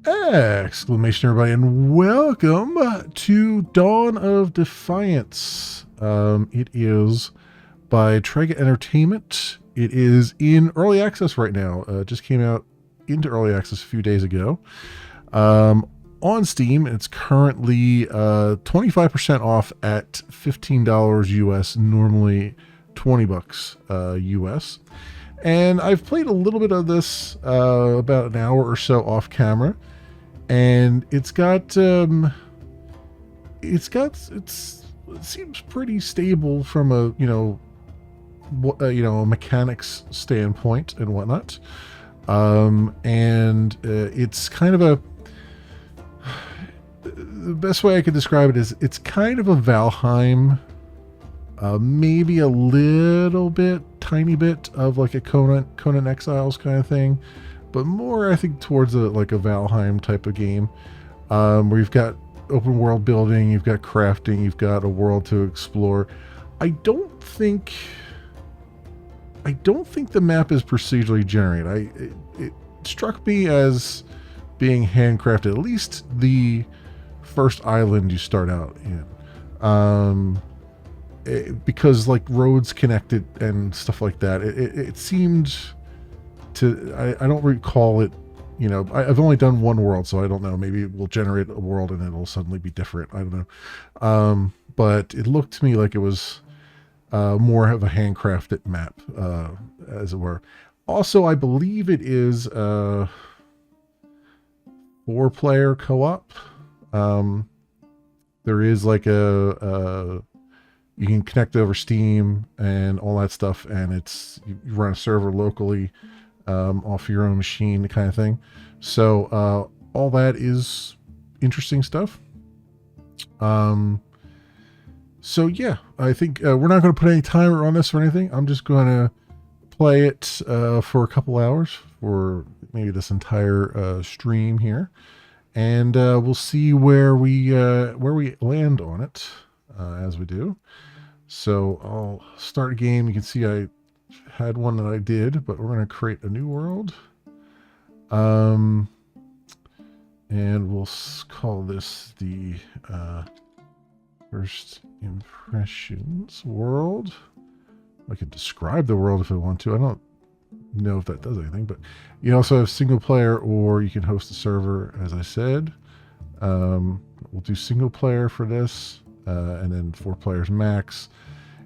Exclamation, everybody, and welcome to Dawn of Defiance. It is by Trega Entertainment. It is in early access right now. Just came out into early access a few days ago. On Steam, it's currently 25% off at $15 US, normally $20 US. And I've played a little bit of this, about an hour or so off camera. And it seems pretty stable from a mechanics standpoint and whatnot. It's kind of the best way I could describe it is it's kind of a Valheim, maybe a little bit, tiny bit of like a Conan Exiles kind of thing, but more I think towards a Valheim type of game, where you've got open world building, you've got crafting, you've got a world to explore. I don't think the map is procedurally generated. It struck me as being handcrafted, at least the first island you start out in. Because like roads connected and stuff like that, it seemed to, I don't recall it, I've only done one world, so I don't know, maybe we'll generate a world and it'll suddenly be different, I don't know. But it looked to me like it was more of a handcrafted map, as it were. Also, I believe it is 4-player co-op. There is like you can connect over Steam and all that stuff, and you run a server locally, off your own machine kind of thing. So all that is interesting stuff. So yeah, I think we're not going to put any timer on this or anything. I'm just going to play it for a couple hours, for maybe this entire stream here, and we'll see where we land on it as we do. So I'll start a game. You can see I had one that I did, but we're going to create a new world. And we'll call this the First Impressions world. I could describe the world if I want to. I don't know if that does anything, but you also have single player, or you can host a server, as I said. We'll do single player for this, and then 4 players max.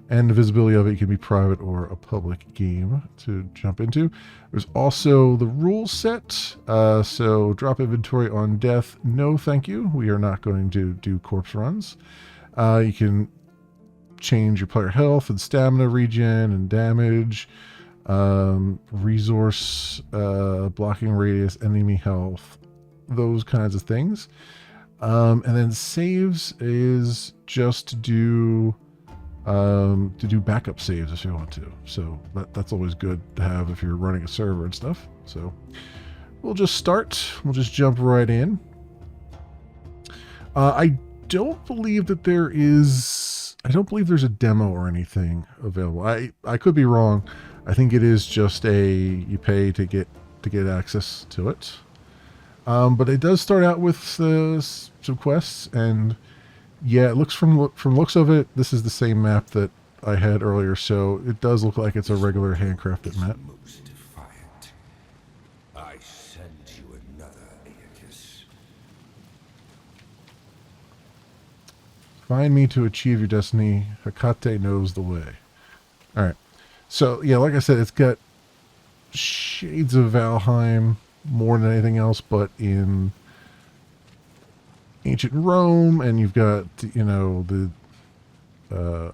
And the visibility of it can be private or a public game to jump into. There's also the rule set. So drop inventory on death. No, thank you. We are not going to do corpse runs. You can change your player health and stamina regen and damage, resource, blocking radius, enemy health, those kinds of things. And then saves is just to do backup saves if you want to. So that's always good to have if you're running a server and stuff. So we'll just start. We'll just jump right in. I don't believe there's a demo or anything available. I could be wrong. I think it is just you pay to get access to it. But it does start out with some quests, and yeah, it looks from looks of it, this is the same map that I had earlier, so it does look like it's a regular handcrafted map. Most defiant. I send you another Aeacus. Find me to achieve your destiny. Hecate knows the way. Alright. So, yeah, like I said, it's got shades of Valheim more than anything else, but in ancient Rome, and you've got, the I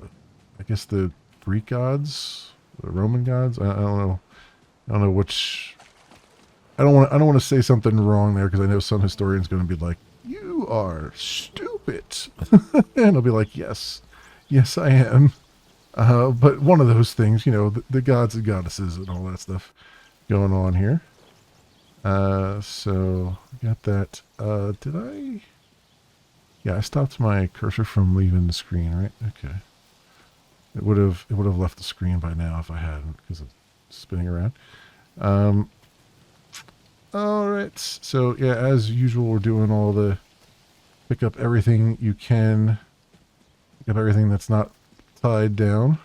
guess the Greek gods, the Roman gods. I don't know which. I don't want to say something wrong there, because I know some historian's going to be like, "You are stupid," and I'll be like, "Yes, I am." But one of those things, the gods and goddesses and all that stuff going on here. So got that. Did I? Yeah, I stopped my cursor from leaving the screen, right? Okay. It would have left the screen by now if I hadn't, because it's spinning around. All right. So yeah, as usual, we're doing all the pick up everything you can, pick up everything that's not tied down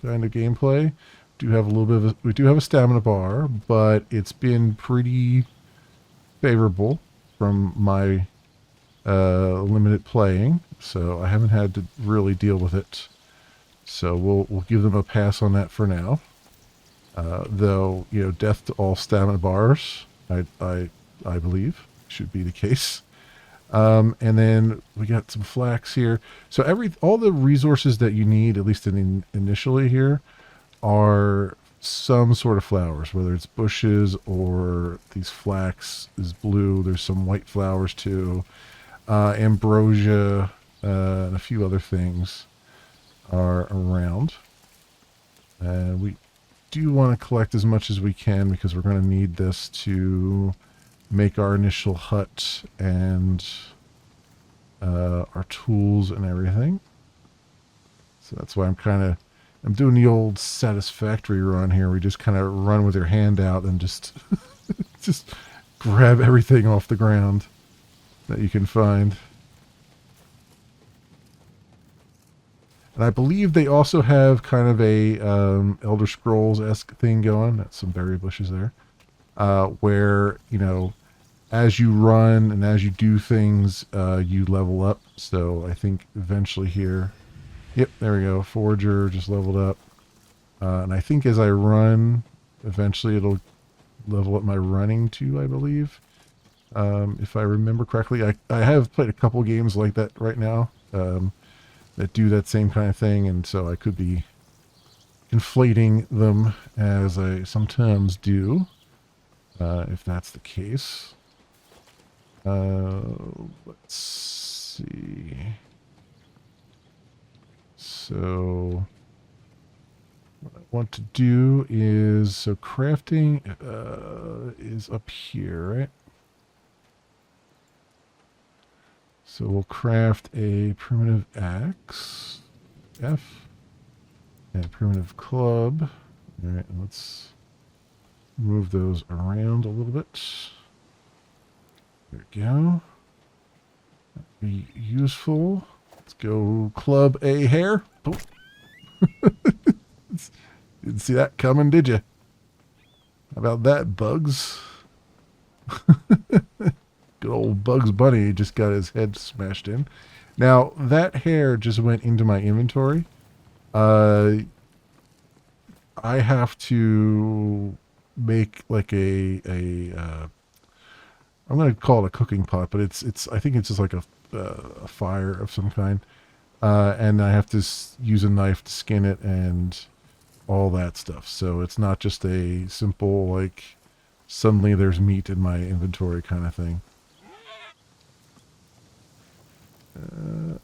kind of gameplay. Do have a little bit of we do have a stamina bar, but it's been pretty favorable from my limited playing, so I haven't had to really deal with it. So we'll give them a pass on that for now. Though death to all stamina bars, I believe should be the case. And then we got some flax here. So all the resources that you need, at least initially here, are some sort of flowers, whether it's bushes or these flax is blue. There's some white flowers too. Ambrosia and a few other things are around. And we do want to collect as much as we can because we're going to need this to make our initial hut and our tools and everything. So that's why I'm doing the old satisfactory run here. We just kind of run with your hand out and just just grab everything off the ground that you can find. And I believe they also have kind of a Elder Scrolls-esque thing going. That's some berry bushes there. Where, as you run and as you do things, you level up. So I think eventually here... Yep, there we go. Forager just leveled up. And I think as I run, eventually it'll level up my running too, I believe. If I remember correctly. I have played a couple games like that right now. That do that same kind of thing, and so I could be inflating them as I sometimes do, if that's the case. Let's see. So what I want to do is, so crafting is up here, right? So we'll craft a primitive axe, F, and a primitive club. All right, let's move those around a little bit. There we go. That'd be useful. Let's go club a hair. Oh. Didn't see that coming, did you? How about that, Bugs? Good old Bugs Bunny just got his head smashed in. Now, that hair just went into my inventory. I have to make like I'm going to call it a cooking pot, but I think it's just like a fire of some kind. And I have to use a knife to skin it and all that stuff. So it's not just a simple, like, suddenly there's meat in my inventory kind of thing.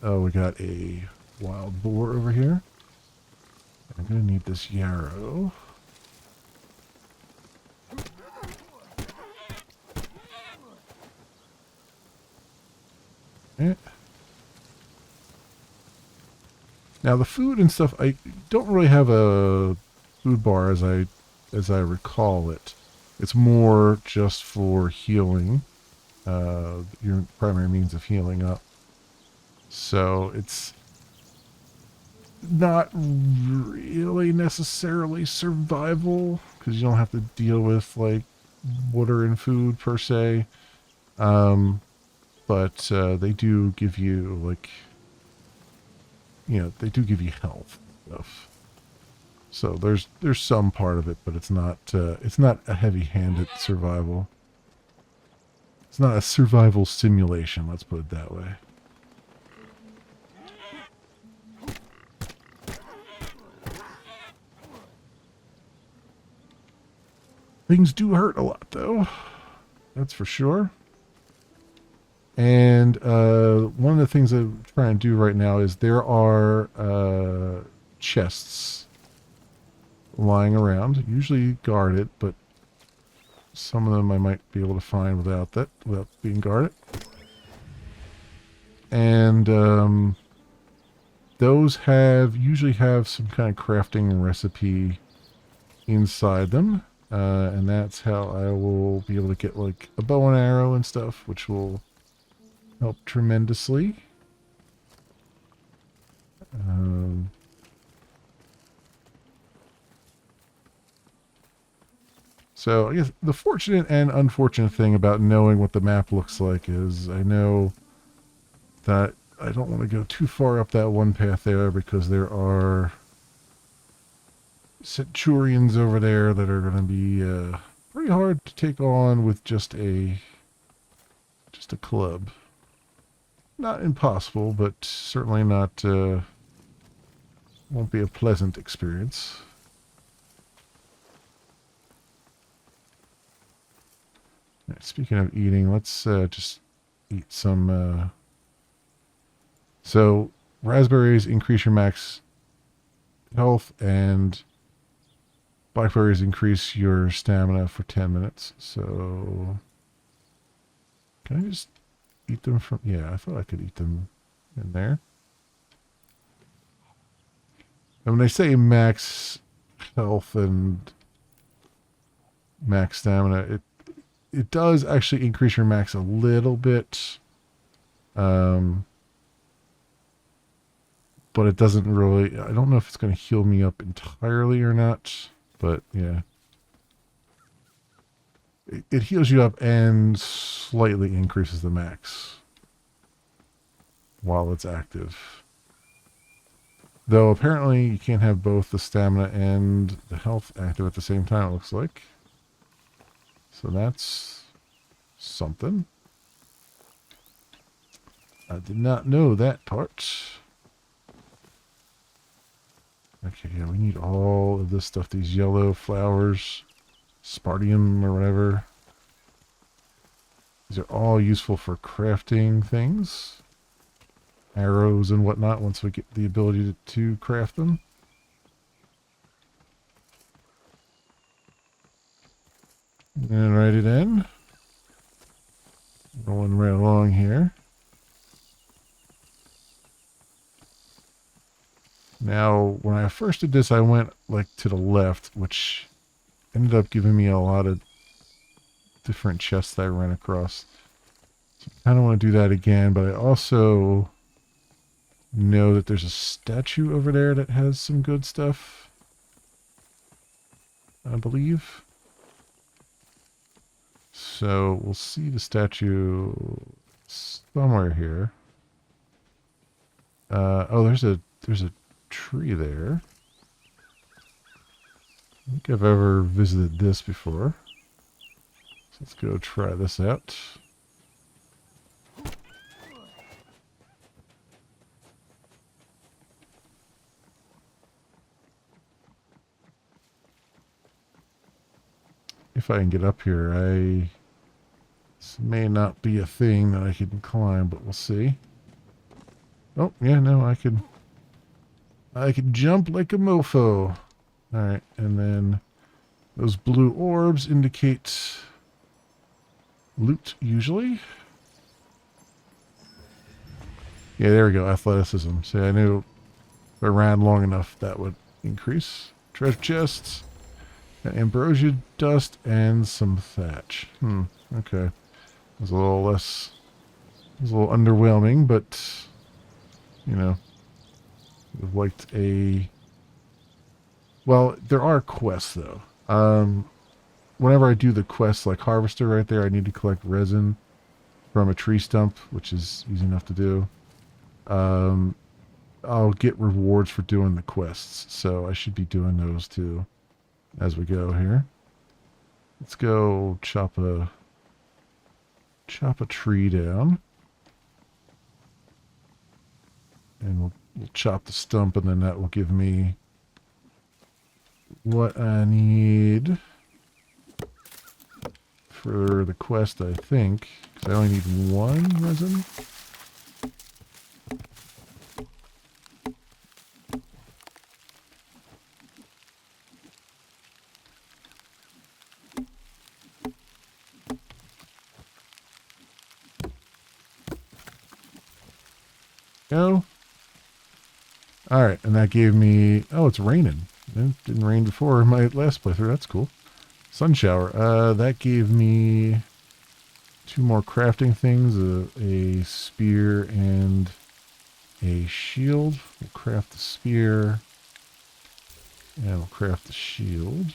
Oh, we got a wild boar over here. I'm going to need this yarrow. Yeah. Now the food and stuff, I don't really have a food bar as I recall it. It's more just for healing, your primary means of healing up. So it's not really necessarily survival because you don't have to deal with like water and food per se. But they do give you like, they do give you health stuff. So there's some part of it, but it's not a heavy-handed survival. It's not a survival simulation, let's put it that way. Things do hurt a lot, though. That's for sure. And one of the things I'm trying to do right now is there are chests lying around, usually guarded, but some of them I might be able to find without being guarded. And those usually have some kind of crafting recipe inside them. And that's how I will be able to get like a bow and arrow and stuff, which will help tremendously. Um, so I guess the fortunate and unfortunate thing about knowing what the map looks like is I know that I don't want to go too far up that one path there because there are centurions over there that are going to be pretty hard to take on with just a club. Not impossible, but certainly not won't be a pleasant experience. Right, speaking of eating, let's just eat some. So raspberries increase your max health, and blackberries increase your stamina for 10 minutes. So can I just eat them from? Yeah, I thought I could eat them in there. And when I say max health and max stamina, it does actually increase your max a little bit. But it doesn't really, I don't know if it's going to heal me up entirely or not, but yeah. It heals you up and slightly increases the max while it's active. Though apparently you can't have both the stamina and the health active at the same time, it looks like. So that's something. I did not know that part. Okay, yeah, we need all of this stuff. These yellow flowers, spartium or whatever. These are all useful for crafting things. Arrows and whatnot once we get the ability to craft them. And write it in. Rolling right along here. Now, when I first did this, I went like to the left, which ended up giving me a lot of different chests that I ran across. So I kind of want to do that again, but I also know that there's a statue over there that has some good stuff, I believe. So we'll see the statue somewhere here. Oh, there's a tree there. I don't think I've ever visited this before. So let's go try this out. If I can get up here, this may not be a thing that I can climb, but we'll see. Oh, yeah, no, I can jump like a mofo. Alright, and then those blue orbs indicate loot, usually. Yeah, there we go, athleticism. See, I knew if I ran long enough, that would increase. Treasure chests, ambrosia dust, and some thatch. Okay. It was a little less, it was a little underwhelming, but, you know, would have liked a... Well, there are quests, though. Whenever I do the quests, like Harvester right there, I need to collect resin from a tree stump, which is easy enough to do. I'll get rewards for doing the quests, so I should be doing those too as we go here. Let's go chop a tree down. And we'll chop the stump, and then that will give me what I need for the quest, I think. Because I only need one resin. Go. Alright, and that gave me... Oh, it's raining. It didn't rain before in my last playthrough. That's cool. Sun shower. That gave me 2 more crafting things, a spear and a shield. We'll craft the spear and we'll craft the shield.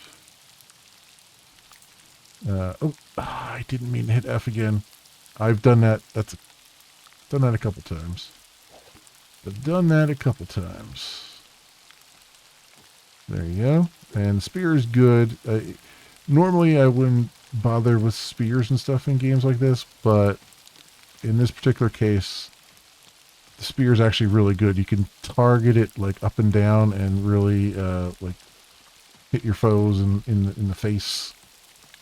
I didn't mean to hit F again. I've done that. Done that a couple times. I've done that a couple times. There you go. And spear is good. Normally I wouldn't bother with spears and stuff in games like this, but in this particular case, the spear is actually really good. You can target it like up and down and really like hit your foes in the face,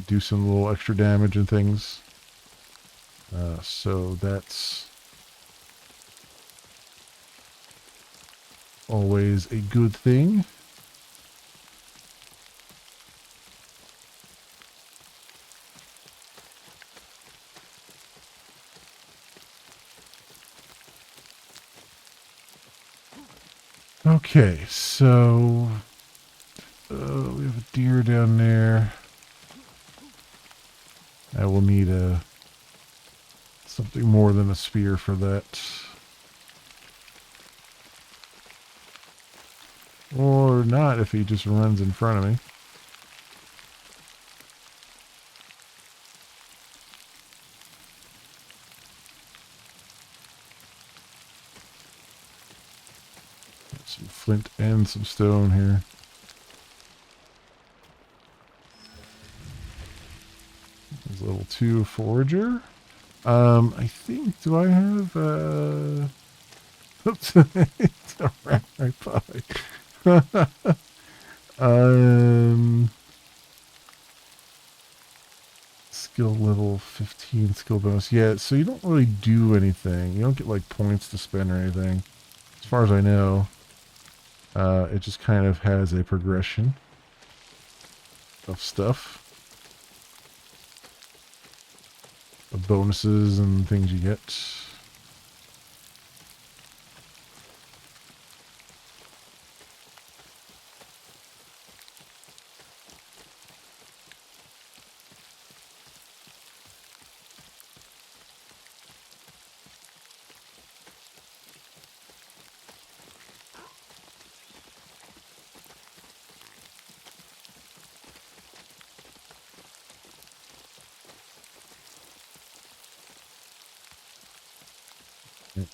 do some little extra damage and things. So that's always a good thing. Okay, so we have a deer down there. I will need something more than a spear for that. Or not if he just runs in front of me. Got some flint and some stone here. There's level 2 forager. I think, do I have, oops, it's a rat right by. Skill level 15 skill bonus. Yeah, so you don't really do anything. You don't get like points to spend or anything. As far as I know, it just kind of has a progression of stuff. Of bonuses and things you get.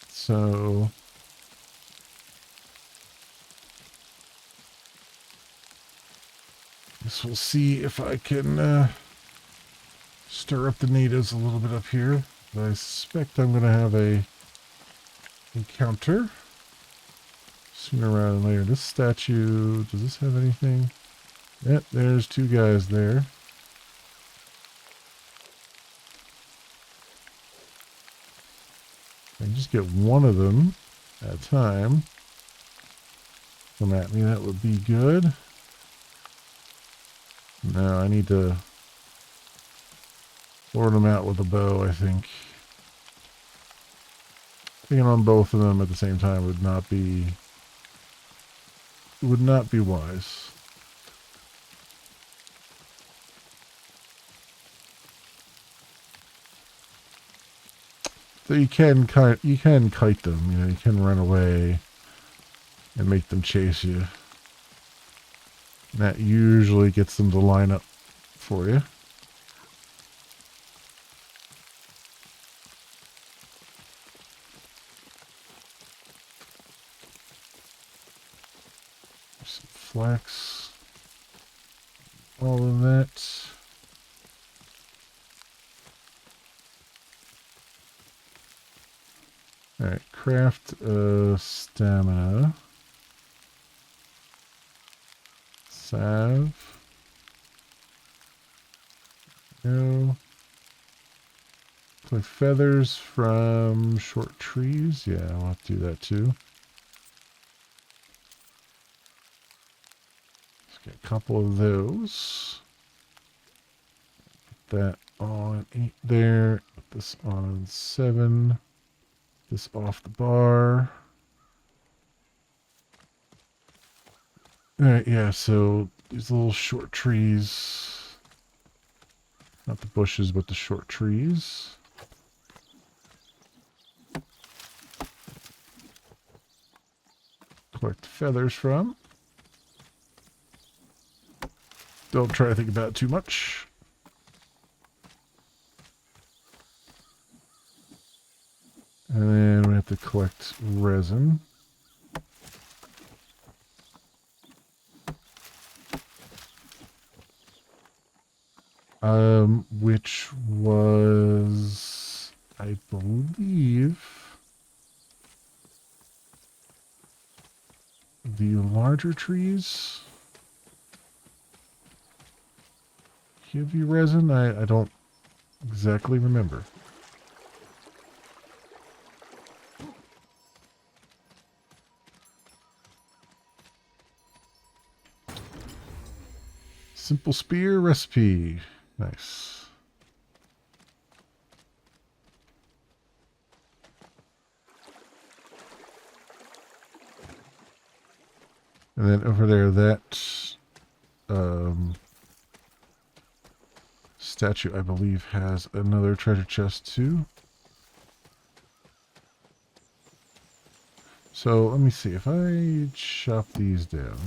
So guess we'll see if I can stir up the natives a little bit up here. I suspect I'm going to have a encounter sooner rather than later. This statue, does this have anything? Yep, there's 2 guys there. I can just get one of them at a time. Come at me, that would be good. No, I need to lure them out with a bow, I think. Taking on both of them at the same time would not be wise. So you can kite them, you know, you can run away and make them chase you. And that usually gets them to line up for you. Some flax. All of that. Alright, craft stamina. Salve. No. Collect feathers from short trees. Yeah, I'll have to do that too. Let's get a couple of those. Put that on 8 there. Put this on 7. This off the bar. Alright, yeah, so these little short trees Not the bushes, but the short trees. Collect feathers from. Don't try to think about it too much. And then we have to collect resin. Which was, I believe, the larger trees give you resin. I don't exactly remember. Simple spear recipe. Nice. And then over there, that statue, I believe, has another treasure chest too. So let me see. If I chop these down.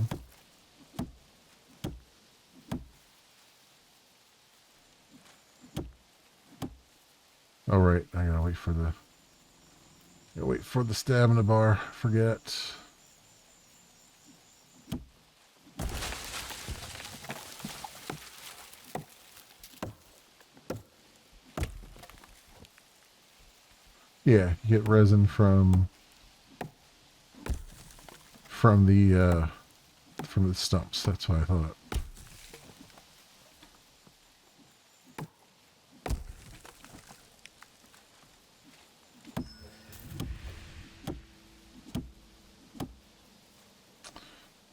All right, I gotta wait for the stamina bar. Forget. Yeah, you get resin from the stumps. That's what I thought.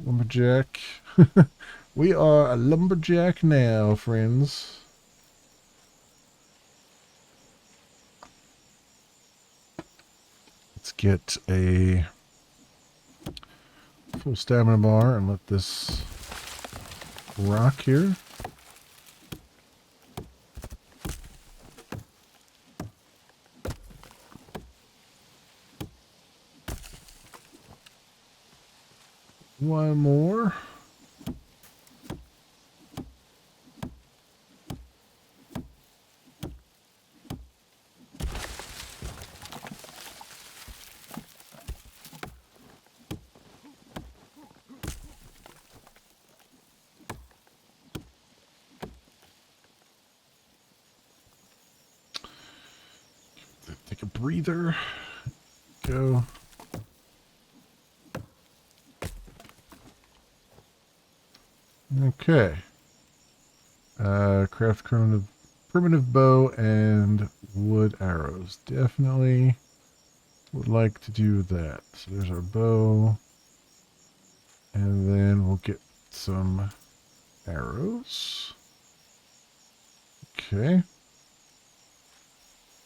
Lumberjack. We are a lumberjack now, friends. Let's get a full stamina bar and let this rock here. One more. Take a breather. Go. Okay. Craft primitive bow and wood arrows. Definitely would like to do that. So there's our bow. And then we'll get some arrows. Okay.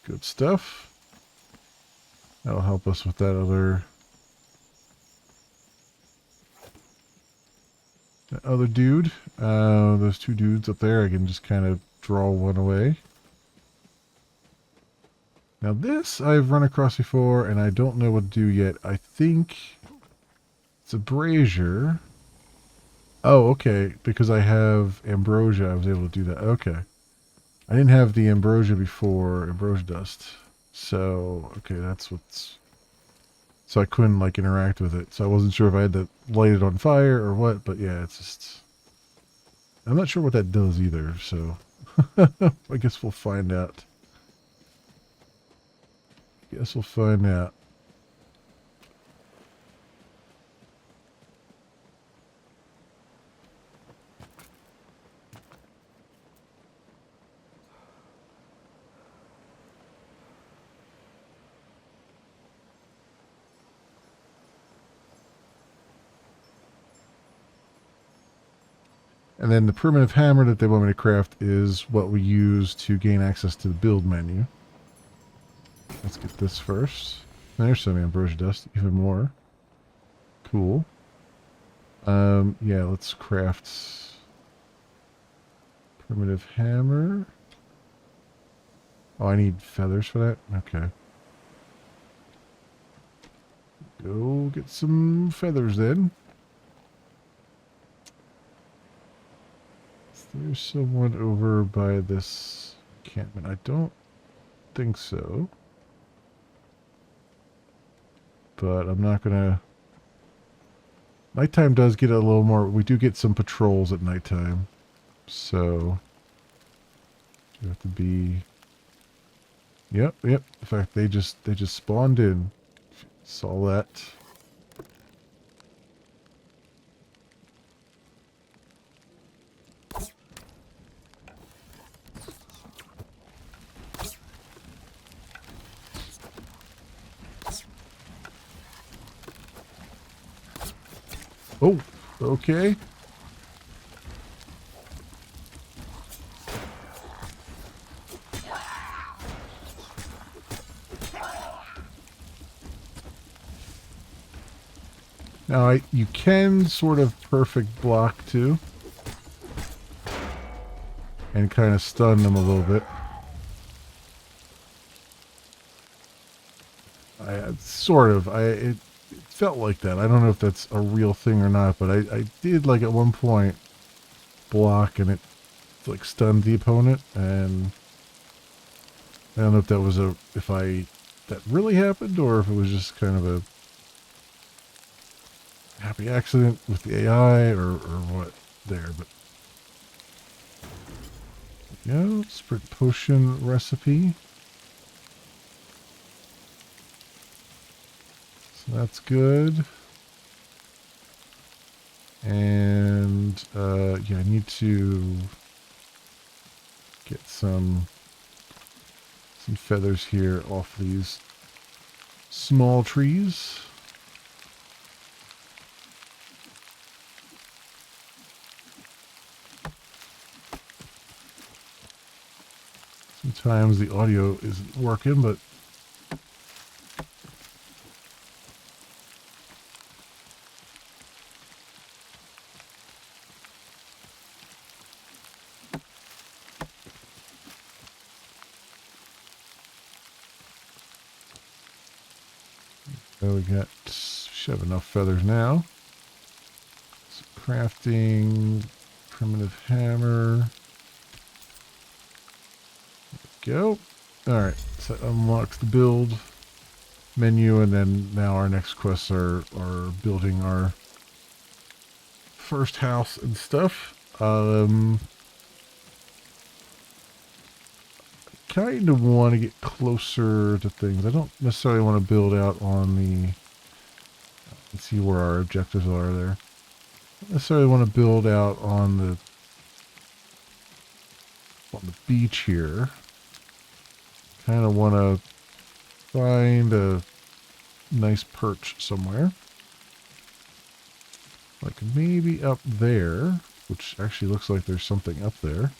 Good stuff. That'll help us with that other dude. Those two dudes up there, I can just kind of draw one away. Now this I've run across before, and I don't know what to do yet. I think it's a brazier. Oh, okay. Because I have ambrosia, I was able to do that. Okay. I didn't have the ambrosia before, ambrosia dust. So, okay, that's what's... So I couldn't, like, interact with it. So I wasn't sure if I had to light it on fire or what, but yeah, it's just... I'm not sure what that does either, so... I guess we'll find out. Guess we'll find out. And then the primitive hammer that they want me to craft is what we use to gain access to the build menu. Let's get this first. There's some ambrosia dust, even more. Cool. Yeah, let's craft primitive hammer. Oh, I need feathers for that? Okay. Go get some feathers then. Is there someone over by this encampment? I don't think so. But I'm not gonna... Nighttime does get a little more... We do get some patrols at nighttime. So... You have to be... Yep. In fact, they just spawned in. Saw that. Oh, okay. Now, you can sort of perfect block too. And kind of stun them a little bit. It felt like that. I don't know if that's a real thing or not, but I did, like, at one point block and it, like, stunned the opponent, and I don't know if that was that really happened or if it was just kind of a happy accident with the AI or what there, but yeah, sprint potion recipe. So that's good. And yeah, I need to get some feathers here off these small trees. Sometimes the audio isn't working, but we should have enough feathers now. So crafting, primitive hammer. Go. Alright, so that unlocks the build menu, and then now our next quests are building our first house and stuff. Kind of want to get closer to things. I don't necessarily want to build out on the... Let's see where our objectives are there. I don't necessarily want to build out on the beach here. Kind of want to find a nice perch somewhere. Like maybe up there, which actually looks like there's something up there.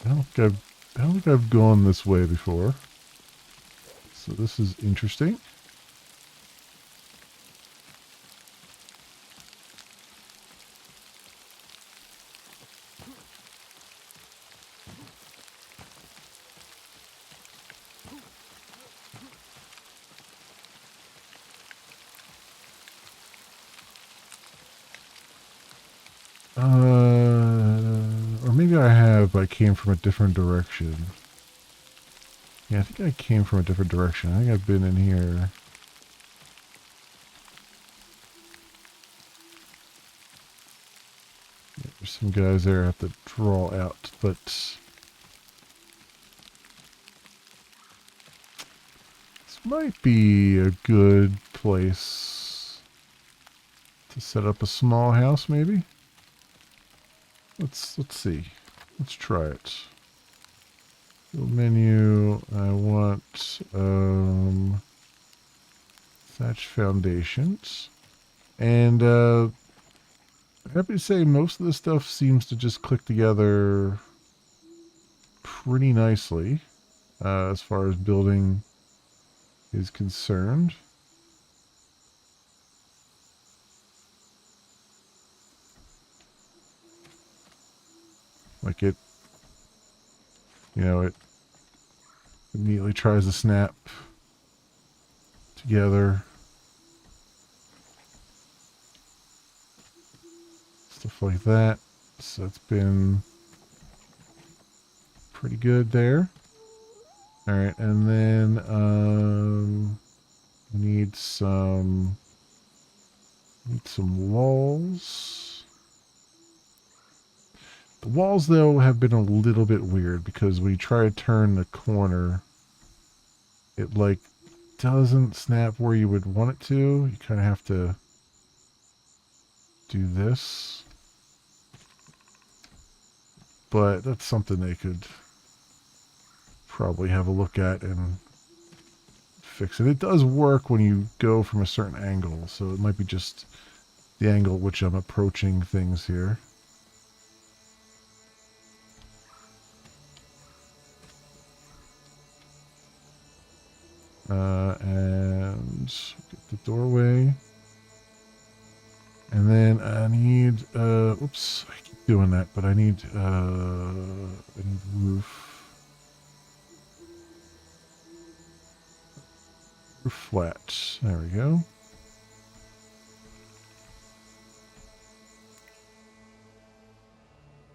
I don't think I've gone this way before. So this is interesting. Or maybe I have, but I came from a different direction. Yeah, I think I came from a different direction. I think I've been in here. Yeah, there's some guys there I have to draw out, but... This might be a good place to set up a small house, maybe? Let's see. Let's try it. Build menu. I want thatch foundations. And I'm happy to say most of this stuff seems to just click together pretty nicely as far as building is concerned. Like it, it immediately tries to snap together. Stuff like that. So it's been pretty good there. All right, and then we need some walls. The walls though have been a little bit weird because when you try to turn the corner, it like doesn't snap where you would want it to. You kind of have to do this. But that's something they could probably have a look at and fix it. It does work when you go from a certain angle, so it might be just the angle at which I'm approaching things here. And get the doorway. And then I need, oops, I keep doing that, but I need roof. Roof flat. There we go.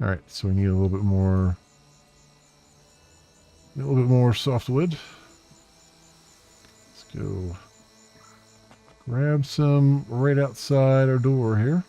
All right, so we need a little bit more softwood. Let's go grab some right outside our door here.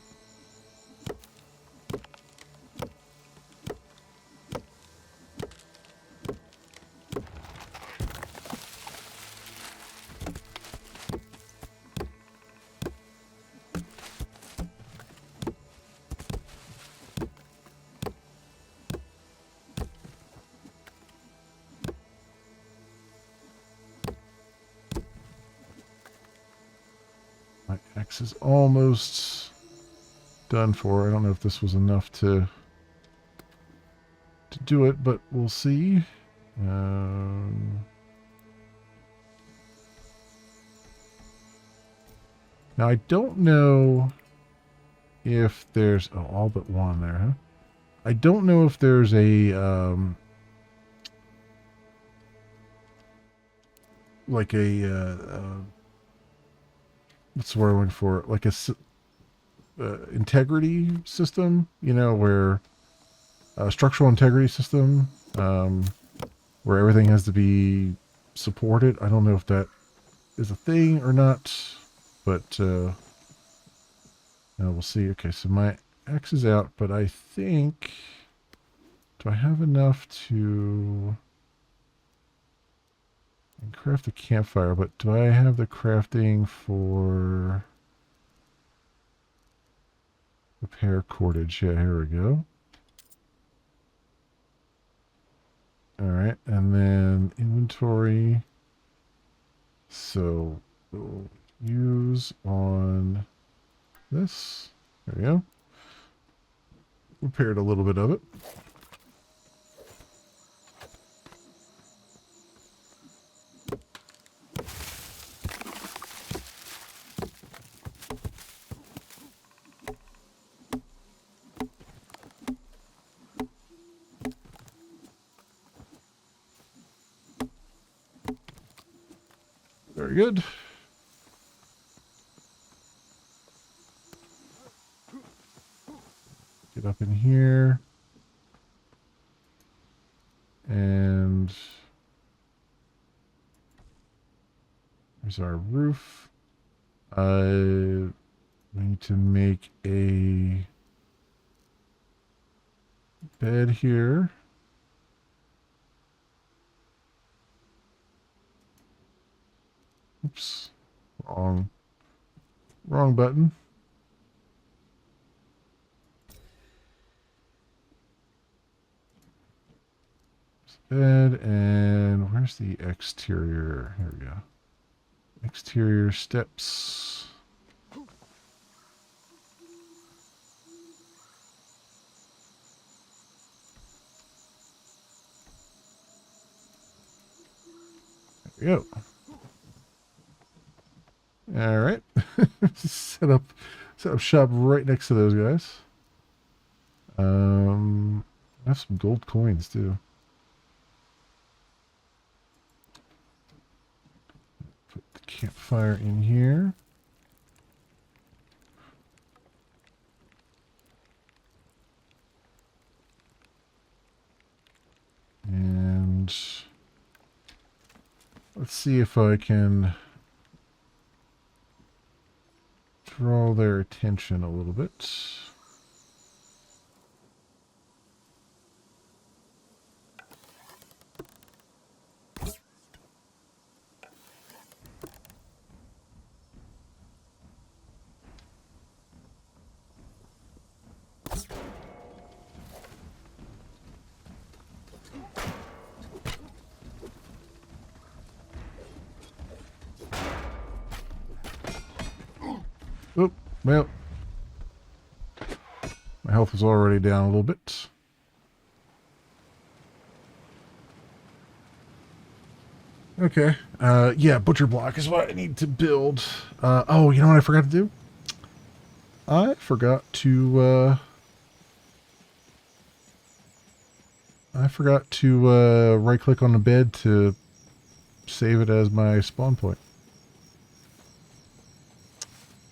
My axe is almost done for. I don't know if this was enough to do it, but we'll see. Now I don't know if there's all but one there, huh? I don't know if there's a like a what's the word I'm looking for? Like a integrity system, where structural integrity system, where everything has to be supported. I don't know if that is a thing or not, but we'll see. Okay, so my axe is out, but I think, do I have enough to craft a campfire? But do I have the crafting for repair cordage? Yeah, here we go. All right, and then inventory. So we'll use on this. There we go. Repaired a little bit of it. Very good. Get up in here. And there's our roof. We need to make a bed here. Oops. Wrong button. Bed, and where's the exterior? Here we go. Exterior steps. There we go. All right. set up shop right next to those guys. I have some gold coins too. Put the campfire in here. And let's see if I can draw their attention a little bit. Oop, well, my health was already down a little bit. Okay. Yeah, butcher block is what I need to build. Oh, you know what I forgot to do? I forgot to right click on the bed to save it as my spawn point.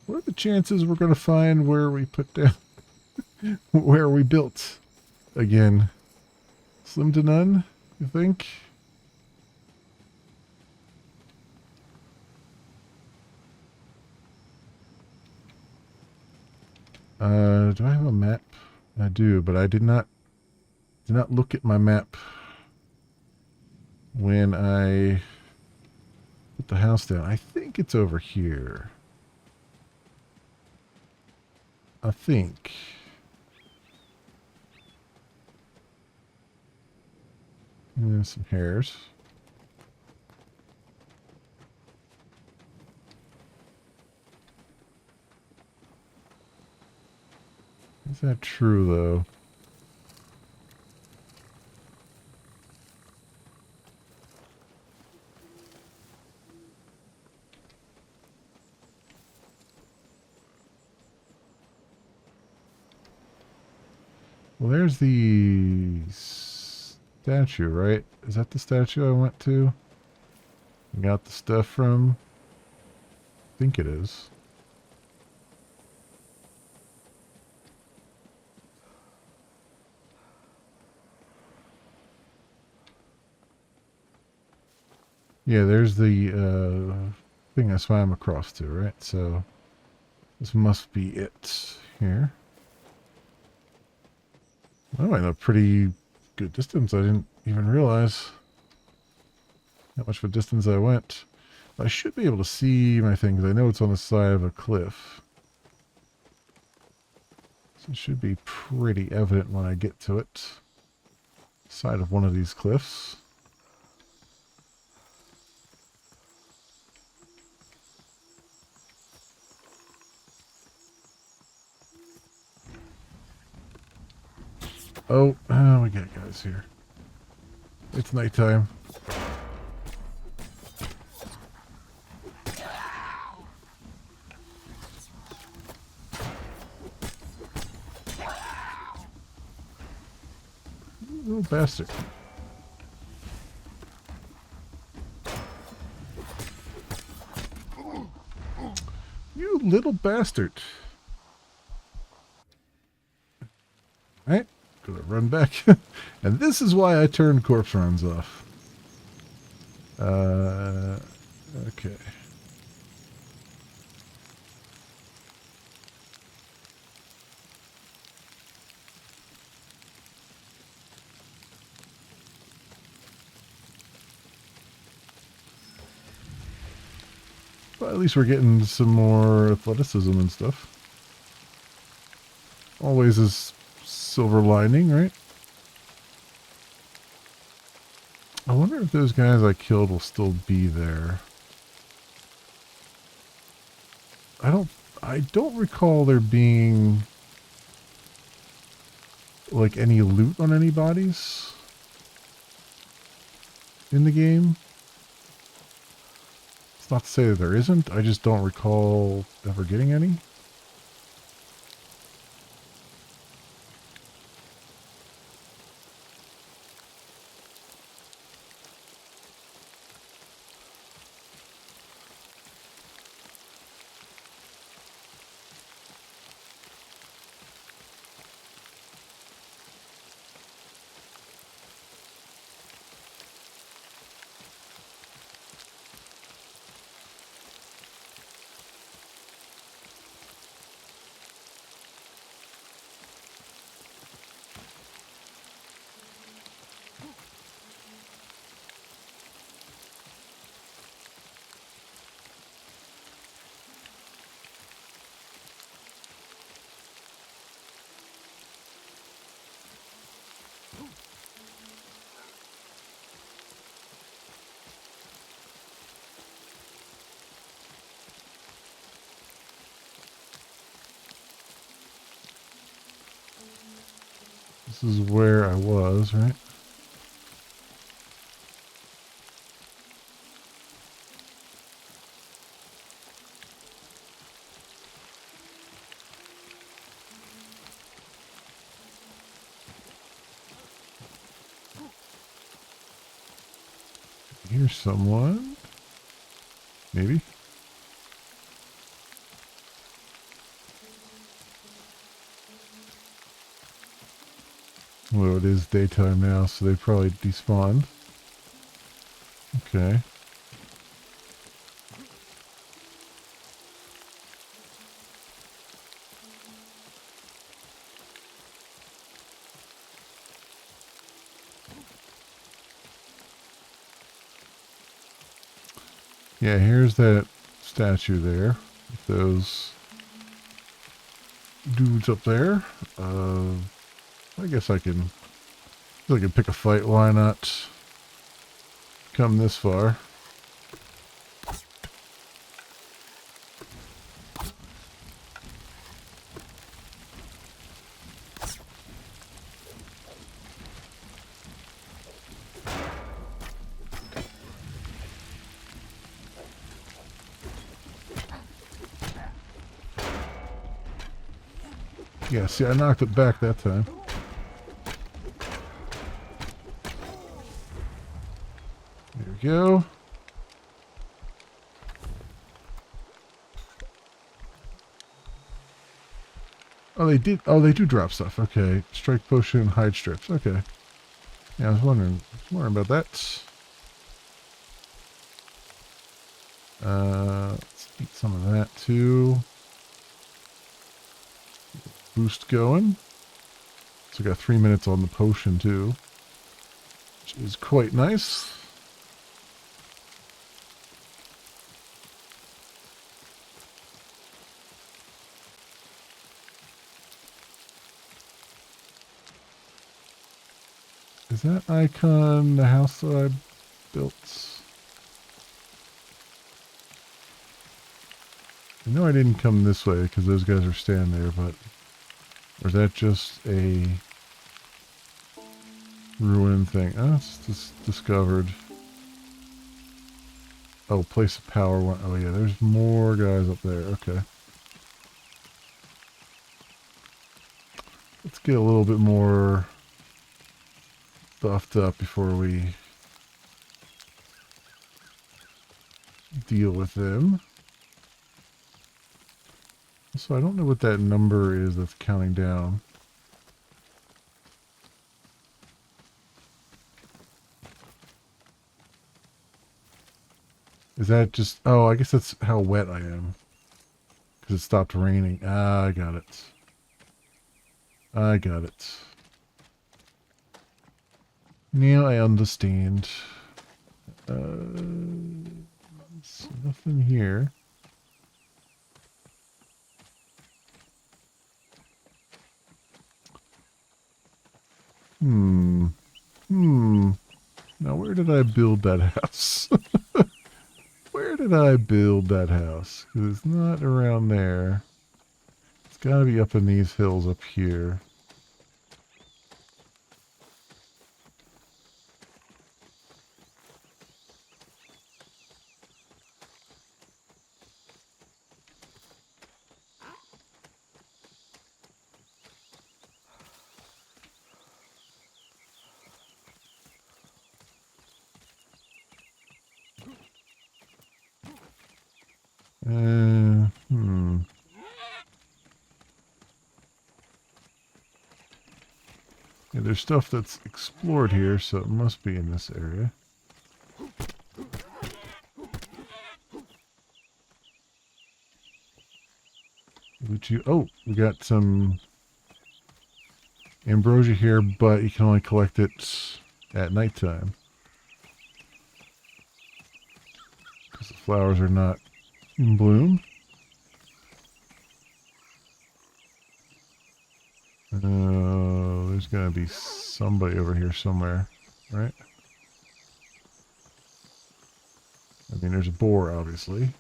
What are the chances we're going to find where we put down, where we built again? Slim to none, you think? Do I have a map? I do, but I did not look at my map when I put the house down. I think it's over here. I think. And some hairs. Is that true, though? Well, there's the statue, right? Is that the statue I went to? Got the stuff from? I think it is. Yeah, there's the thing I swam across to, right? So this must be it here. I went a pretty good distance. I didn't even realize how much of a distance I went. I should be able to see my thing because I know it's on the side of a cliff. So it should be pretty evident when I get to it. Side of one of these cliffs. Oh, we got guys here. It's nighttime. Little bastard. You little bastard. Right? Gonna run back. And this is why I turned corpse runs off. Okay. But at least we're getting some more athleticism and stuff. Always is silver lining, right? I wonder if those guys I killed will still be there. I don't recall there being like any loot on any bodies in the game. It's not to say that there isn't. I just don't recall ever getting any. This is where I was, right? Here's someone. Maybe. Well, it is daytime now, so they probably despawned. Okay. Yeah, here's that statue there. With those dudes up there. I guess I can pick a fight. Why not come this far? Yeah, see, I knocked it back that time. There we go. Oh, they did. Oh, they do drop stuff. Okay. Strike potion, hide strips. Okay. Yeah, I was wondering about that. Let's eat some of that too. Boost going. So I got 3 minutes on the potion too, which is quite nice. Is that icon the house that I built? I know I didn't come this way because those guys are standing there, but or is that just a ruin thing? Oh, it's just discovered. Oh, place of power one. Oh yeah, there's more guys up there. Okay. Let's get a little bit more buffed up before we deal with them. So I don't know what that number is that's counting down. Is that just... Oh, I guess that's how wet I am. Because it stopped raining. Ah, I got it. I got it. Now I understand. So nothing here. Now where did I build that house? Where did I build that house? Because it's not around there. It's got to be up in these hills up here. Hmm. Yeah, there's stuff that's explored here, so it must be in this area. Oh, we got some ambrosia here, but you can only collect it at nighttime. Because the flowers are not in bloom. There's going to be somebody over here somewhere, right? I mean, there's a boar, obviously.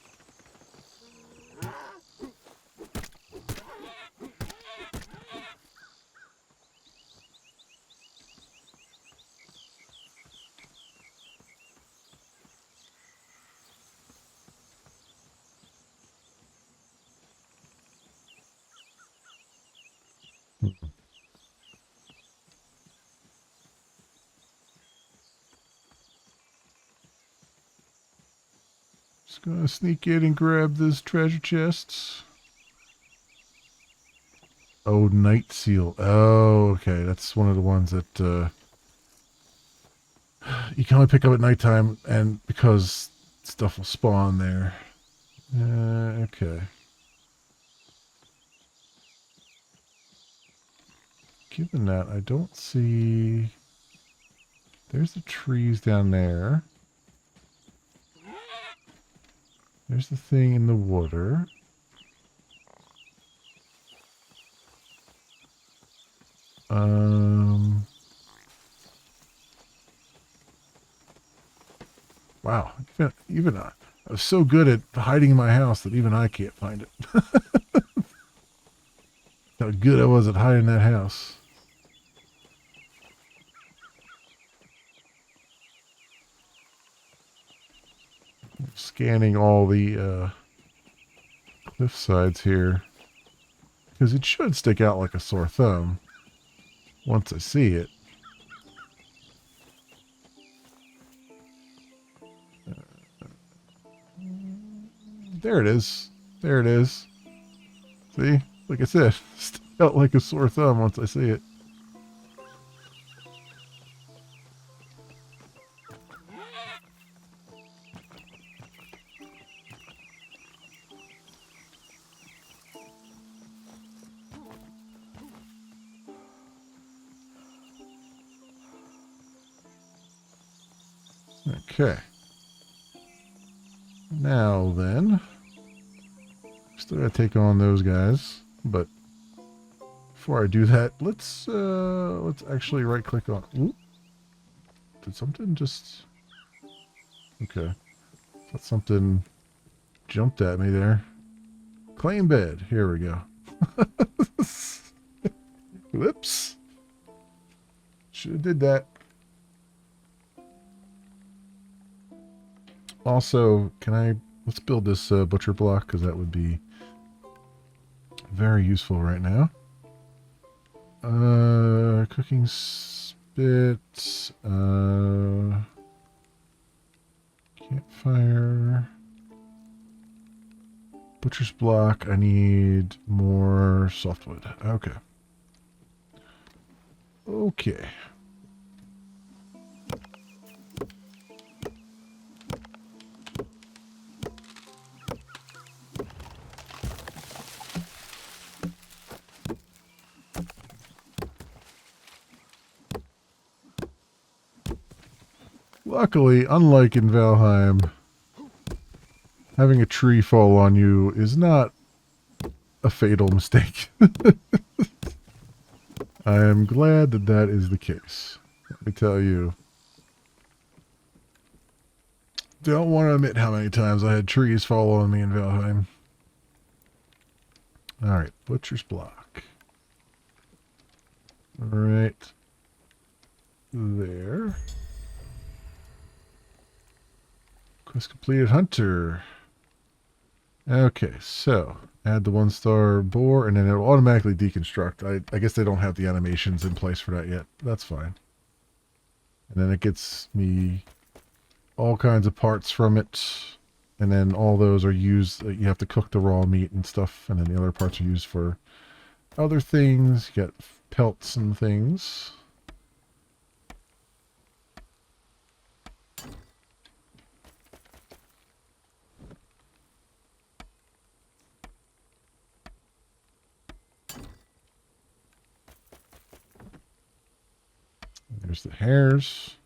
Just gonna sneak in and grab those treasure chests. Oh, night seal. Oh, okay. That's one of the ones that you can only pick up at nighttime, and because stuff will spawn there. Okay. Given that, I don't see... There's the trees down there. There's the thing in the water. Wow. Even I was so good at hiding in my house that even I can't find it. How good I was at hiding that house. Scanning all the cliff sides here. Because it should stick out like a sore thumb once I see it. There it is. There it is. See? Like I said, stick out like a sore thumb once I see it. Okay. Now then, still gotta take on those guys, but before I do that, let's actually right click on. Ooh, did something just? Okay, thought something jumped at me there. Claim bed. Here we go. Whoops. Should have did that. Also, let's build this butcher block, because that would be very useful right now. Cooking spit, campfire, butcher's block. I need more softwood. Okay. Okay. Luckily, unlike in Valheim, having a tree fall on you is not a fatal mistake. I am glad that that is the case. Let me tell you. Don't want to admit how many times I had trees fall on me in Valheim. Alright, butcher's block. Right there. Quest completed, hunter. Okay, so add the 1-star boar, and then it'll automatically deconstruct. I guess they don't have the animations in place for that yet. That's fine. And then it gets me all kinds of parts from it. And then all those are used, you have to cook the raw meat and stuff, and then the other parts are used for other things. You get pelts and things. There's the hairs.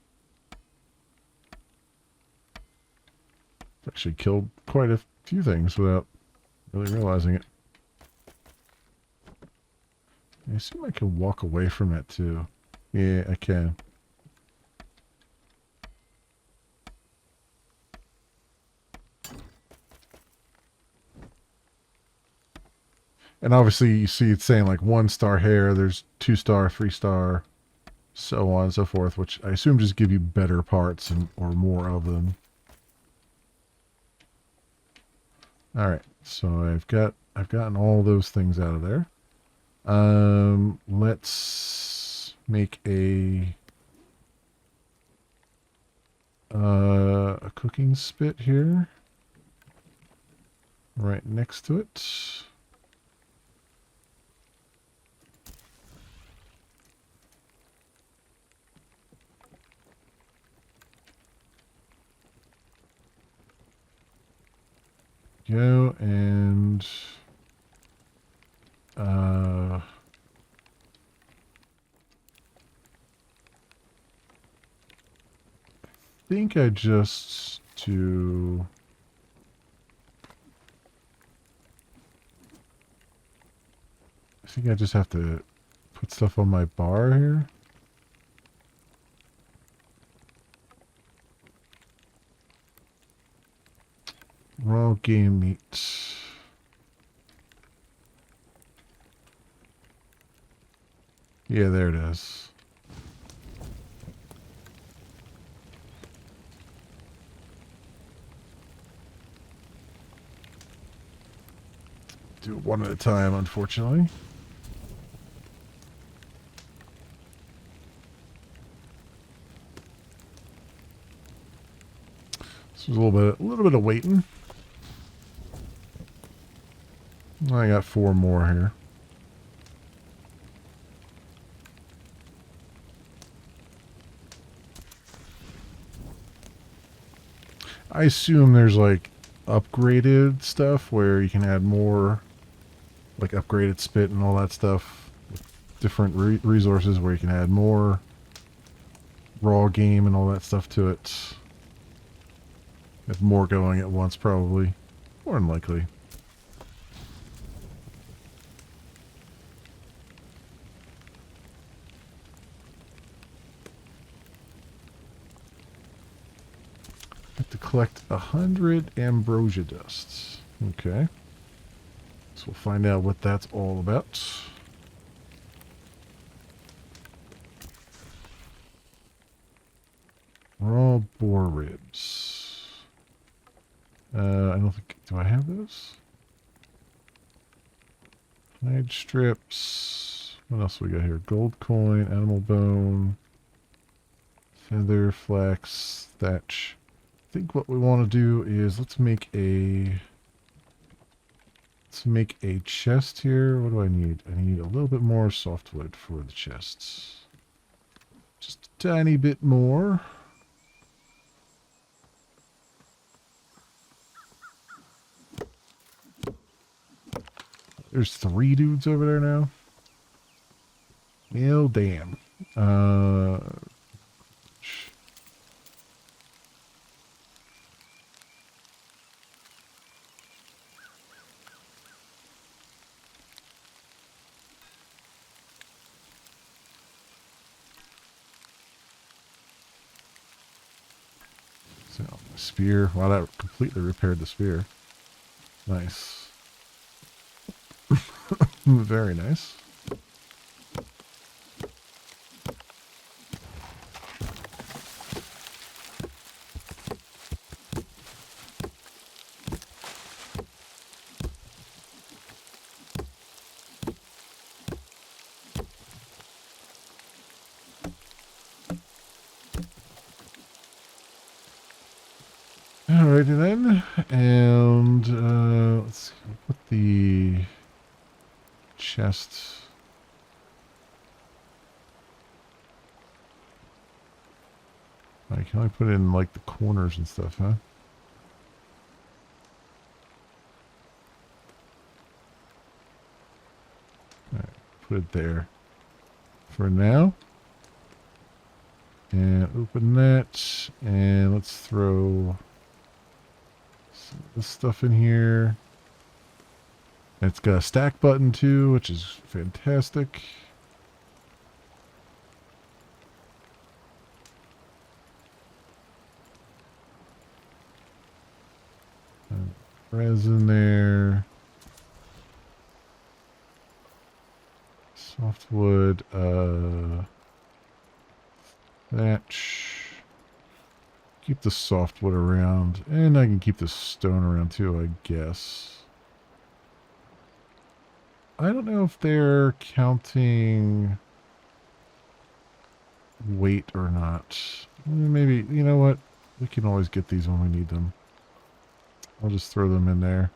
Actually killed quite a few things without really realizing it. I assume I can walk away from that too. Yeah, I can. And obviously you see it's saying like 1-star hair, there's 2-star, 3-star, so on and so forth, which I assume just give you better parts and or more of them. Alright, so I've gotten all those things out of there. Let's make a cooking spit here. Right next to it. Go and I think I just do I think I just have to put stuff on my bar here. Raw game meat. Yeah, there it is. Do it one at a time, unfortunately. So there's a little bit of waiting. I got 4 more here. I assume there's like upgraded stuff where you can add more, like upgraded spit and all that stuff. Different resources where you can add more raw game and all that stuff to it. Have more going at once, probably. More than likely. Have to collect 100 ambrosia dusts. Okay. So we'll find out what that's all about. Raw boar ribs. I don't think... Do I have those? Hide strips. What else we got here? Gold coin, animal bone, feather, flax, thatch. I think what we want to do is let's make a chest here. What do I need? I need a little bit more softwood for the chests. Just a tiny bit more. There's 3 dudes over there now. Well, damn. So, spear. Wow, that completely repaired the spear. Nice. Very nice. Alrighty then. And let's see. Put the chest. I can only put it in like the corners and stuff, huh? Alright, put it there for now. And open that. And let's throw some of this stuff in here. And it's got a stack button too, which is fantastic. Resin there. Softwood, thatch. Keep the softwood around. And I can keep the stone around too, I guess. I don't know if they're counting weight or not. Maybe, you know what? We can always get these when we need them. I'll just throw them in there.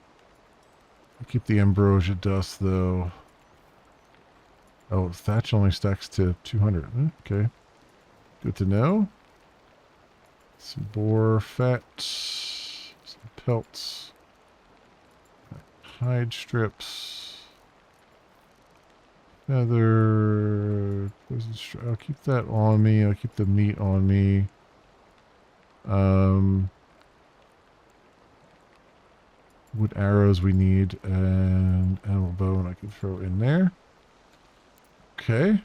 I'll keep the ambrosia dust though. Oh, thatch only stacks to 200. Okay. Good to know. Some boar fat. Some pelts. Hide strips. Feather. I'll keep that on me. I'll keep the meat on me. Wood arrows we need, and animal bone I can throw in there. Okay.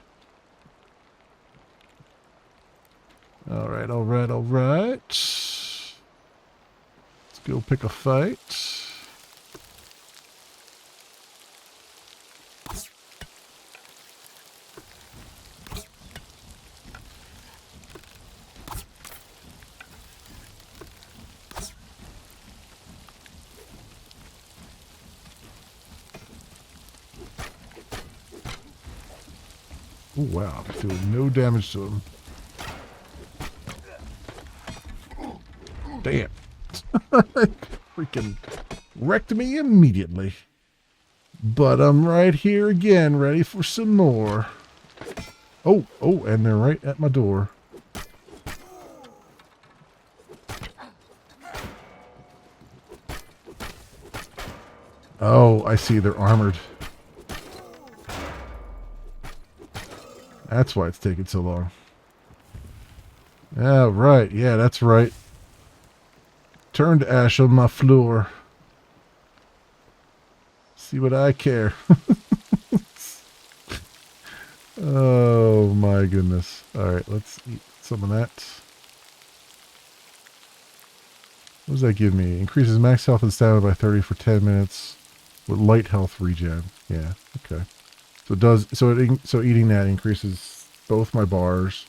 Alright, alright, alright. Let's go pick a fight. Oh wow, I'm doing no damage to him. Damn. Freaking wrecked me immediately. But I'm right here again, ready for some more. Oh, and they're right at my door. Oh, I see, they're armored. That's why it's taking so long. Yeah, right. Yeah, that's right. Turn to ash on my floor. See what I care. Oh my goodness. Alright, let's eat some of that. What does that give me? Increases max health and stamina by 30 for 10 minutes with light health regen. Yeah, okay. So it does so eating that increases both my bars,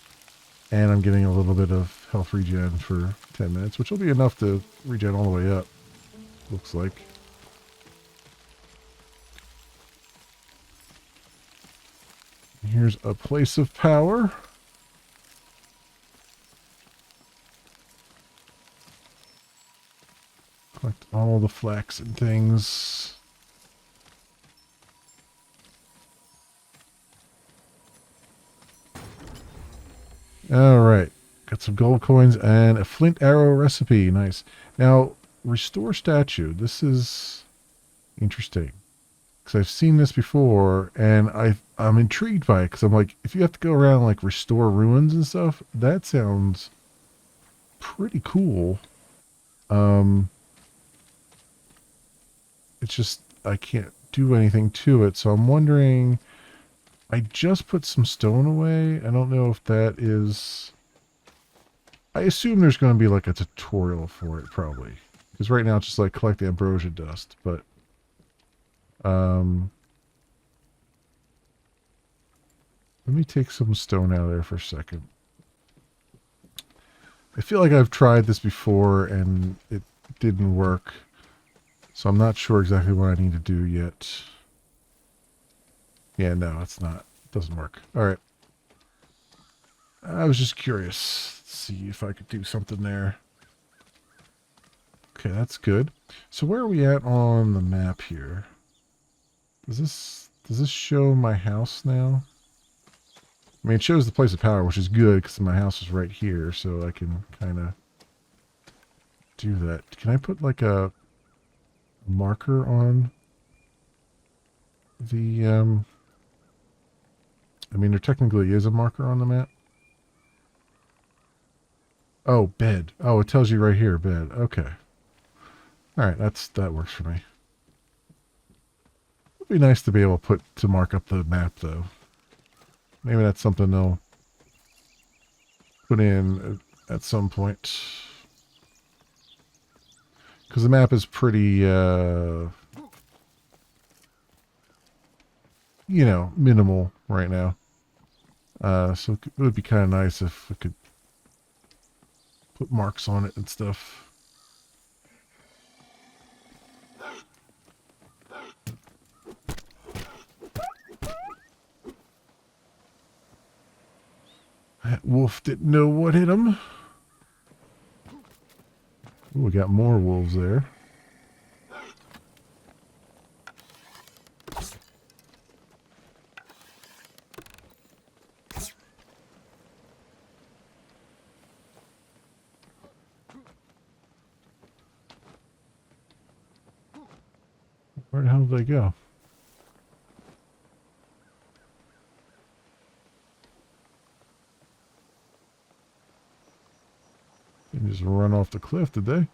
and I'm getting a little bit of health regen for 10 minutes, which will be enough to regen all the way up. Looks like. Here's a place of power. Collect all the flax and things. Alright. Got some gold coins and a flint arrow recipe. Nice. Now, restore statue. This is interesting. Because I've seen this before, and I'm intrigued by it. Because I'm like, if you have to go around, like, restore ruins and stuff, that sounds pretty cool. It's just, I can't do anything to it. So I'm wondering, I just put some stone away. I don't know if that is... I assume there's going to be like a tutorial for it, probably. Because right now it's just like collect the ambrosia dust. But, let me take some stone out of there for a second. I feel like I've tried this before and it didn't work. So I'm not sure exactly what I need to do yet. Yeah, no, it's not. It doesn't work. Alright. I was just curious. Let's see if I could do something there. Okay, that's good. So where are we at on the map here? Does this show my house now? I mean, it shows the place of power, which is good because my house is right here, so I can kind of do that. Can I put like a marker on the, I mean, there technically is a marker on the map. Oh, bed. Oh, it tells you right here, bed. Okay. All right, that works for me. It'd be nice to be able to mark up the map, though. Maybe that's something they'll put in at some point. Because the map is pretty, minimal right now. So it would be kind of nice if we could put marks on it and stuff. That wolf didn't know what hit him. Ooh, we got more wolves there. Where the hell did they go? They just run off the cliff, did they?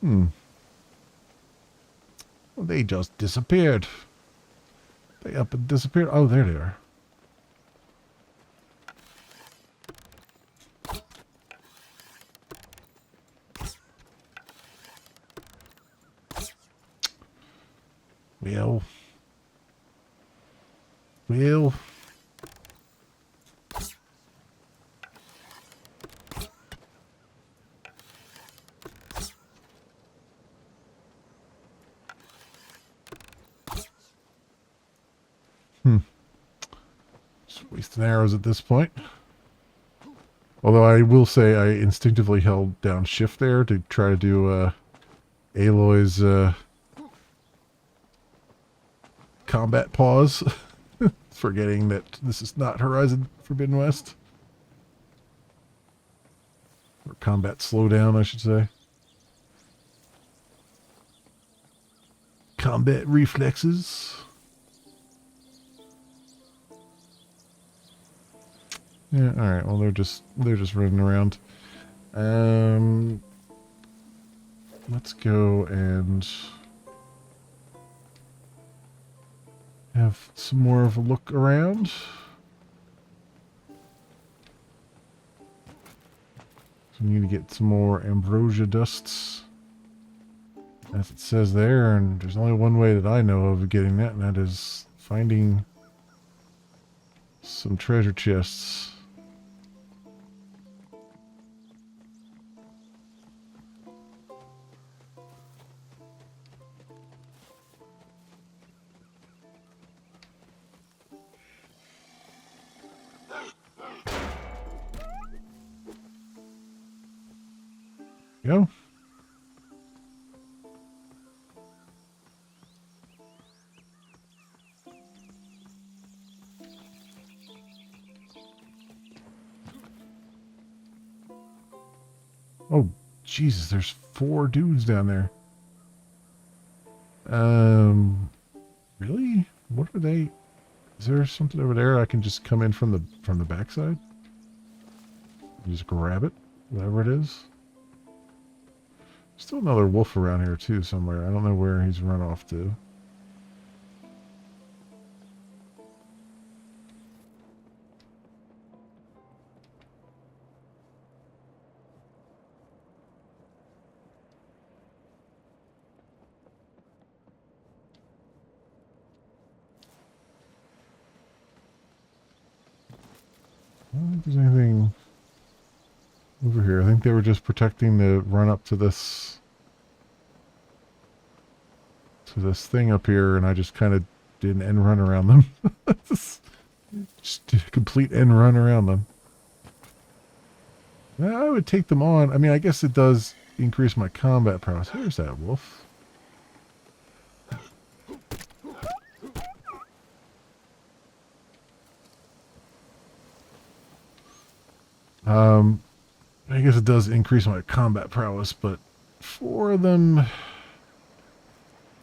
Well, they just disappeared. They up and disappeared. Oh, there they are. Well. Well. Just wasting arrows at this point. Although I will say I instinctively held down shift there to try to do Aloy's combat pause. Forgetting that this is not Horizon Forbidden West. Or combat slowdown, I should say. Combat reflexes. Yeah, alright, well they're just running around. Let's go and have some more of a look around. So we need to get some more ambrosia dusts, as it says there, and there's only one way that I know of getting that, and that is finding some treasure chests. Go. Oh, Jesus, there's 4 dudes down there. Really? What are they? Is there something over there I can just come in from the backside? Just grab it, whatever it is. Still another wolf around here too somewhere. I don't know where he's run off to. I don't think there's anything over here. I think they were just protecting the run up to this thing up here, and I just kind of did an end run around them. Just did a complete end run around them. I would take them on. I mean, I guess it does increase my combat prowess. Here's that wolf. I guess it does increase my combat prowess, but for them,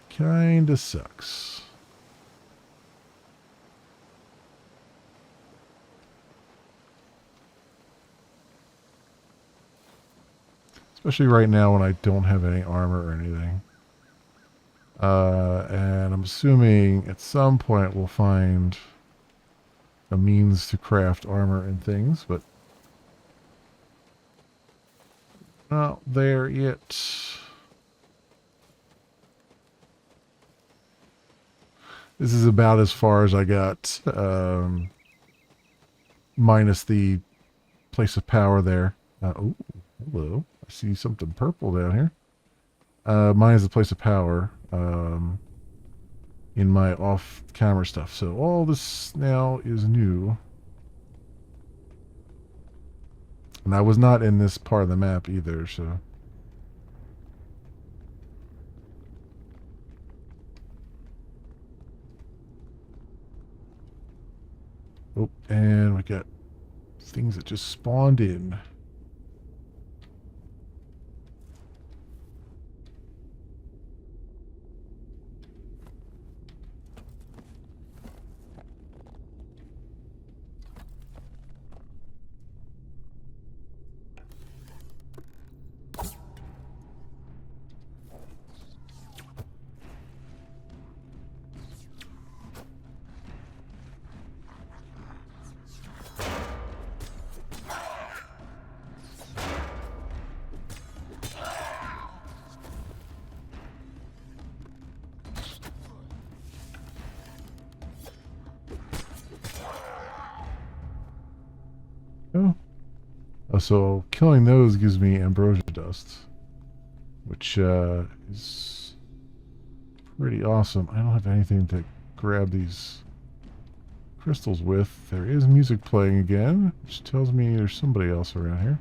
kinda sucks. Especially right now when I don't have any armor or anything. And I'm assuming at some point we'll find a means to craft armor and things, but not there yet. This is about as far as I got, minus the place of power there. Oh, hello. I see something purple down here. Minus the place of power in my off-camera stuff. So all this now is new. And I was not in this part of the map either, so... Oh, and we got things that just spawned in. Oh, so killing those gives me ambrosia dust, which is pretty awesome. I don't have anything to grab these crystals with. There is music playing again, which tells me there's somebody else around here.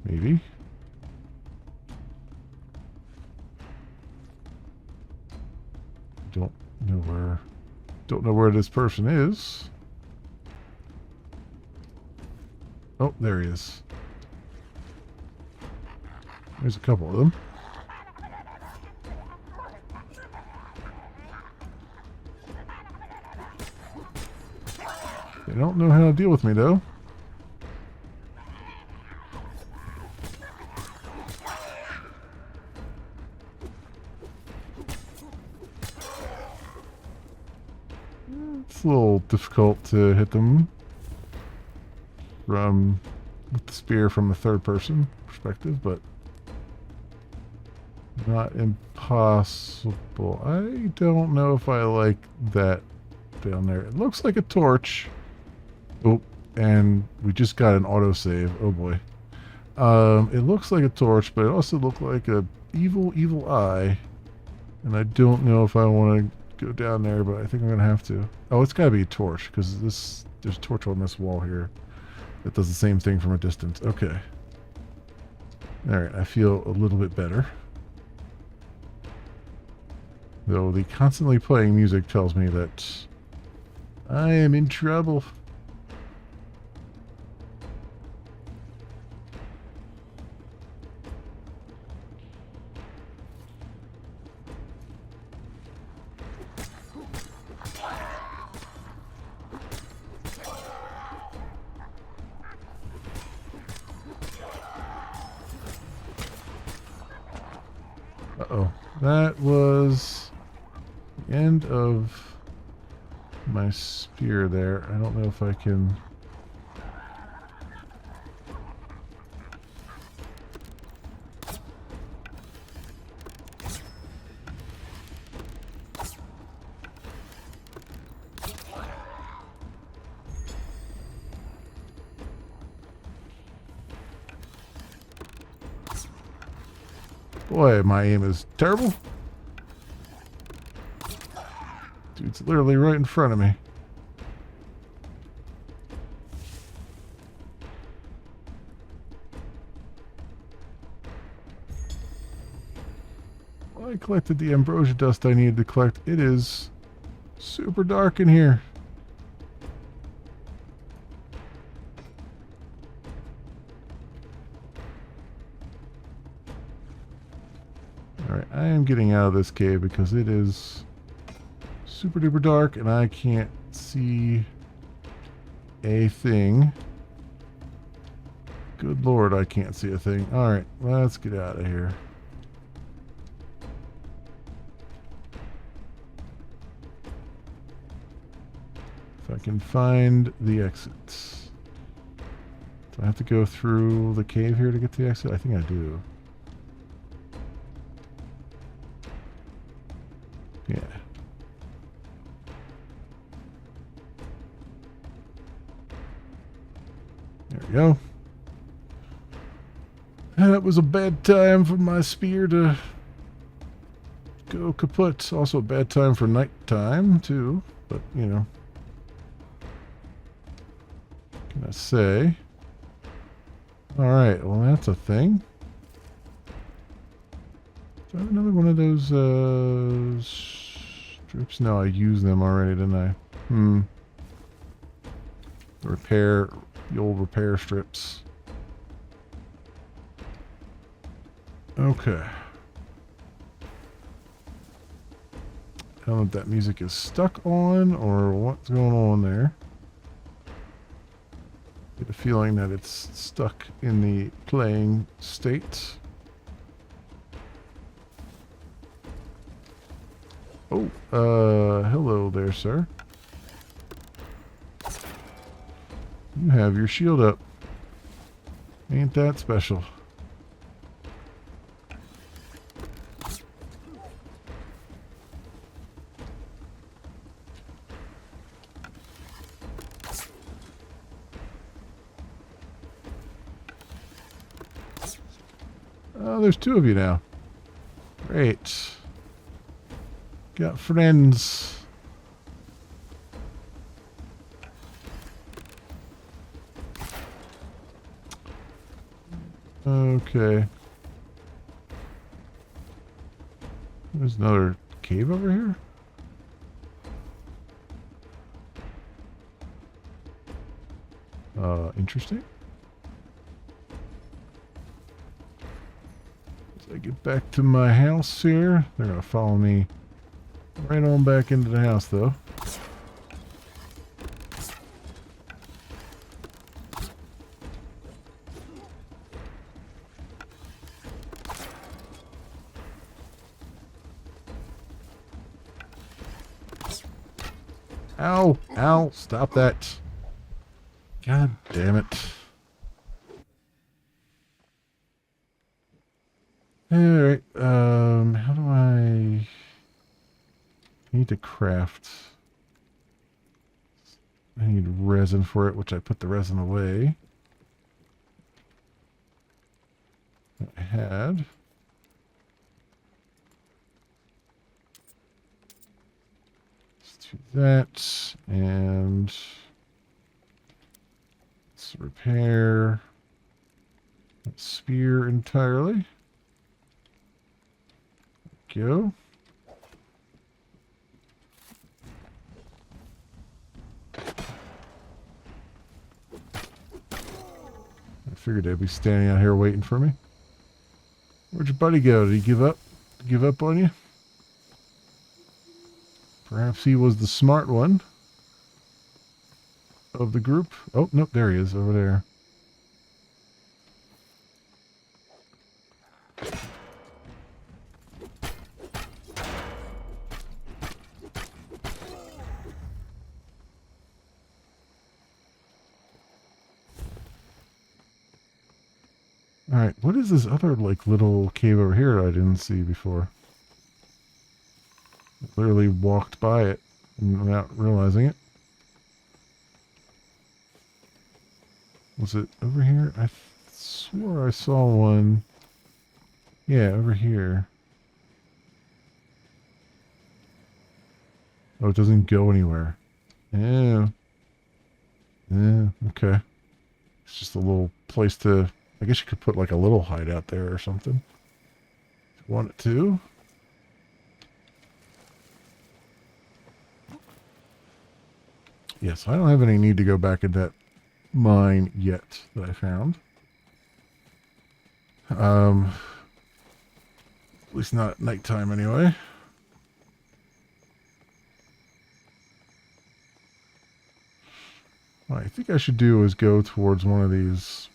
Maybe. Don't know where this person is. Oh, there he is. There's a couple of them. They don't know how to deal with me, though. It's a little difficult to hit them with the spear from the third person perspective, but not impossible. I don't know if I like that down there. It looks like a torch. Oh, and we just got an autosave. Oh boy. It looks like a torch, but it also looked like a evil eye. And I don't know if I want to go down there, but I think I'm gonna have to. Oh, it's gotta be a torch, because there's a torch on this wall here that does the same thing from a distance. Okay. Alright, I feel a little bit better. Though the constantly playing music tells me that I am in trouble. Uh-oh. That was the end of my spear there. I don't know if I can... Boy, my aim is terrible. Dude's literally right in front of me. I collected the ambrosia dust I needed to collect. It is super dark in here. Alright, I am getting out of this cave because it is super duper dark and I can't see a thing. Good lord, I can't see a thing. Alright, let's get out of here. If I can find the exits. Do I have to go through the cave here to get to the exit? I think I do. Yeah. There we go. That was a bad time for my spear to go kaput. Also a bad time for night time, too. But, you know. What can I say? Alright, well that's a thing. Do I have another one of those strips? No, I used them already, didn't I? The old repair strips. Okay. I don't know if that music is stuck on or what's going on there. I get a feeling that it's stuck in the playing state. Oh, hello there, sir. You have your shield up. Ain't that special? Oh, there's two of you now. Great. Got friends. Okay. There's another cave over here. Interesting. As I get back to my house here, they're gonna follow me right on back into the house, though. Ow! Ow! Stop that! God damn it. Alright, how do I need to craft? I need resin for it, which I put the resin away. I had. Let's do that, and let's repair that spear entirely. Go. I figured they'd be standing out here waiting for me. Where'd your buddy go? Did he give up? Give up on you? Perhaps he was the smart one of the group. Oh, nope, there he is over there. Alright, what is this other, like, little cave over here I didn't see before? I literally walked by it without realizing it. Was it over here? I swore I saw one. Yeah, over here. Oh, it doesn't go anywhere. Yeah. Yeah, okay. It's just a little place to... I guess you could put like a little hideout there or something. If you want it to. Yes, I don't have any need to go back in that mine yet that I found. At least not at nighttime anyway. What I think I should do is go towards one of these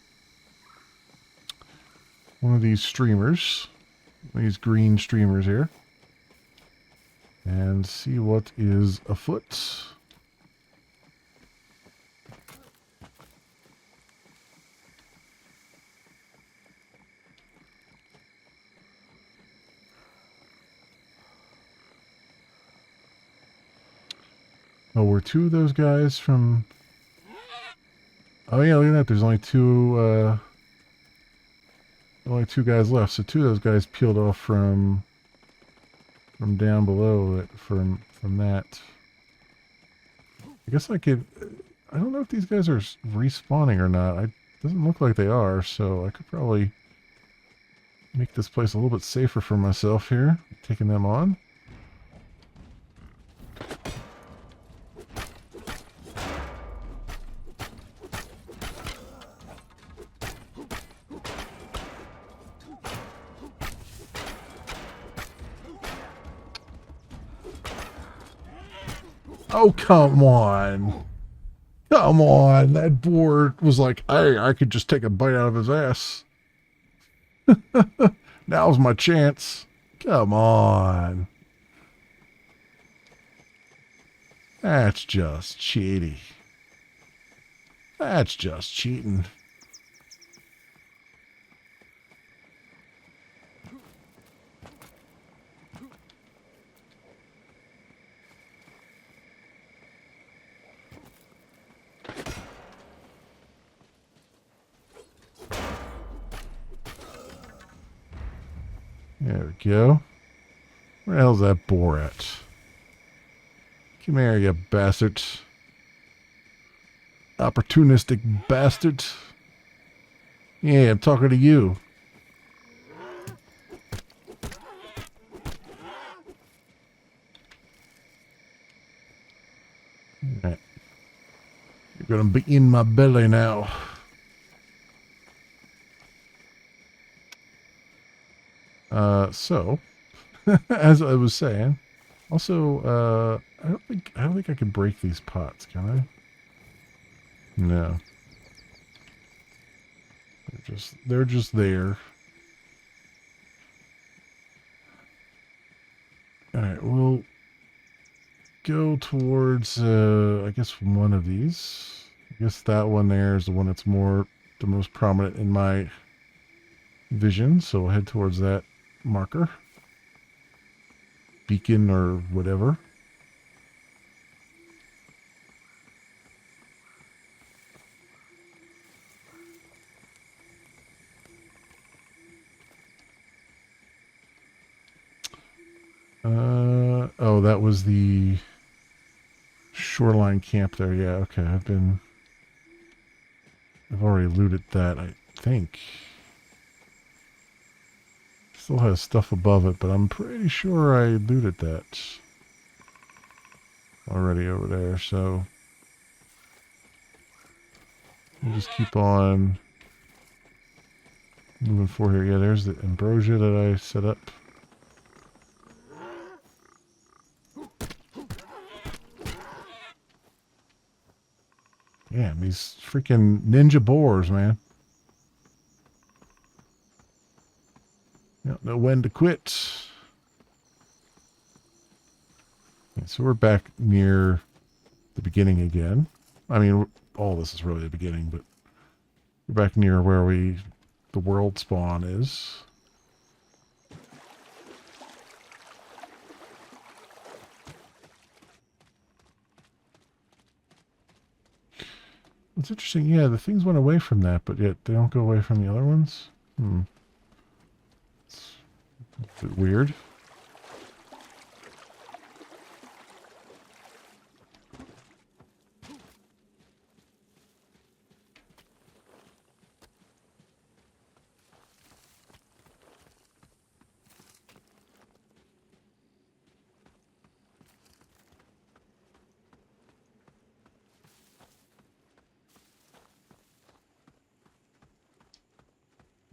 streamers, these green streamers here, and see what is afoot. Oh, were two of those guys from... Oh yeah, look at that. There's only two guys left. So two of those guys peeled off from down below it, from that. I guess I could... I don't know if these guys are respawning or not. It doesn't look like they are, so I could probably make this place a little bit safer for myself here, taking them on. Oh, come on. Come on. That boar was like, hey, I could just take a bite out of his ass. Now's my chance. Come on. That's just cheating. That's just cheating. There we go. Where the hell's that boar at? Come here, you bastard. Opportunistic bastard. Yeah, I'm talking to you. Alright. You're gonna be in my belly now. So, as I was saying, also, I don't think I can break these pots, can I? No. They're just there. Alright, we'll go towards, I guess one of these. I guess that one there is the one that's the most prominent in my vision, so we'll head towards that marker. Beacon or whatever. Oh, that was the shoreline camp there. Yeah, okay. I've already looted that, I think. Still has stuff above it, but I'm pretty sure I looted that already over there, so we'll just keep on moving forward here. Yeah, there's the ambrosia that I set up. Damn, these freaking ninja boars, man. Don't know when to quit. Okay, so we're back near the beginning again. I mean, all this is really the beginning, but we're back near where the world spawn is. It's interesting, yeah, the things went away from that, but yet they don't go away from the other ones. It's a bit weird.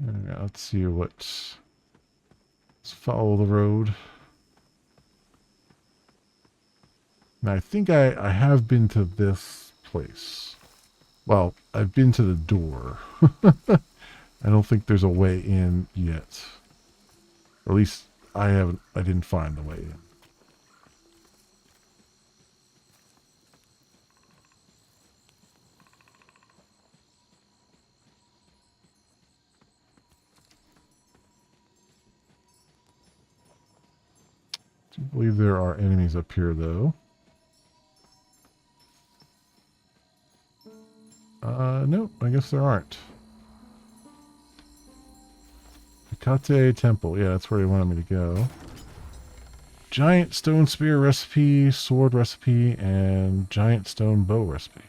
Let's see let's follow the road. Now, I think I have been to this place. Well, I've been to the door. I don't think there's a way in yet. Or at least I didn't find the way in. I do believe there are enemies up here, though. Nope, I guess there aren't. Hekate Temple. Yeah, that's where he wanted me to go. Giant stone spear recipe, sword recipe, and giant stone bow recipe.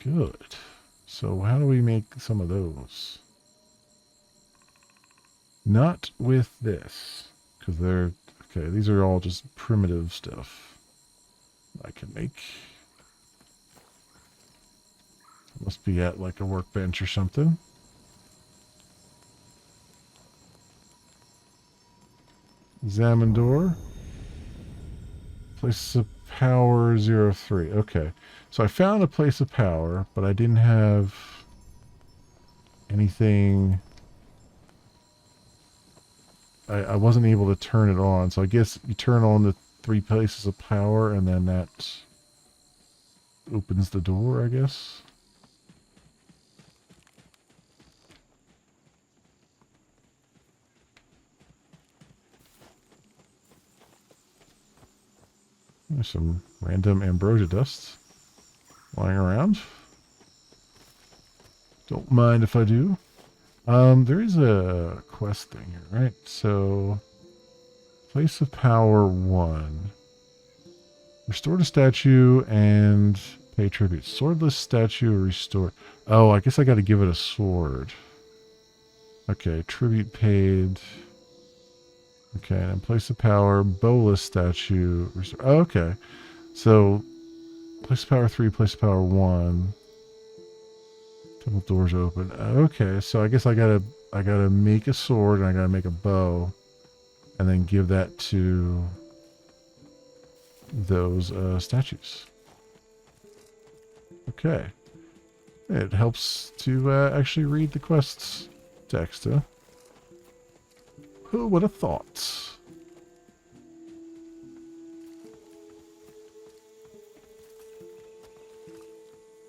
Good. So how do we make some of those? Not with this. Because they're... Okay, these are all just primitive stuff I can make. Must be at like a workbench or something. Examine door. Place of power 03. Okay. So I found a place of power, but I didn't have anything. I wasn't able to turn it on. So I guess you turn on the 3 places of power and then that opens the door, I guess. There's some random ambrosia dust lying around. Don't mind if I do. There is a quest thing here, right? So, place of power 1. Restore the statue and pay tribute. Swordless statue restore. Oh, I guess I got to give it a sword. Okay, tribute paid. Okay, and place of power, bowless statue. Restore. Oh, okay. So, place of power 3, place of power 1. Temple doors open. Okay, so I guess I gotta make a sword and I gotta make a bow, and then give that to those statues. Okay, it helps to actually read the quest's text. Huh? Who would have thought?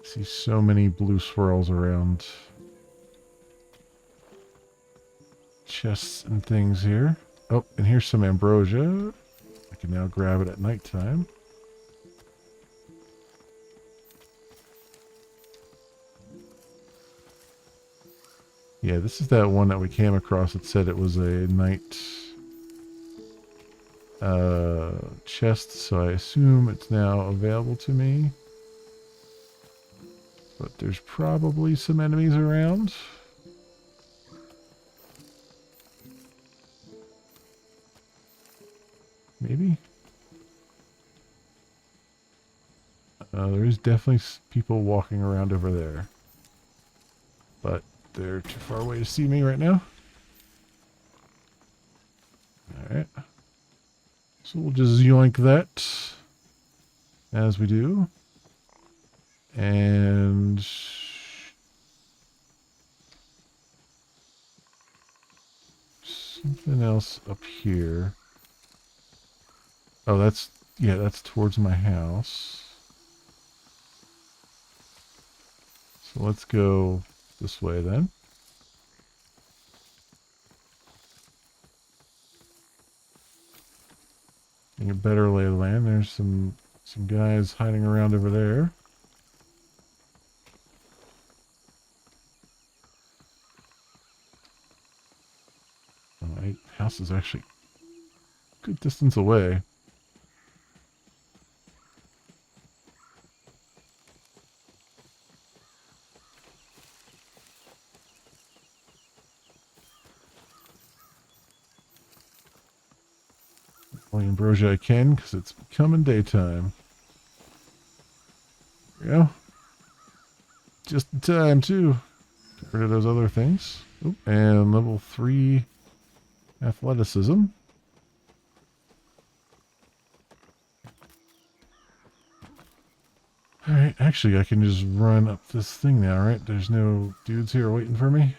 See so many blue swirls around chests and things here. Oh, and here's some ambrosia. I can now grab it at nighttime. Yeah, this is that one that we came across that said it was a night chest, so I assume it's now available to me. But there's probably some enemies around. Maybe? There is definitely people walking around over there. But they're too far away to see me right now. Alright. So we'll just yoink that. As we do. And something else up here. Oh, that's towards my house. So let's go this way then. Getting a better lay of the land. There's some guys hiding around over there. My house is actually a good distance away. All the ambrosia I can, because it's becoming daytime. There we go. Just in time, too. rid of those other things. Oop, and level 3 athleticism. Alright, actually I can just run up this thing now, right? There's no dudes here waiting for me.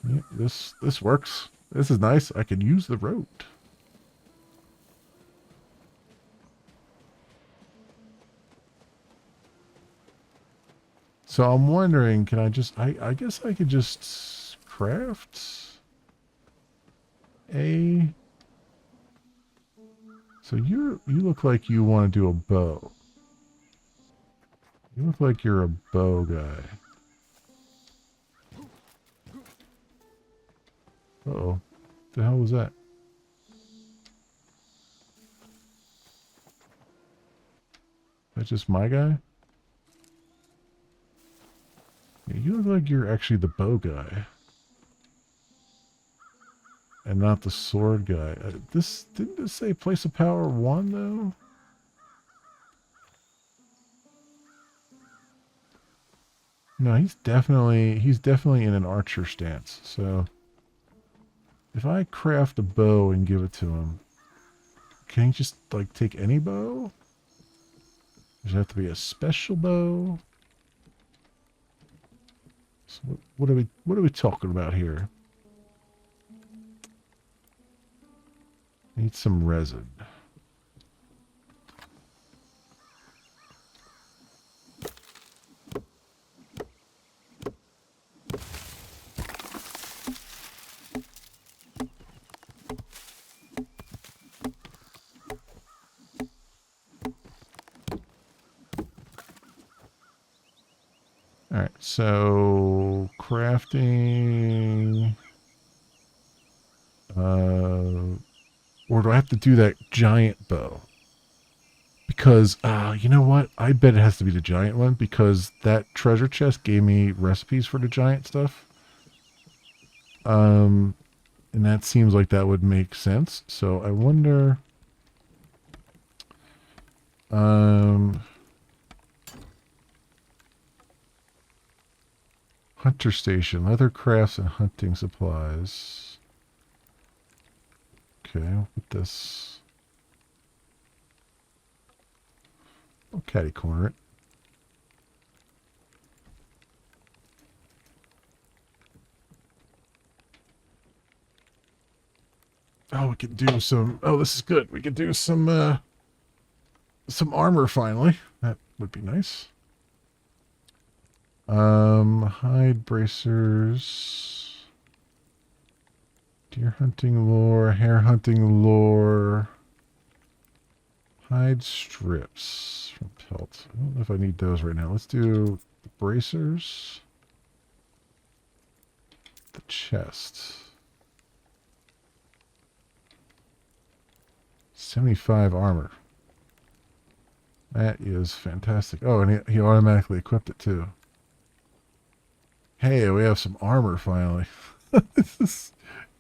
Yeah, this works. This is nice. I can use the road. So I'm wondering, can I just I guess I could just craft a. So you look like you want to do a bow. You look like you're a bow guy. Uh-oh. The hell was that? That's just my guy? Yeah, you look like you're actually the bow guy. And not the sword guy. Didn't this say place of power 1 though? No, he's definitely in an archer stance. So if I craft a bow and give it to him, can he just like take any bow? Does it have to be a special bow? So what are we talking about here? Need some resin. Alright, so crafting. Or do I have to do that giant bow? Because, you know what? I bet it has to be the giant one because that treasure chest gave me recipes for the giant stuff. And that seems like that would make sense. So I wonder. Hunter station, leather crafts and hunting supplies. Okay, I'll put this. I'll catty corner it. Oh, we can do some. Oh, this is good. We can do some armor finally. That would be nice. Hide bracers. Deer hunting lore, hare hunting lore. Hide strips from pelt. I don't know if I need those right now. Let's do the bracers. The chest. 75 armor. That is fantastic. Oh, and he automatically equipped it too. Hey, we have some armor finally.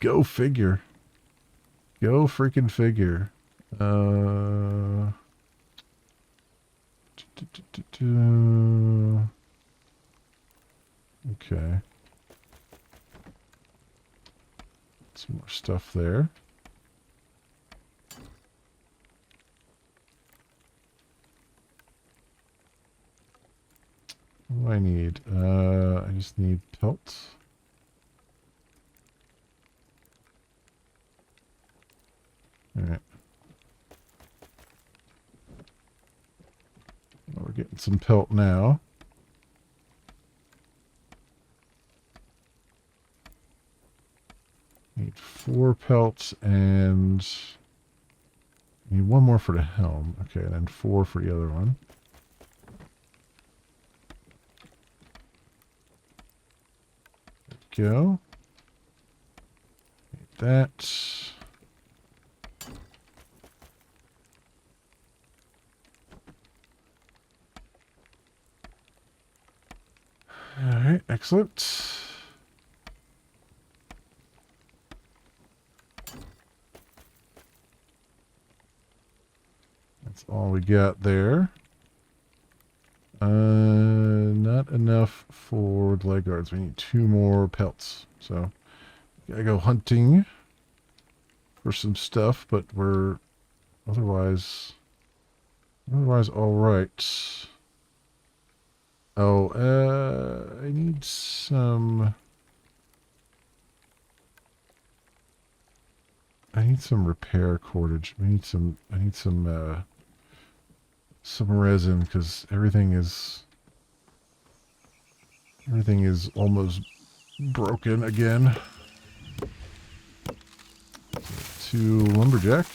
Go figure. Go freaking figure. Okay. Some more stuff there. What do I need? I just need pelts. Alright. Well, we're getting some pelt now. Need 4 pelts and need 1 more for the helm. Okay, and then 4 for the other one. There we go. Need that. Alright, excellent. That's all all we got there. Not enough for the leg guards. We need 2 more pelts. So, gotta go hunting for some stuff, but we're otherwise all right. Oh, I need some repair cordage. I need some resin because everything is almost broken again. To lumberjack.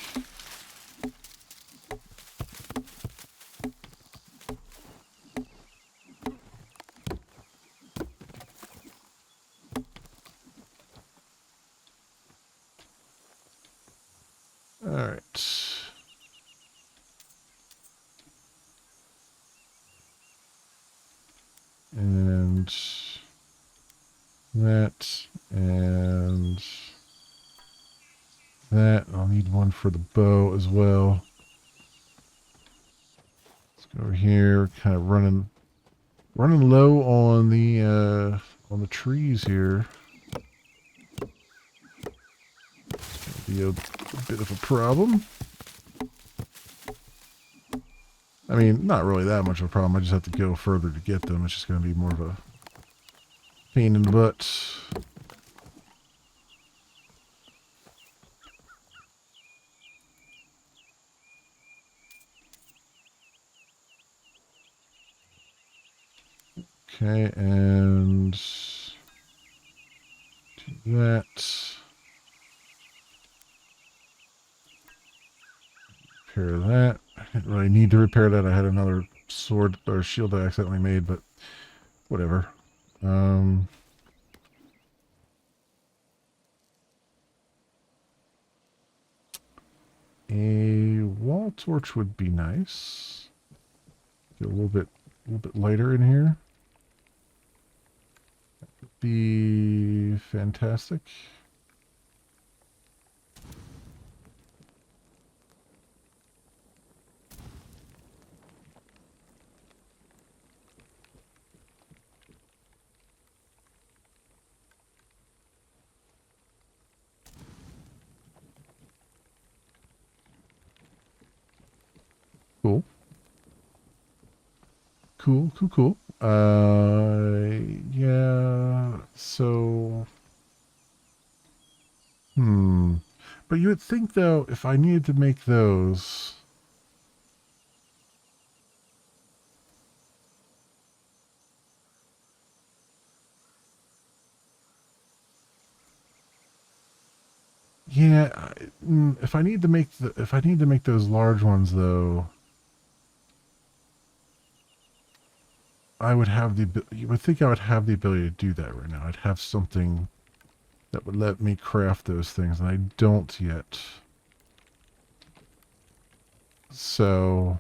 All right. And that, and that. I'll need one for the bow as well. Let's go over here. Kind of running low on the trees here. It's gonna be a bit of a problem. I mean, not really that much of a problem. I just have to go further to get them. It's just going to be more of a pain in the butt. Okay, and do that. Repair that. I didn't really need to repair that. I had another sword or shield I accidentally made, but whatever. A wall torch would be nice. Get a little bit lighter in here. That would be fantastic. Cool. Cool. Yeah, so, but you would think, though, if I needed to make those, yeah, if I need to make those large ones, though, you would think I would have the ability to do that right now. I'd have something that would let me craft those things, and I don't yet. So,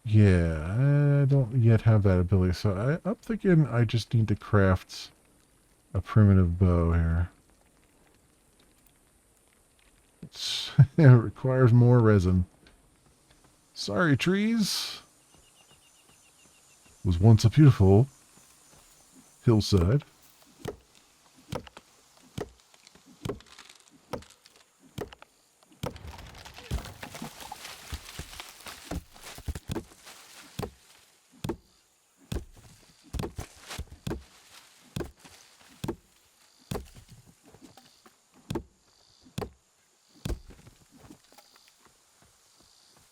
yeah, I don't yet have that ability. So I'm thinking I just need to craft a primitive bow here. It requires more resin. Sorry, trees. Was once a beautiful hillside.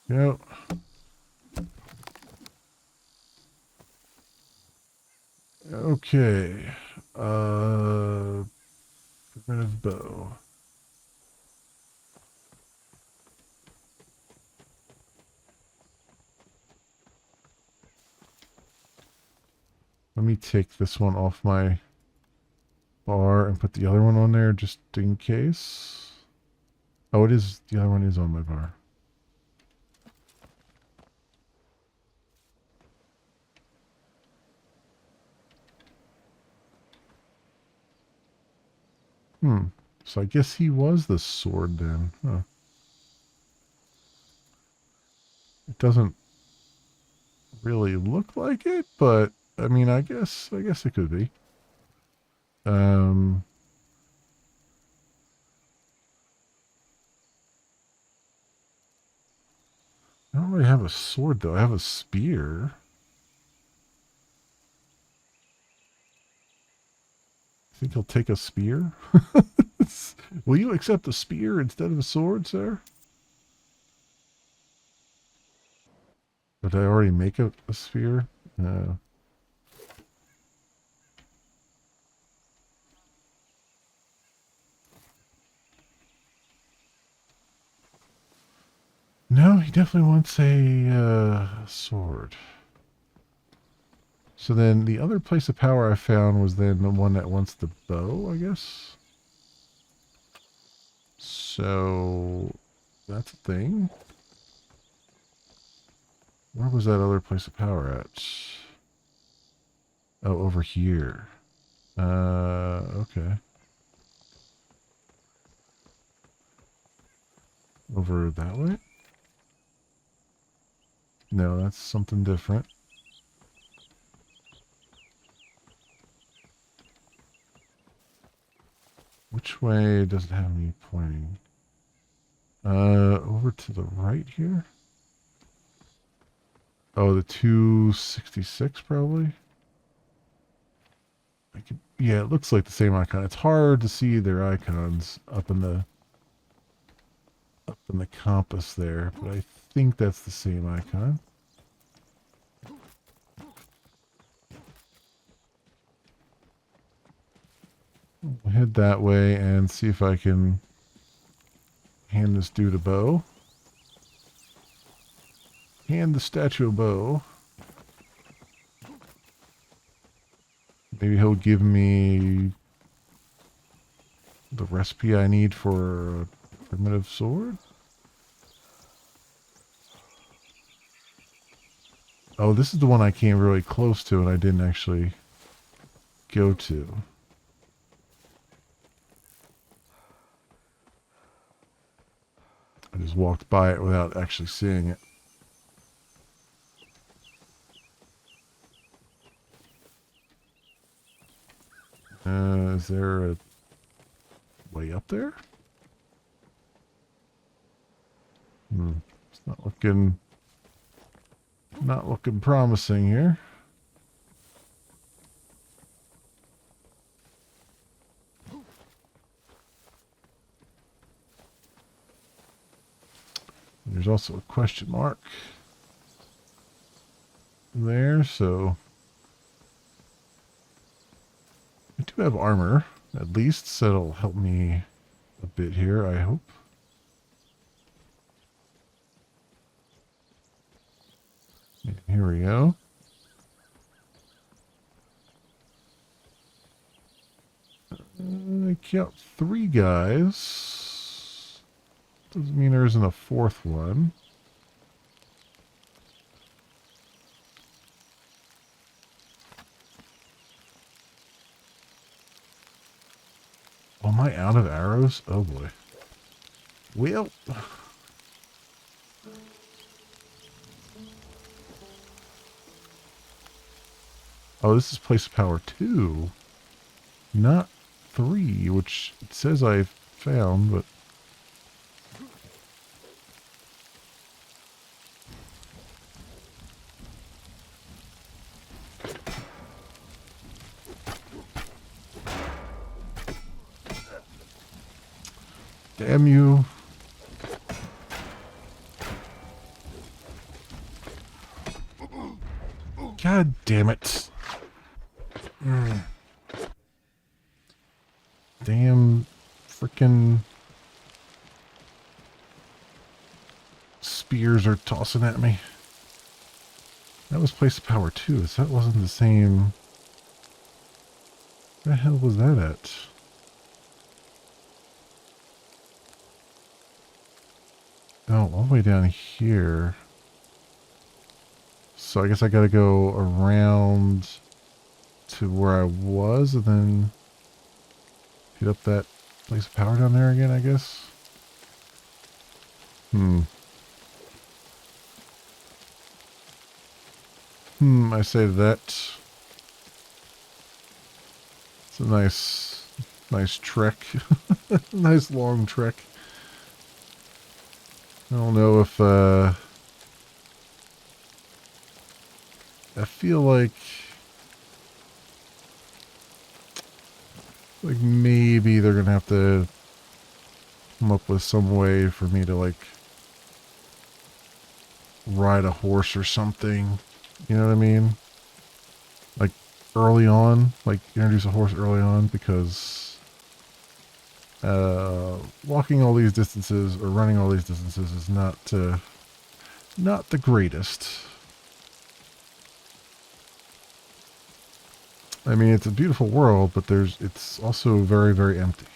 Yep. Okay. Primitive bow. Let me take this one off my bar and put the other one on there just in case. Oh, it is. The other one is on my bar. So I guess he was the sword then. Huh. It doesn't really look like it, but I mean, I guess it could be. Um, I don't really have a sword though. I have a spear. Think he'll take a spear? Will you accept a spear instead of a sword, sir? Did I already make a sphere? No, he definitely wants a sword. So then the other place of power I found was then the one that wants the bow, I guess. So that's a thing. Where was that other place of power at? Oh, over here. Okay. Over that way? No, that's something different. Which way does it have me pointing? Over to the right here? Oh, the 266 probably? Yeah, it looks like the same icon. It's hard to see their icons up in the compass there, but I think that's the same icon. We'll head that way and see if I can hand this dude a bow. Hand the statue a bow. Maybe he'll give me the recipe I need for a primitive sword. Oh, this is the one I came really close to and I didn't actually go to. I just walked by it without actually seeing it. Is there a way up there? It's not looking promising here. There's also a question mark there, so I do have armor, at least, so it'll help me a bit here, I hope. And here we go. I count 3 guys. Doesn't mean there isn't a 4th one. Oh, am I out of arrows? Oh boy. Well. Oh, this is place of power 2. Not 3, which it says I've found, but... Damn you. God damn it. Damn frickin' spears are tossing at me. That was place of power 2, so that wasn't the same. Where the hell was that at? Oh, all the way down here. So I guess I gotta go around to where I was and then hit up that place of power down there again, I guess. I say that. It's a nice trek. Nice long trek. I don't know if, I feel like maybe they're gonna have to come up with some way for me to like ride a horse or something. You know what I mean? Like early on, like introduce a horse early on, because walking all these distances or running all these distances is not the greatest. I mean, it's a beautiful world, but it's also very, very empty.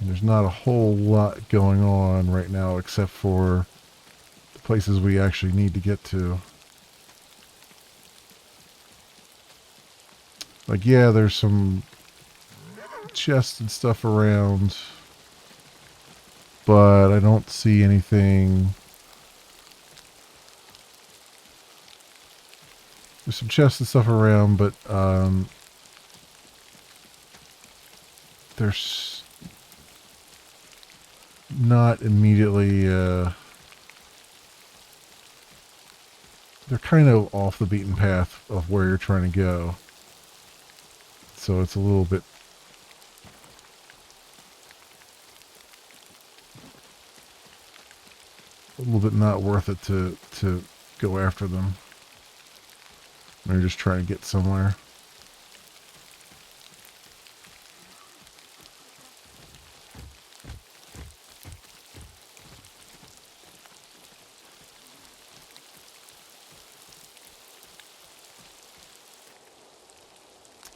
And there's not a whole lot going on right now except for the places we actually need to get to. Like, yeah, there's some chests and stuff around, but I don't see anything. There's some chests and stuff around, but there's not immediately, they're kind of off the beaten path of where you're trying to go. So it's a little bit not worth it to go after them. They're just trying to get somewhere.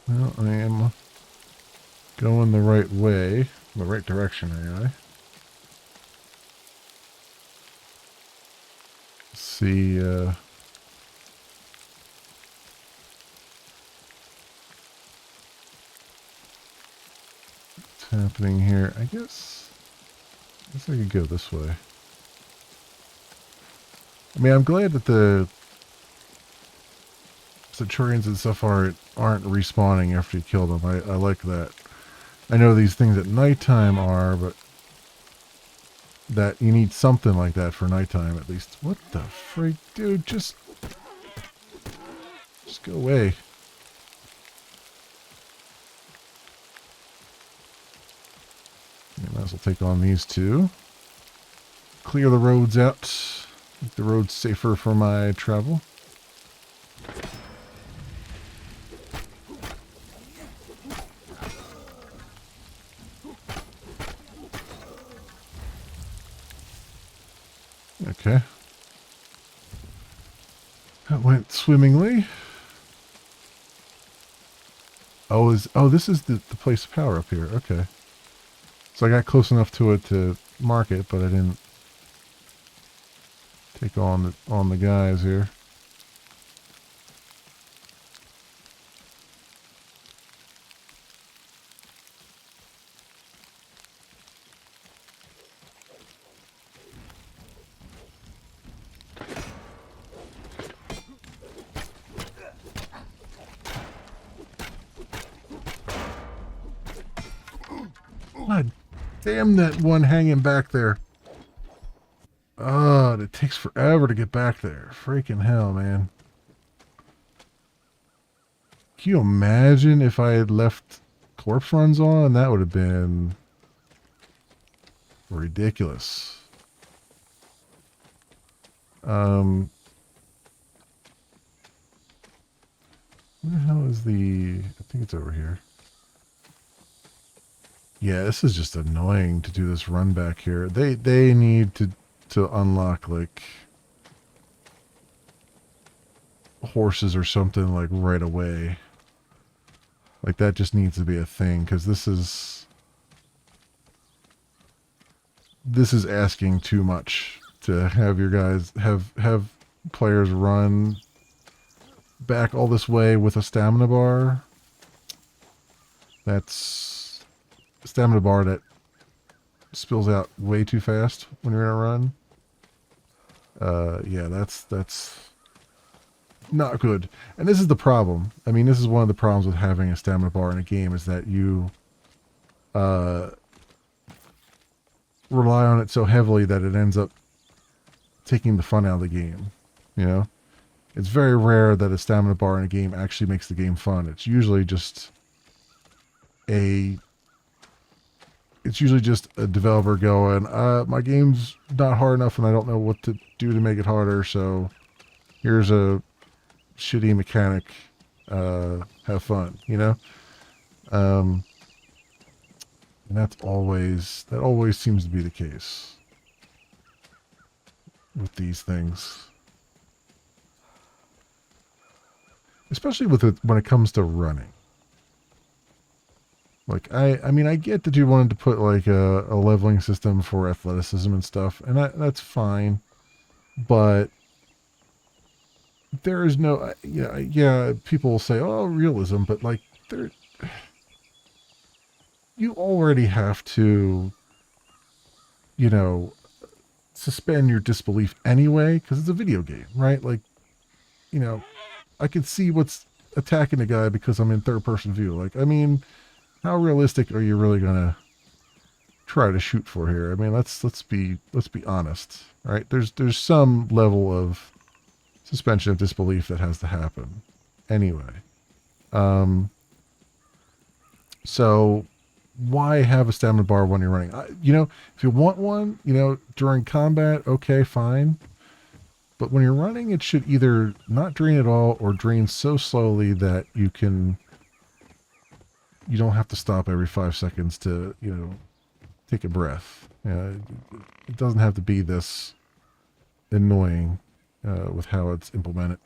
Well, I am going the right way, the right direction, anyway. Let's see, what's happening here? I guess I could go this way. I mean, I'm glad that the Centurions and stuff aren't respawning after you kill them. I like that. I know these things at nighttime are, but that you need something like that for nighttime at least. What the freak, dude? Just go away. You might as well take on these two. Clear the roads out. Make the roads safer for my travel. Okay. That went swimmingly. Oh, this is the place of power up here. Okay. So I got close enough to it to mark it, but I didn't take on the guys here. God damn that one hanging back there. Oh, it takes forever to get back there. Freaking hell, man. Can you imagine if I had left corpse runs on? That would have been ridiculous. Where the hell is the... I think it's over here. Yeah, this is just annoying to do this run back here. They need to unlock like horses or something like right away. Like that just needs to be a thing, because this is asking too much to have your guys have players run back all this way with a stamina bar. That's a stamina bar that spills out way too fast when you're in a run. Yeah, that's not good. And this is the problem. I mean, this is one of the problems with having a stamina bar in a game is that you rely on it so heavily that it ends up taking the fun out of the game. You know? It's very rare that a stamina bar in a game actually makes the game fun. It's usually just a developer going, my game's not hard enough and I don't know what to do to make it harder, so here's a shitty mechanic. Have fun, you know? And that always seems to be the case with these things. Especially with it when it comes to running. Like, I mean, I get that you wanted to put, like, a leveling system for athleticism and stuff, and that's fine. But there is no... Yeah, people will say, oh, realism, but, like, there... You already have to, you know, suspend your disbelief anyway, because it's a video game, right? Like, you know, I can see what's attacking the guy because I'm in third-person view. Like, I mean... How realistic are you really gonna try to shoot for here? I mean, let's be honest, right? There's some level of suspension of disbelief that has to happen, anyway. So why have a stamina bar when you're running? You know, if you want one, you know, during combat, okay, fine. But when you're running, it should either not drain at all or drain so slowly that you don't have to stop every 5 seconds to, you know, take a breath. It doesn't have to be this annoying with how it's implemented.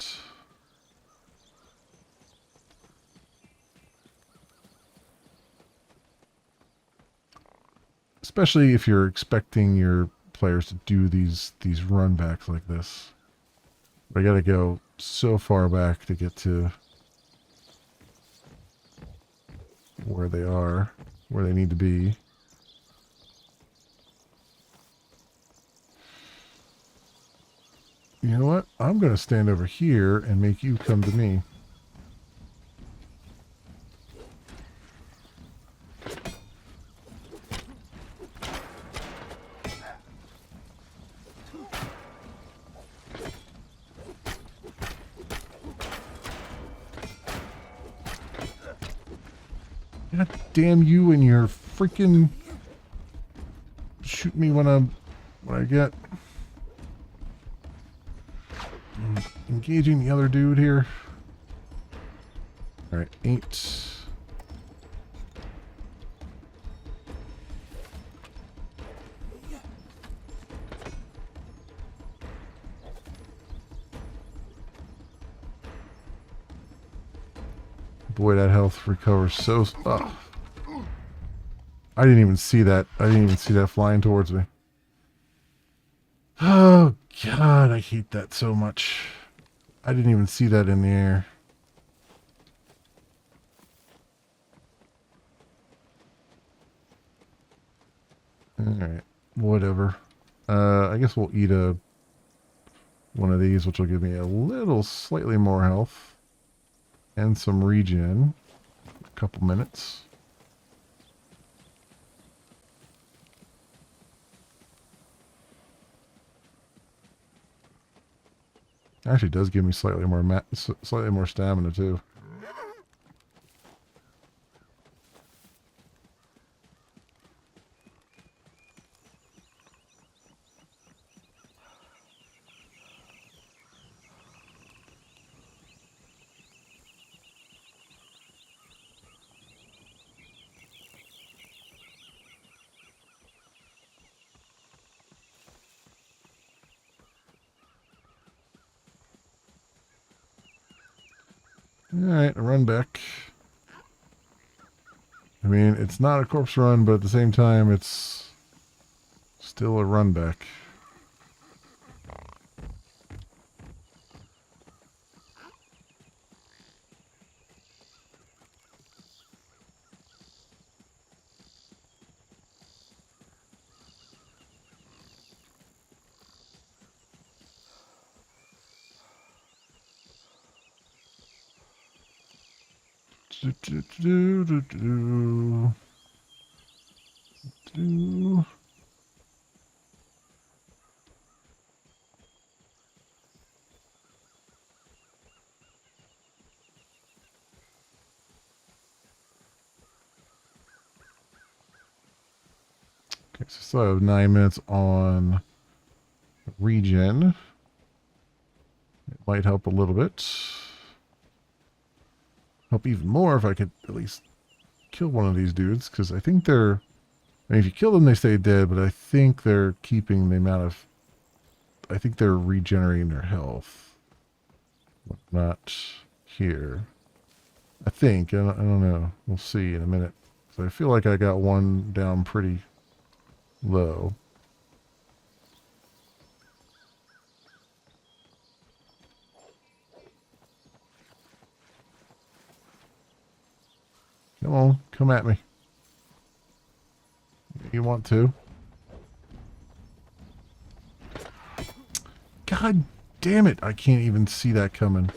Especially if you're expecting your players to do these run backs like this. I gotta go so far back to get to where they are, where they need to be. You know what? I'm going to stand over here and make you come to me. God damn you and your freaking shoot me when I get engaging the other dude here. All right, 8. Boy, that health recovers so... Oh. I didn't even see that. I didn't even see that flying towards me. Oh, God, I hate that so much. I didn't even see that in the air. Alright, whatever. I guess we'll eat one of these, which will give me a little slightly more health. And some regen. A couple minutes. Actually, does give me slightly more stamina too. Alright, a run back. I mean, it's not a corpse run, but at the same time, it's still a run back. Do, do, do, do, do, do. Okay, so still have 9 minutes on regen. It might help a little bit. Help even more if I could at least kill one of these dudes, because I think they're... I mean, if you kill them, they stay dead, but I think they're keeping the amount of... I think they're regenerating their health. Not here. I think. I don't know. We'll see in a minute. So I feel like I got one down pretty low. Come on. Come at me. You want to? God damn it. I can't even see that coming.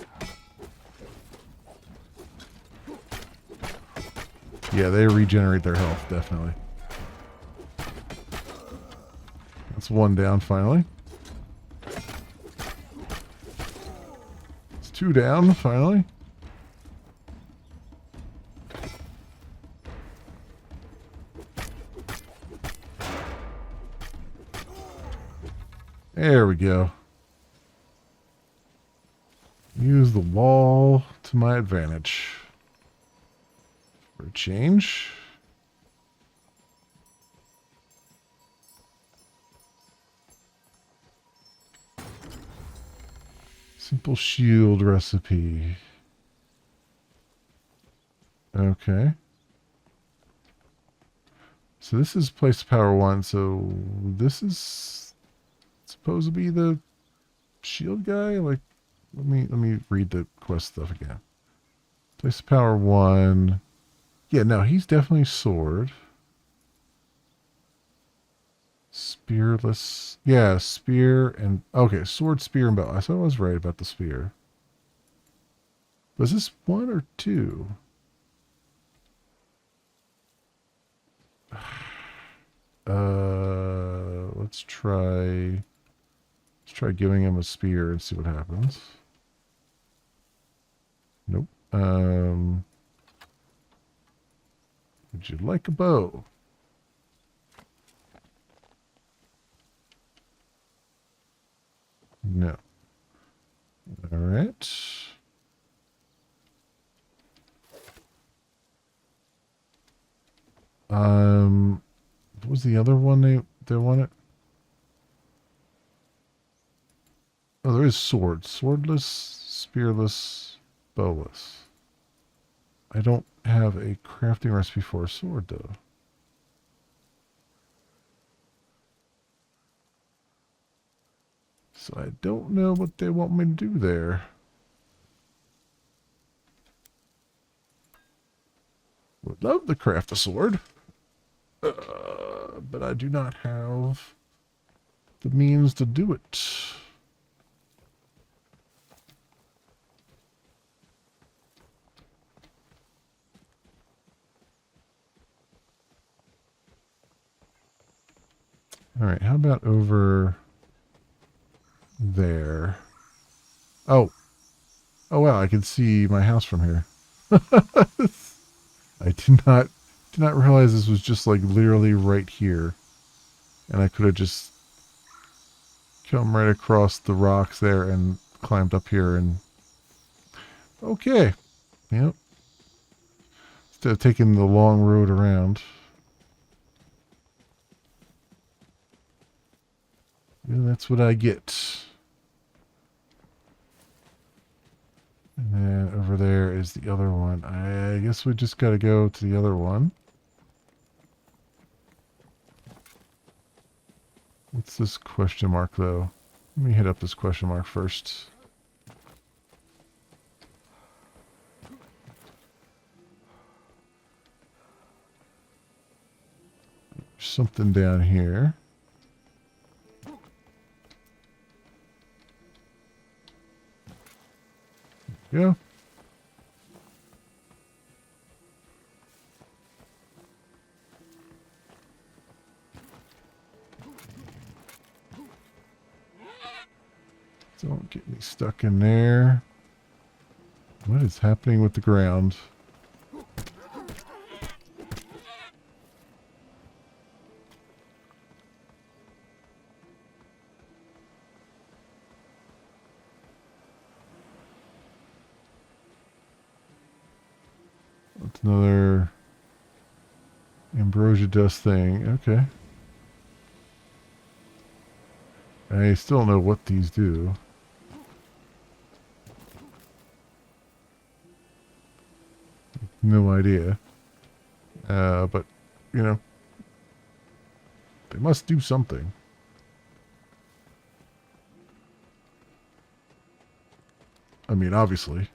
Yeah, they regenerate their health, definitely. That's one down, finally. It's two down, finally. There we go. Use the wall to my advantage. For a change. Simple shield recipe. Okay. So this is place to power 1, so this is supposed to be the shield guy? Like, let me read the quest stuff again. Place to power 1. Yeah, no, he's definitely sword. Spearless. Yeah, spear and... Okay, sword, spear, and bow. I thought I was right about the spear. Was this 1 or 2? Let's try... Let's try giving him a spear and see what happens. Nope. Would you like a bow? No. All right. What was the other one they wanted? Oh, there is sword. Swordless, spearless, bowless. I don't have a crafting recipe for a sword, though. So I don't know what they want me to do there. Would love to craft a sword. But I do not have the means to do it. All right, how about over there? Oh. Oh, wow, I can see my house from here. I did not realize this was just like literally right here. And I could have just come right across the rocks there and climbed up here and... Okay. Yep. Instead of taking the long road around. Yeah, that's what I get. And then over there is the other one. I guess we just got to go to the other one. What's this question mark, though? Let me hit up this question mark first. There's something down here. Yeah. Don't get me stuck in there. What is happening with the ground? That's another ambrosia dust thing. Okay. I still don't know what these do. No idea. But, you know, they must do something. I mean, obviously.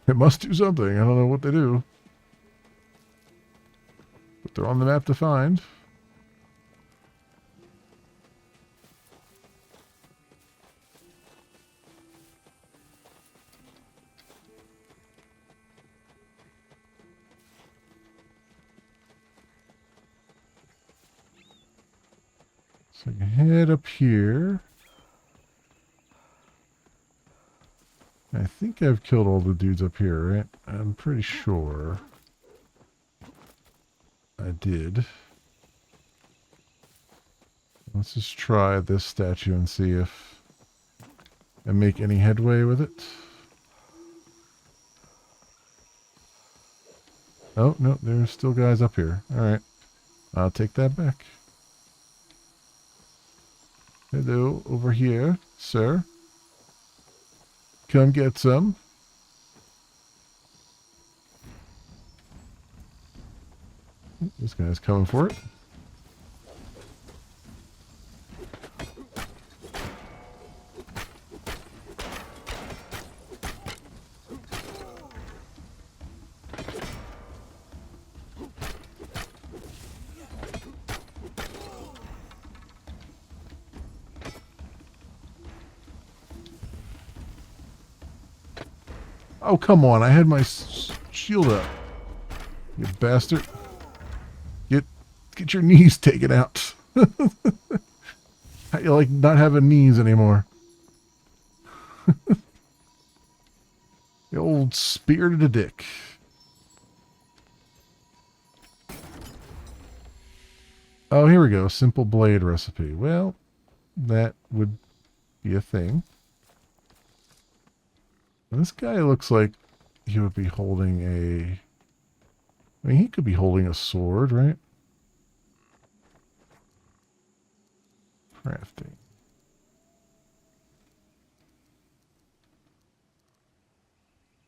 It must do something. I don't know what they do. But they're on the map to find. So I can head up here. I think I've killed all the dudes up here, right? I'm pretty sure I did. Let's just try this statue and see if I make any headway with it. Oh, no, there's still guys up here. Alright. I'll take that back. Hello, over here, sir. Come get some. This guy's coming for it. Oh, come on. I had my shield up. You bastard. Get your knees taken out. How you like not having knees anymore? The old spear to the dick. Oh, here we go. Simple blade recipe. Well, that would be a thing. This guy looks like he would be holding a... I mean, he could be holding a sword, right? Crafting.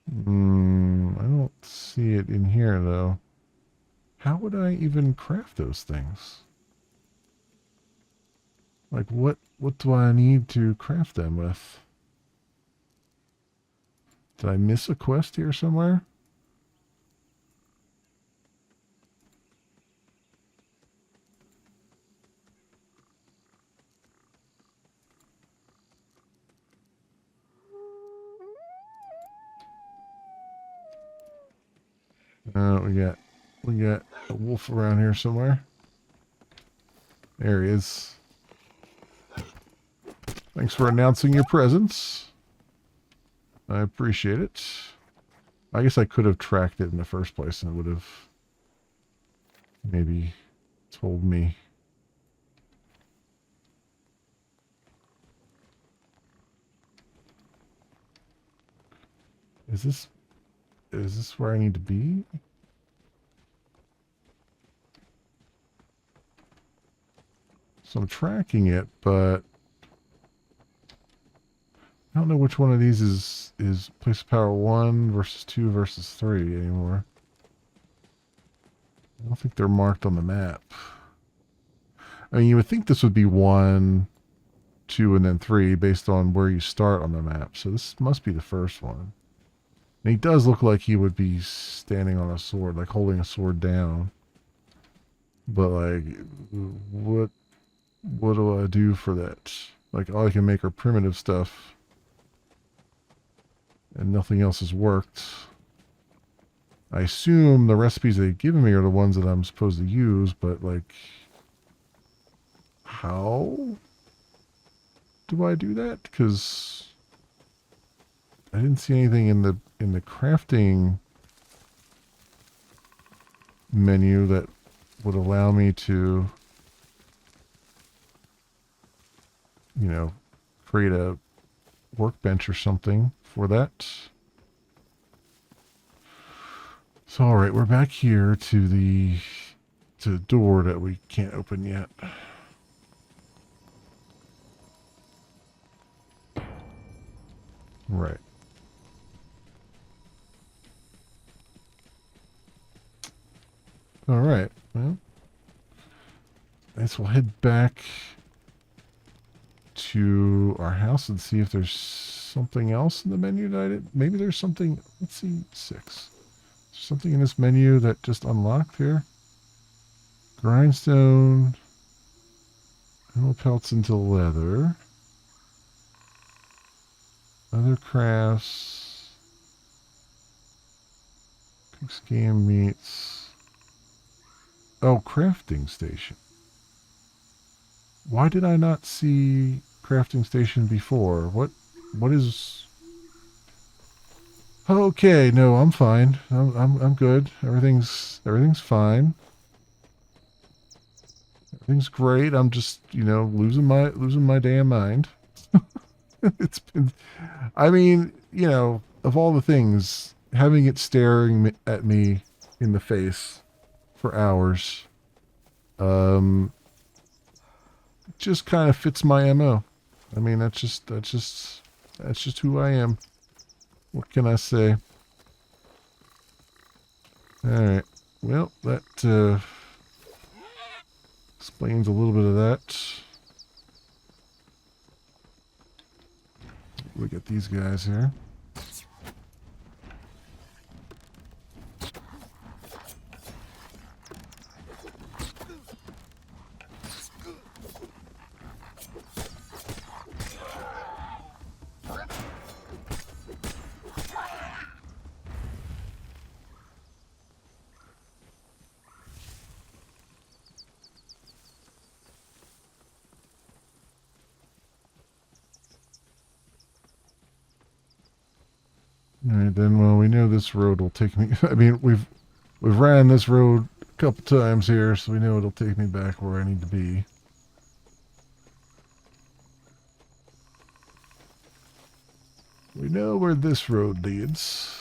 I don't see it in here, though. How would I even craft those things? Like, what do I need to craft them with? Did I miss a quest here somewhere? We got a wolf around here somewhere. There he is. Thanks for announcing your presence. I appreciate it. I guess I could have tracked it in the first place and it would have maybe told me. Is this where I need to be? So I'm tracking it, but I don't know which one of these is place of power 1 versus 2 versus 3 anymore. I don't think they're marked on the map. I mean, you would think this would be 1, 2, and then 3 based on where you start on the map. So this must be the first one. And he does look like he would be standing on a sword, like holding a sword down. But like, what do I do for that? Like, all I can make are primitive stuff. And nothing else has worked. I assume the recipes they've given me are the ones that I'm supposed to use, but like, how do I do that? Because I didn't see anything in the crafting menu that would allow me to, you know, create a workbench or something for that. So, all right, we're back here to the door that we can't open yet. Right. All right. Well, I guess we'll head back to our house and see if there's something else in the menu that I didn't. Maybe there's something. Let's see, 6. Something in this menu that just unlocked here. Grindstone. Animal pelts into leather. Other crafts. Cook scam meats. Oh, crafting station. Why did I not see crafting station before? What is... Okay, no, I'm fine. I'm good. Everything's fine. Everything's great. I'm just, losing my damn mind. It's been, I mean, of all the things, having it staring at me in the face for hours, just kind of fits my MO. I mean, that's just who I am. What can I say? All right. Well, that explains a little bit of that. Look at these guys here. All right, then. Well, we know this road will take me. I mean, we've ran this road a couple times here, so we know it'll take me back where I need to be. We know where this road leads.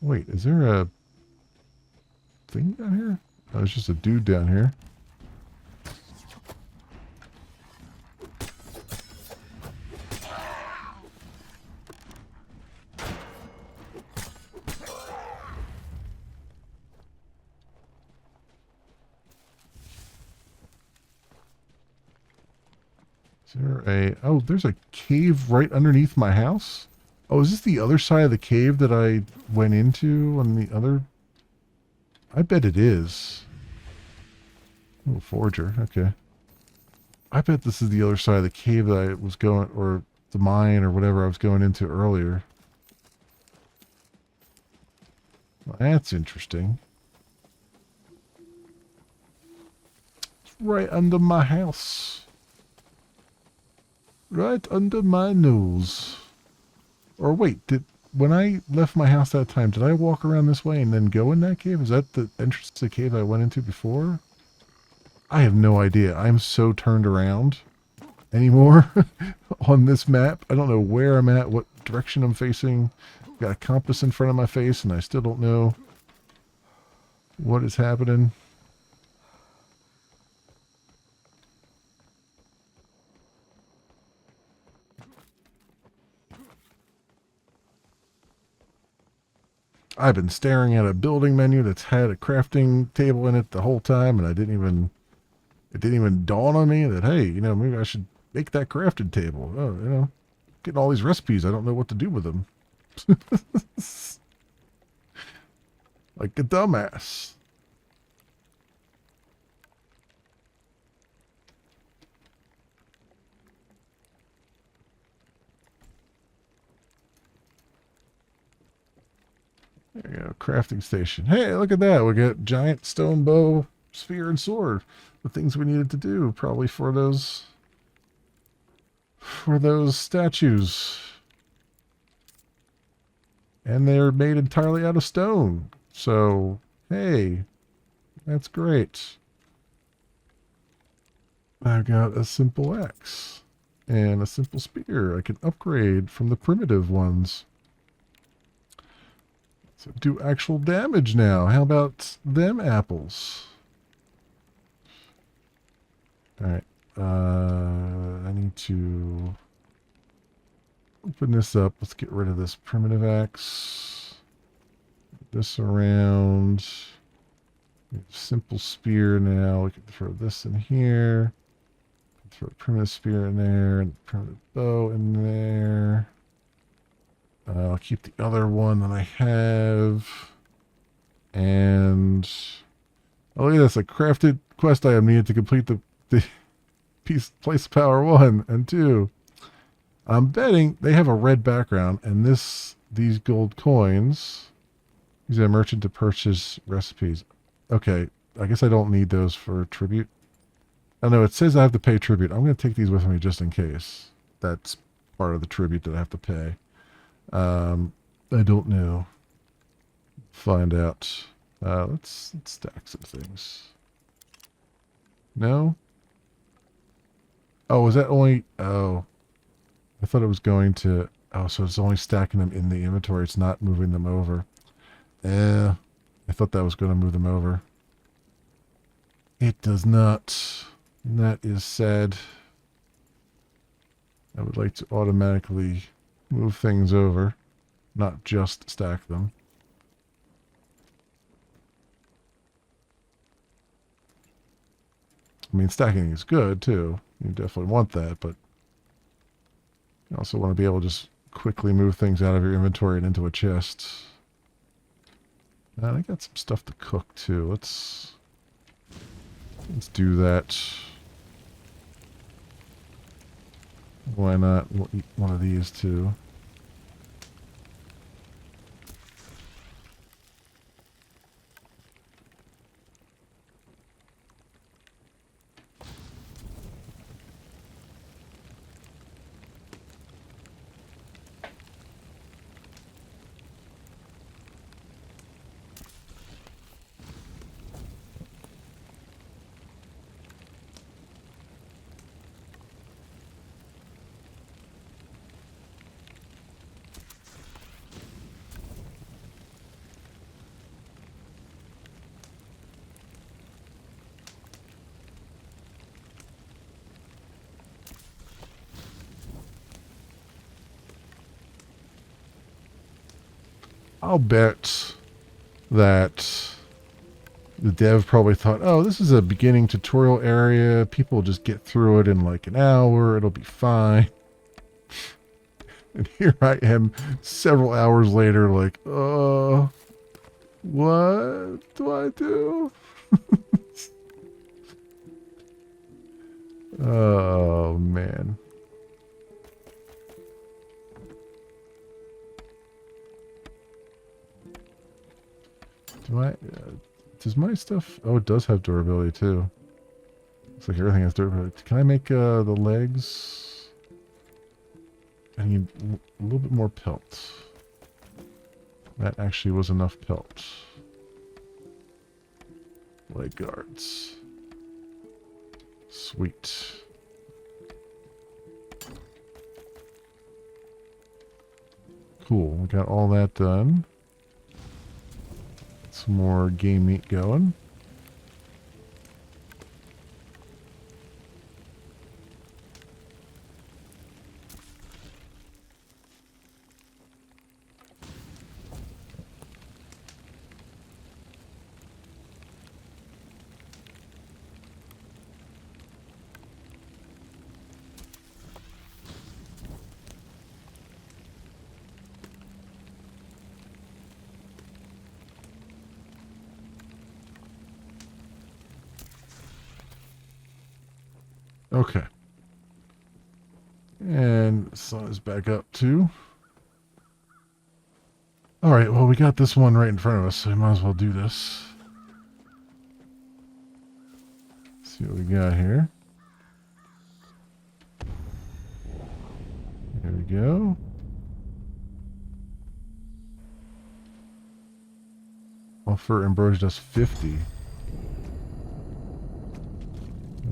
Wait, is there a thing down here? Oh, there's just a dude down here. Is there a... Oh, there's a cave right underneath my house? Oh, is this the other side of the cave that I went into on the other... I bet it is. Oh, forger. Okay. I bet this is the other side of the cave that I was going... Or the mine or whatever I was going into earlier. Well, that's interesting. It's right under my house. Right under my nose. Or wait, when I left my house that time, did I walk around this way and then go in that cave? Is that the entrance to the cave I went into before? I have no idea. I'm so turned around anymore on this map. I don't know where I'm at, what direction I'm facing. I've got a compass in front of my face and I still don't know what is happening. I've been staring at a building menu that's had a crafting table in it the whole time, and it didn't even dawn on me that, hey, maybe I should make that crafted table. Oh, getting all these recipes, I don't know what to do with them. Like a dumbass. crafting station. Hey, look at that. We got giant stone bow, spear, and sword. The things we needed to do, probably for those statues. And they're made entirely out of stone. So, hey, that's great. I've got a simple axe and a simple spear. I can upgrade from the primitive ones. So do actual damage now. How about them apples? Alright. I need to open this up. Let's get rid of this primitive axe. This around. Simple spear now. We can throw this in here. Throw a primitive spear in there and primitive bow in there. I'll keep the other one that I have. And oh, look at this. A crafted quest item needed to complete the place of power 1 and 2. I'm betting they have a red background, and these gold coins. Use a merchant to purchase recipes. Okay, I guess I don't need those for tribute. Oh no, it says I have to pay tribute. I'm going to take these with me just in case. That's part of the tribute that I have to pay. I don't know. Find out. Let's stack some things. No? Oh, is that only... Oh. I thought it was going to... Oh, so it's only stacking them in the inventory. It's not moving them over. I thought that was going to move them over. It does not. And that is sad. I would like to automatically move things over, not just stack them. I mean, stacking is good too. You definitely want that, but you also want to be able to just quickly move things out of your inventory and into a chest. And I got some stuff to cook too. Let's do that. Why not? We'll eat one of these too. I'll bet that the dev probably thought, oh, this is a beginning tutorial area. People will just get through it in like an hour. It'll be fine. And here I am several hours later like, what do I do? Oh, man. Does my stuff... Oh, it does have durability, too. Looks like everything has durability. Can I make the legs... I need a little bit more pelt. That actually was enough pelt. Leg guards. Sweet. Cool, we got all that done. Some more game meat going. Okay. And the sun is back up too. Alright, well, we got this one right in front of us, so we might as well do this. See what we got here. There we go. Offer ambrosia dust 50.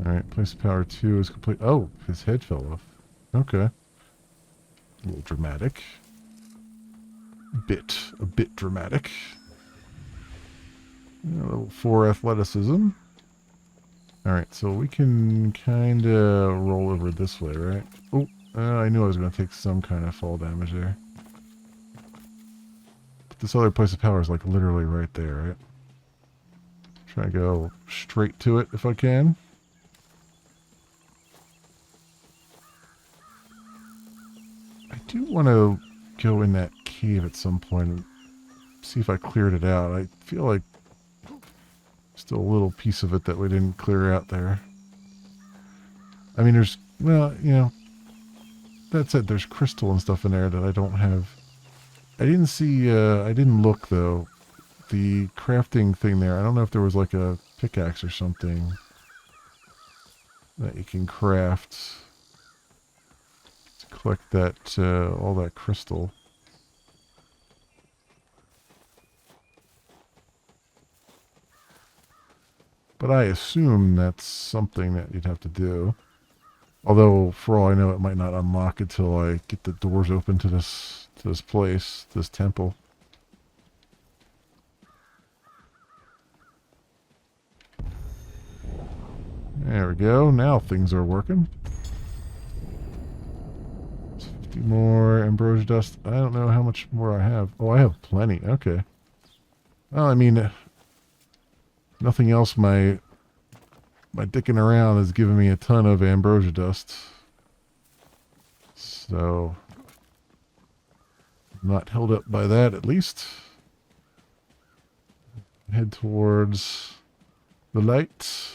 Alright, place of power 2 is complete. Oh, his head fell off. Okay. A little dramatic. A bit dramatic. Level 4 athleticism. Alright, so we can kind of roll over this way, right? Oh, I knew I was going to take some kind of fall damage there. But this other place of power is like literally right there, right? Try to go straight to it if I can. I do want to go in that cave at some point and see if I cleared it out. I feel like still a little piece of it that we didn't clear out there. I mean, there's, well, you know, that said, there's crystal and stuff in there that I don't have. I didn't see, I didn't look though. The crafting thing there, I don't know if there was like a pickaxe or something that you can craft to collect that, all that crystal. But I assume that's something that you'd have to do. Although, for all I know, it might not unlock until I get the doors open to this place, this temple. There we go. Now things are working. 50 more ambrosia dust. I don't know how much more I have. Oh, I have plenty. Okay. Well, I mean, nothing else. My dicking around has given me a ton of ambrosia dust. So, I'm not held up by that, at least. Head towards the light.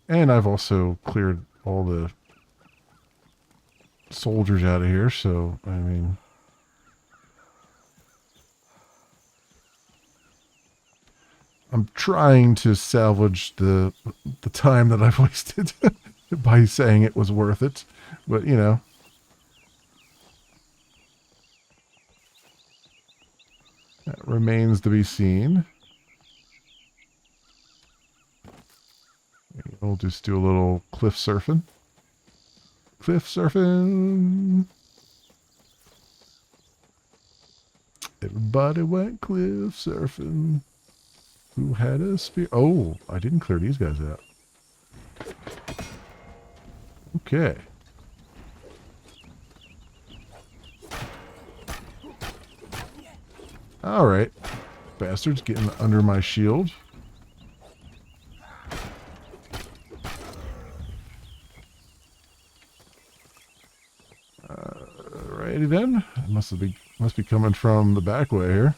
And I've also cleared all the soldiers out of here, so, I mean, I'm trying to salvage the time that I've wasted by saying it was worth it, but, you know. That remains to be seen. We'll just do a little cliff surfing. Cliff surfing. Everybody went cliff surfing. Who had a spear? Oh, I didn't clear these guys out. Okay. Alright. Bastards getting under my shield. Alrighty then. It must be coming from the back way here.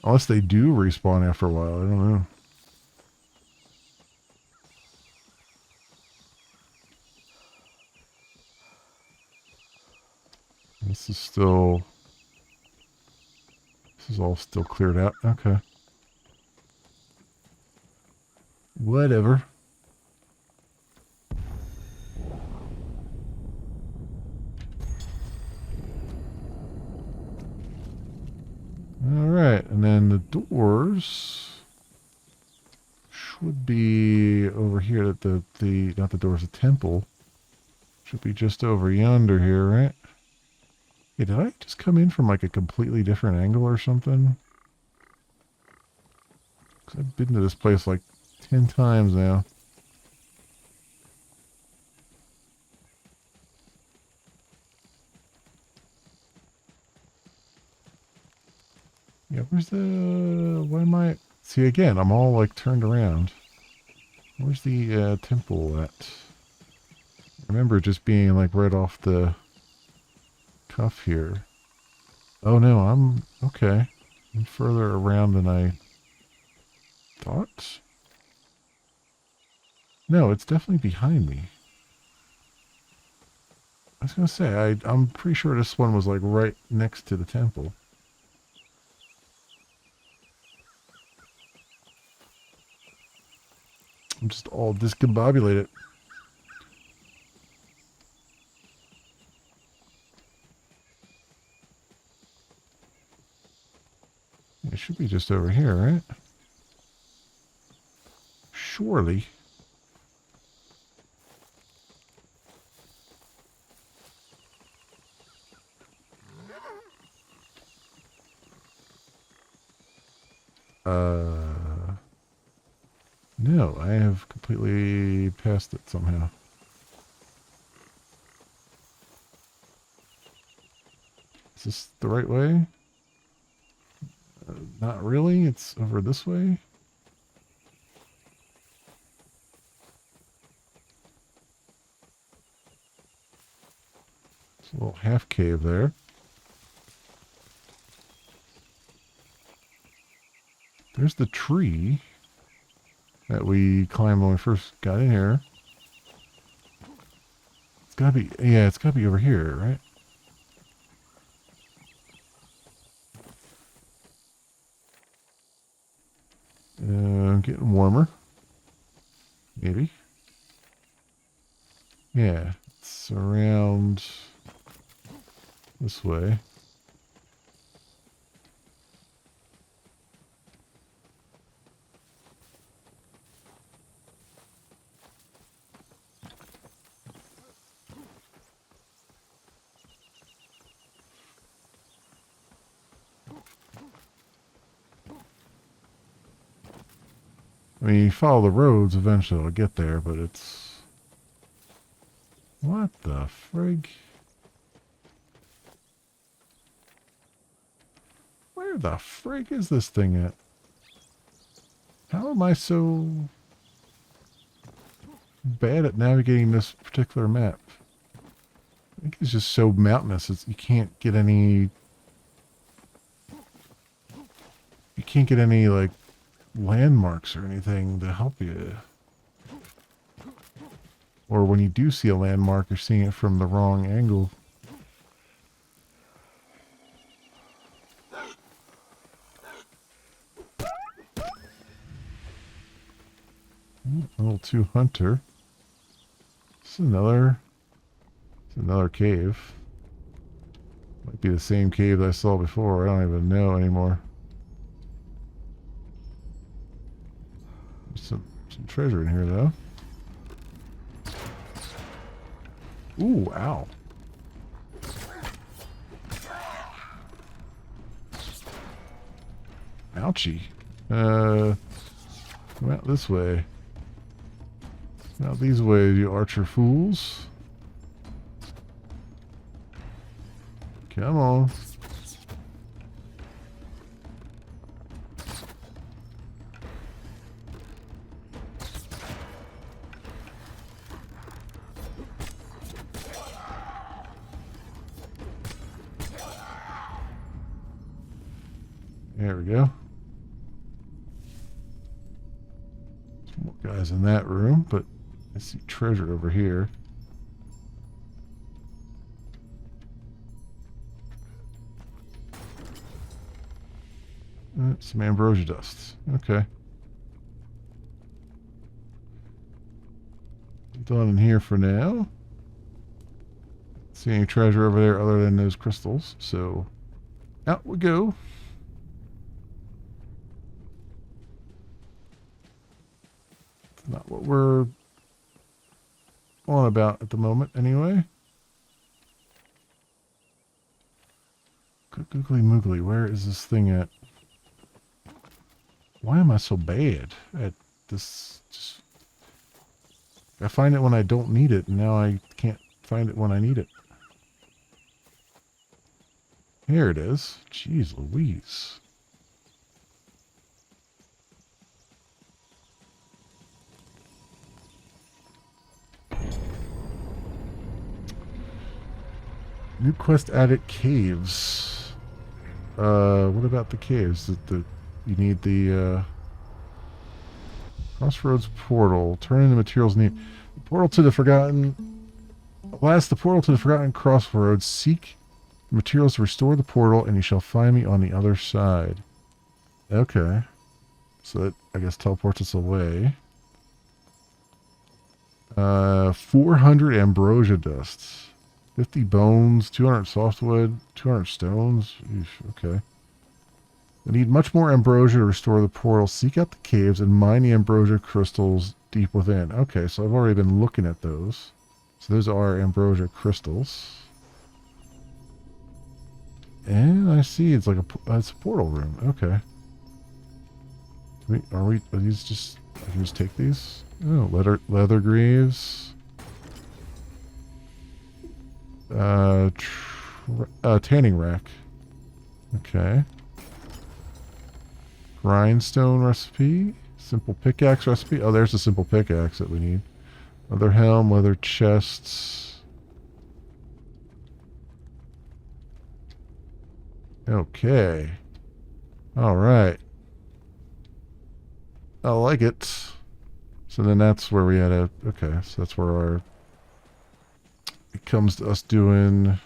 Unless they do respawn after a while, I don't know. This is all still cleared out. Okay. Whatever. Alright, and then the doors should be over here at not the doors, the temple. Should be just over yonder here, right? Hey, did I just come in from like a completely different angle or something? Because I've been to this place like 10 times now. Yeah, why am I... See, again, I'm all like turned around. Where's the temple at? I remember just being like right off the cuff here. Oh no, I'm okay. I'm further around than I thought. No, it's definitely behind me. I was gonna say, I'm pretty sure this one was like right next to the temple. I'm just all discombobulated. It should be just over here, right? Surely. No, I have completely passed it somehow. Is this the right way? Not really. It's over this way. It's a little half cave there. There's the tree that we climbed when we first got in here. It's gotta be, yeah, it's gotta be over here, right? Getting warmer. Maybe. Yeah, it's around this way. I mean, you follow the roads, eventually I'll get there, but it's... What the frig? Where the frig is this thing at? How am I so bad at navigating this particular map? I think it's just so mountainous, you can't get any... You can't get any, like, landmarks or anything to help you. Or when you do see a landmark, you're seeing it from the wrong angle. Level 2 hunter. This is another cave. Might be the same cave that I saw before. I don't even know anymore. There's some treasure in here though. Ooh, ow. Ouchie. Come out this way. Now these ways, you archer fools. Come on. There we go. Some more guys in that room, but I see treasure over here. Some ambrosia dust. Okay. Done in here for now. See any treasure over there other than those crystals, so out we go. It's not what we're on about at the moment, anyway. Googly moogly, where is this thing at? Why am I so bad at this? Just, I find it when I don't need it, and now I can't find it when I need it. Here it is. Jeez Louise. New quest added caves. What about the caves? You need the Crossroads portal. Turn into materials needed. Portal to the Forgotten. Alas, the portal to the Forgotten Crossroads. Seek materials to restore the portal, and you shall find me on the other side. Okay. So that, I guess, teleports us away. 400 ambrosia dusts. 50 bones, 200 softwood, 200 stones. Eesh, okay. We need much more ambrosia to restore the portal. Seek out the caves and mine the ambrosia crystals deep within. Okay, so I've already been looking at those. So those are ambrosia crystals. And I see it's like it's a portal room. Okay. Are these just, I can just take these? Oh, leather greaves. Tanning rack. Okay. Grindstone recipe. Simple pickaxe recipe. Oh, there's the simple pickaxe that we need. Leather helm, leather chests. Okay. Alright. I like it. So then that's where we had okay, so that's where it comes to us doing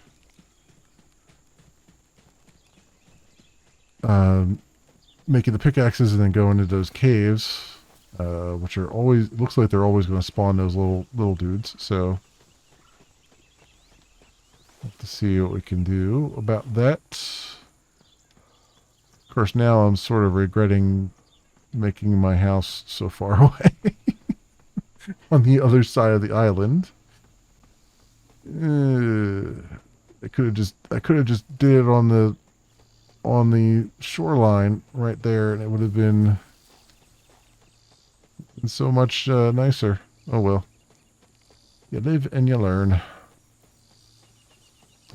making the pickaxes and then go into those caves, which are always, looks like they're always going to spawn those little dudes. So have to see what we can do about that. Of course, now I'm sort of regretting making my house so far away on the other side of the island. I could have just did it on the shoreline right there, and it would have been so much nicer. Oh well. You live and you learn.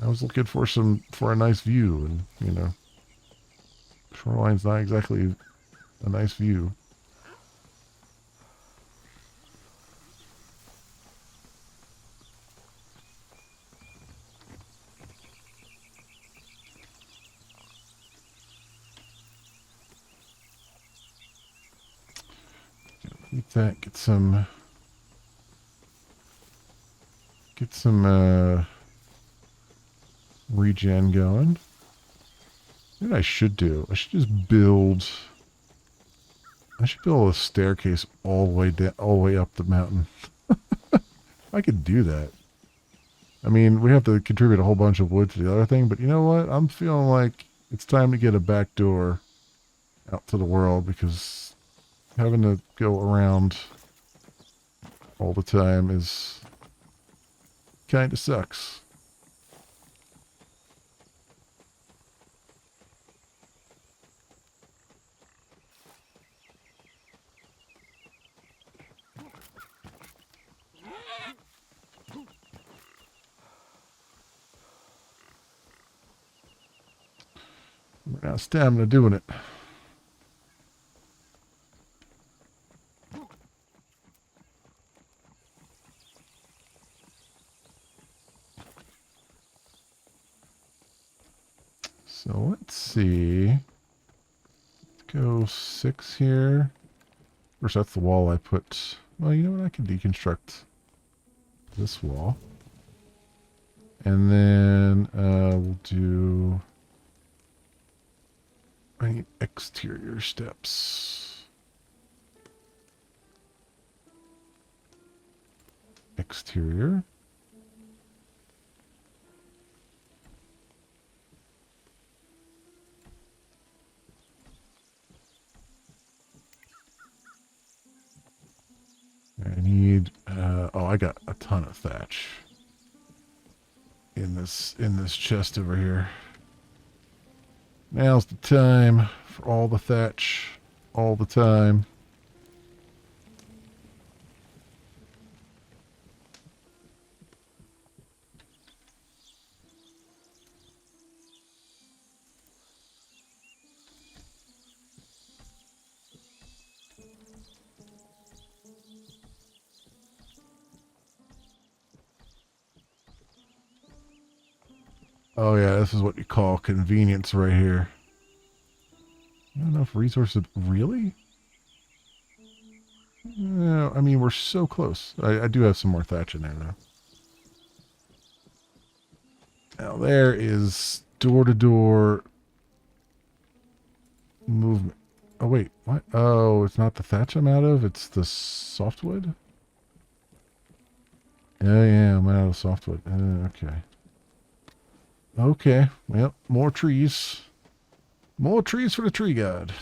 I was looking for a nice view, and you know, shoreline's not exactly a nice view. Eat that. Get some regen going. What I should do? I should just build. I should build a staircase all the way down, all the way up the mountain. I could do that. I mean, we have to contribute a whole bunch of wood to the other thing, but you know what? I'm feeling like it's time to get a back door out to the world, because having to go around all the time is kind of sucks. We're out of stamina doing it. So let's see. Let's go 6 here. Of course, that's the wall I put. Well, you know what? I can deconstruct this wall. And then we'll do. I need exterior steps. Exterior. I need, oh, I got a ton of thatch in this chest over here. Now's the time for all the thatch, all the time. Oh yeah, this is what you call convenience right here. Not enough resources, really? I mean, we're so close. I do have some more thatch in there, though. Now, there is door-to-door movement. Oh, wait. What? Oh, it's not the thatch I'm out of. It's the softwood? Oh, yeah. I'm out of softwood. Okay. Okay. Well, more trees. More trees for the tree god.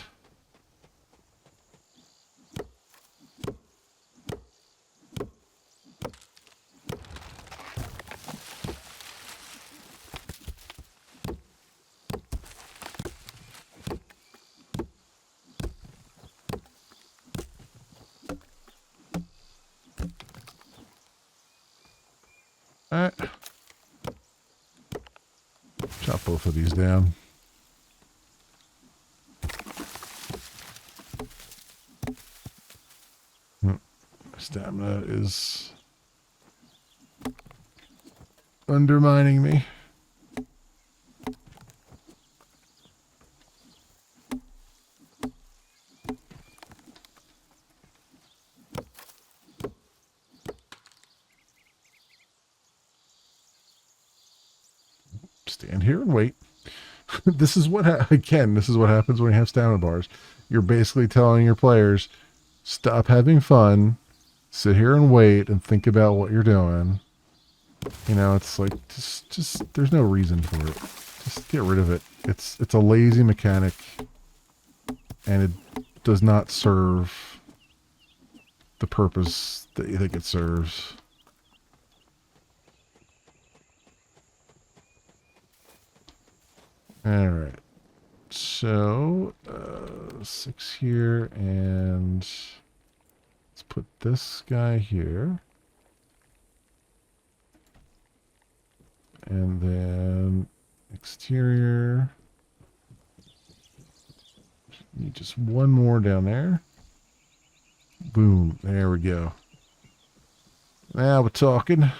Alright. Chop both of these down. Stamina is undermining me. Stand here and wait. This is what again, this is what happens when you have stamina bars. You're basically telling your players, stop having fun, sit here and wait and think about what you're doing. You know, it's like just there's no reason for it. Just get rid of it. It's a lazy mechanic and it does not serve the purpose that you think it serves. All right. So, 6 here, and let's put this guy here. And then exterior. Need just one more down there. Boom. There we go. Now we're talking.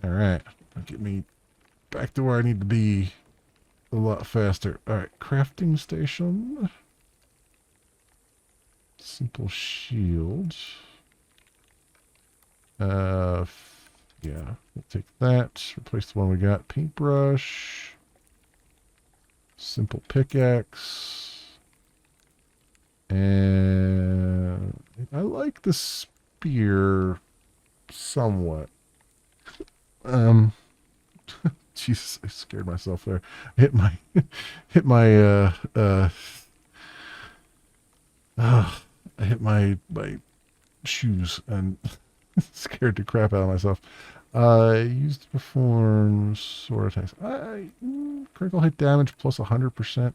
All right. Get me back to where I need to be a lot faster. All right. Crafting station. Simple shield. Yeah. We'll take that. Replace the one we got. Paintbrush. Simple pickaxe. And I like the spear somewhat. Jesus, I scared myself there. I hit my shoes and scared the crap out of myself. Used to perform sword attacks. Critical hit damage plus 100%.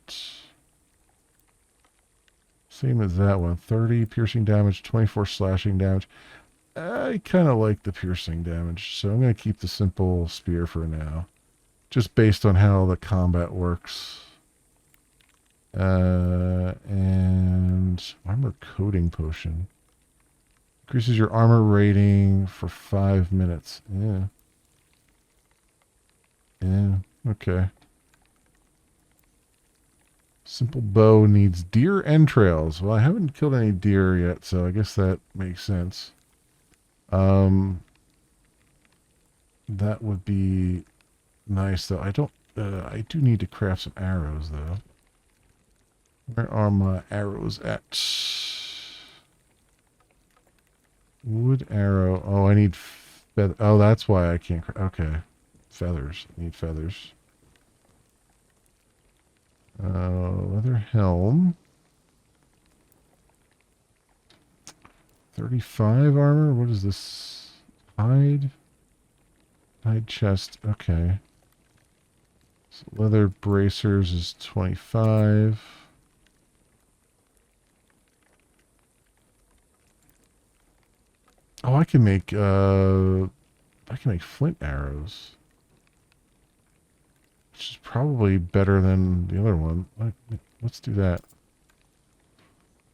Same as that one. 30 piercing damage, 24 slashing damage. I kind of like the piercing damage, so I'm going to keep the simple spear for now. Just based on how the combat works. And armor coating potion. Increases your armor rating for 5 minutes. Yeah. Yeah, okay. Simple bow needs deer entrails. Well, I haven't killed any deer yet, so I guess that makes sense. That would be nice, though. I do need to craft some arrows, though. Where are my arrows at? Wood arrow. Oh, I need feather. Oh, that's why I can't. Okay. Feathers. I need feathers. Leather helm. 35 armor? What is this? Hide? Hide chest. Okay. So leather bracers is 25. Oh, I can make flint arrows. Which is probably better than the other one. Let's do that.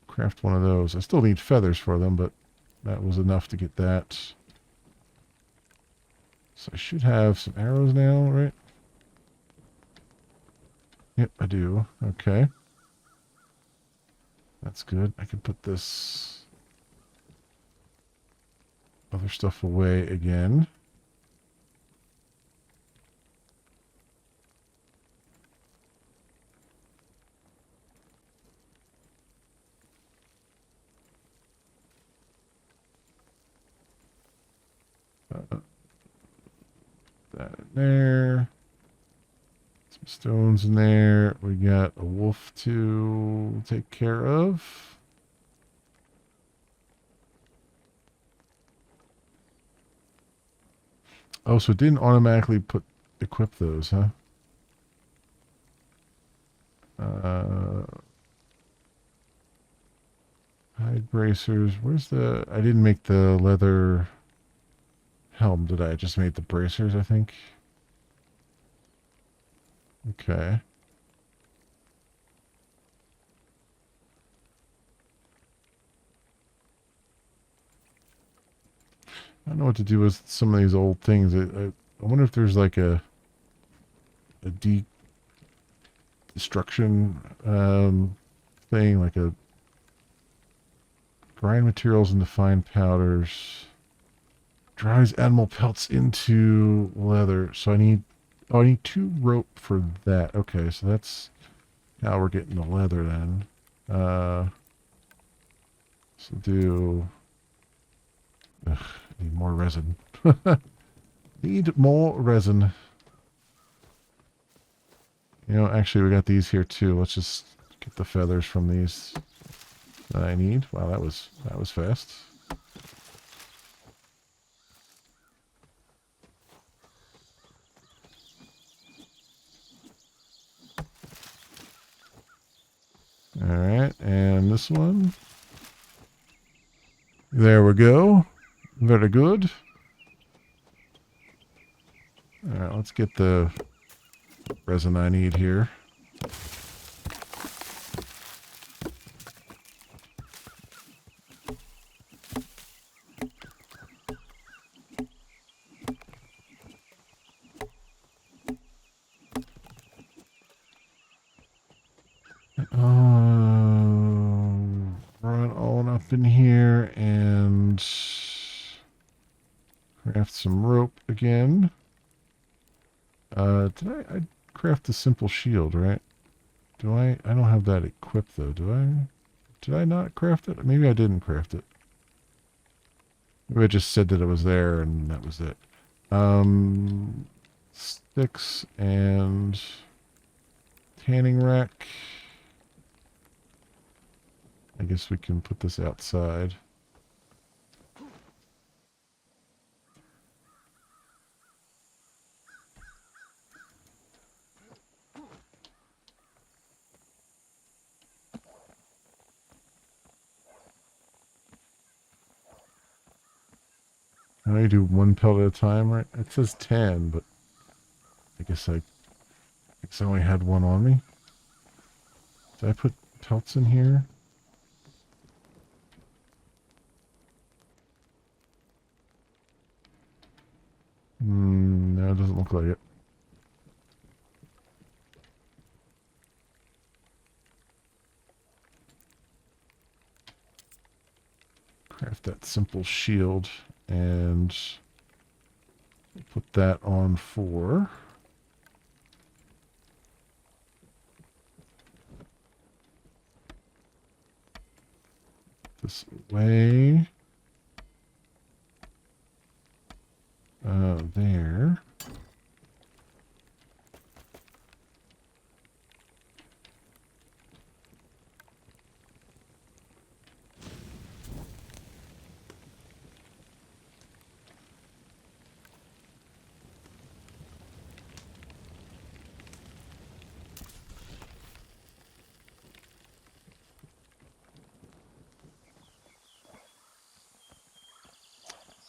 Craft one of those. I still need feathers for them, but that was enough to get that. So I should have some arrows now, right? Yep, I do. Okay. That's good. I can put this other stuff away again. That in there. Some stones in there. We got a wolf to take care of. Oh, so it didn't automatically equip those, huh? Hide bracers. Where's the... I didn't make the leather helm, did I? I just made the bracers, I think. Okay. I don't know what to do with some of these old things. I wonder if there's like a destruction thing, like a grind materials into fine powders. Dries animal pelts into leather. So I need... Oh, I need 2 rope for that. Okay, so that's how we're getting the leather then. So do... Ugh, need more resin. Need more resin. You know, actually, we got these here too. Let's just get the feathers from these that I need. Wow, that was fast. All right, and this one. There we go. Very good. All right, let's get the resin I need here. Run on up in here and craft some rope again. I craft a simple shield, right? Do I? I don't have that equipped though, do I? Did I not craft it? Maybe I didn't craft it. Maybe I just said that it was there and that was it. Sticks and tanning rack. I guess we can put this outside. I only do 1 pelt at a time, right? It says 10, but I guess I only had 1 on me. Did I put pelts in here? No, it doesn't look like it. Craft that simple shield and put that on 4. This way. There.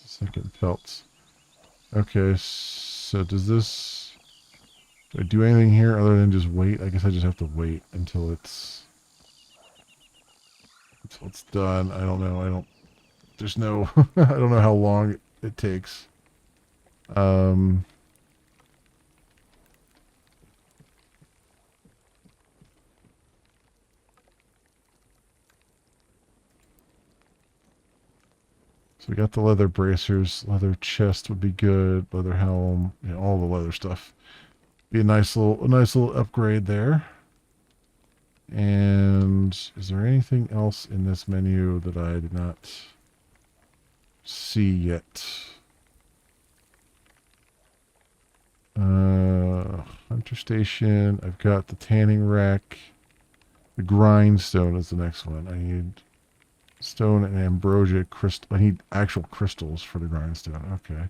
Second pelts. Okay, so does this... Do I do anything here other than just wait? I guess I just have to wait until it's done. I don't know. There's no... I don't know how long it takes. So we got the leather bracers, leather chest would be good, leather helm, all the leather stuff. Be a nice little upgrade there. And is there anything else in this menu that I did not see yet? Hunter station. I've got the tanning rack. The grindstone is the next one. I need stone and ambrosia crystal. I need actual crystals for the grindstone. Okay.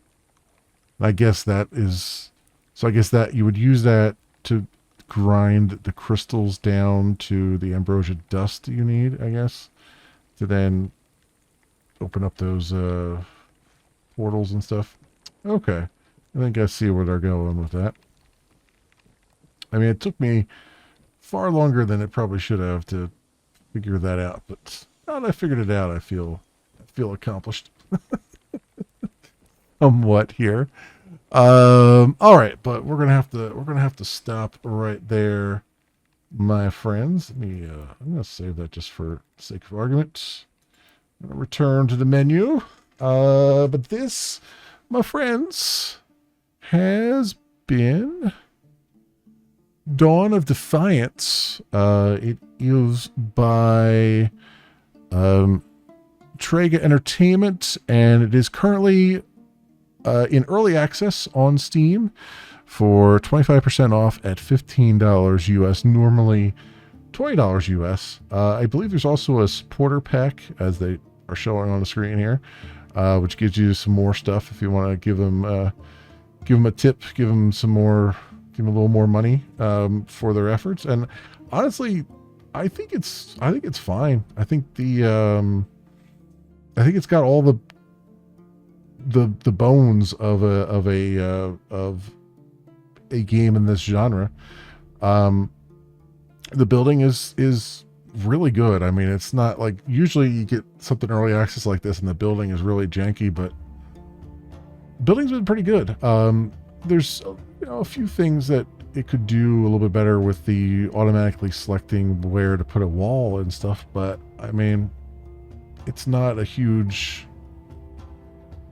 I guess that is. So I guess that you would use that to grind the crystals down to the ambrosia dust you need, I guess, to then open up those portals and stuff. Okay. I think I see where they're going with that. I mean, it took me far longer than it probably should have to figure that out, but now that I figured it out, I feel accomplished. Somewhat here. All right, but we're gonna have to stop right there, my friends. I'm gonna save that just for sake of argument. I'm gonna return to the menu. But this, my friends, has been Dawn of Defiance. It is by Trega Entertainment, and it is currently in early access on Steam for 25% off at $15 US, normally $20 US. I believe there's also a supporter pack, as they are showing on the screen here, which gives you some more stuff if you want to give them a tip, give them a little more money for their efforts. And honestly, I think it's fine. I think it's got all the bones of a game in this genre. The building is really good. I mean, it's not like usually you get something early access like this and the building is really janky, but building's been pretty good. There's a few things that it could do a little bit better with the automatically selecting where to put a wall and stuff, but I mean, it's not a huge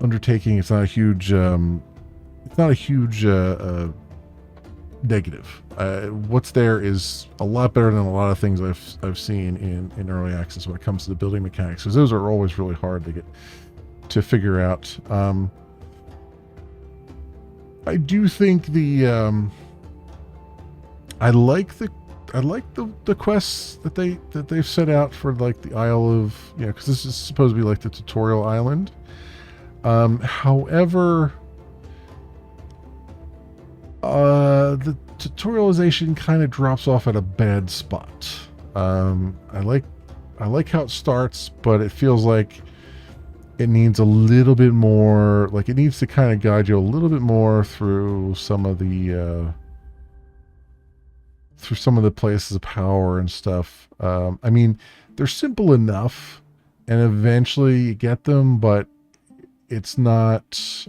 undertaking. It's not a huge negative. What's there is a lot better than a lot of things I've seen in early access when it comes to the building mechanics, because those are always really hard to figure out. I do think I like the quests that they've set out for, like the Isle of, because this is supposed to be like the tutorial island. However, the tutorialization kind of drops off at a bad spot. I like how it starts, but it feels like it needs a little bit more, like it needs to kind of guide you a little bit more through some of the places of power and stuff. I mean, they're simple enough, and eventually you get them, but it's not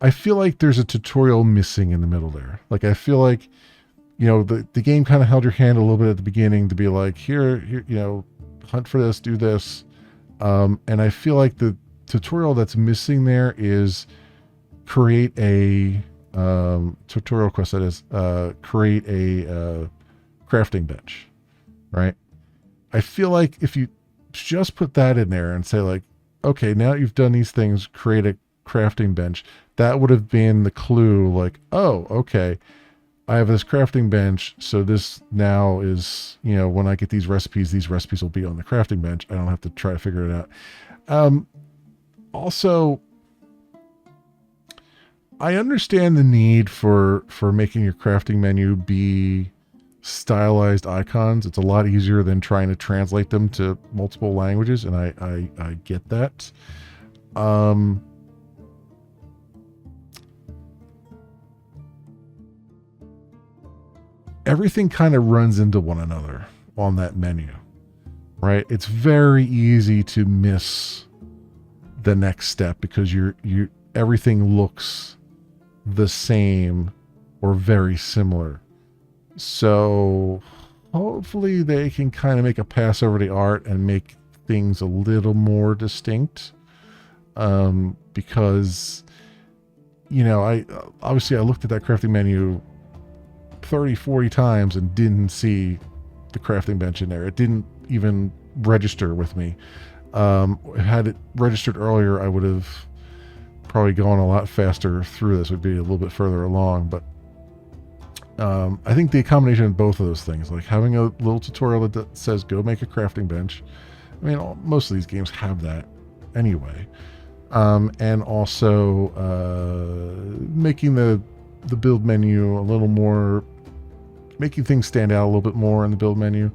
I feel like there's a tutorial missing in the middle there. Like, I feel like, the game kind of held your hand a little bit at the beginning to be like, here, hunt for this, do this. And I feel like the tutorial that's missing there is create a tutorial quest, that is, create a crafting bench, right? I feel like if you just put that in there and say, like, okay, now you've done these things, create a crafting bench, that would have been the clue, like, oh, okay, I have this crafting bench, so this now is, when I get these recipes will be on the crafting bench. I don't have to try to figure it out. Also, I understand the need for making your crafting menu be stylized icons. It's a lot easier than trying to translate them to multiple languages, and I get that. Everything kind of runs into one another on that menu, right? It's very easy to miss the next step because everything looks the same or very similar. So hopefully they can kind of make a pass over the art and make things a little more distinct. Because I obviously I looked at that crafting menu 30, 40 times and didn't see the crafting bench in there. It didn't even register with me. Had it registered earlier, I would have probably gone a lot faster through this. Would be a little bit further along, but I think the combination of both of those things, like having a little tutorial that says go make a crafting bench. I mean, most of these games have that anyway, and also making the build menu a little more, making things stand out a little bit more in the build menu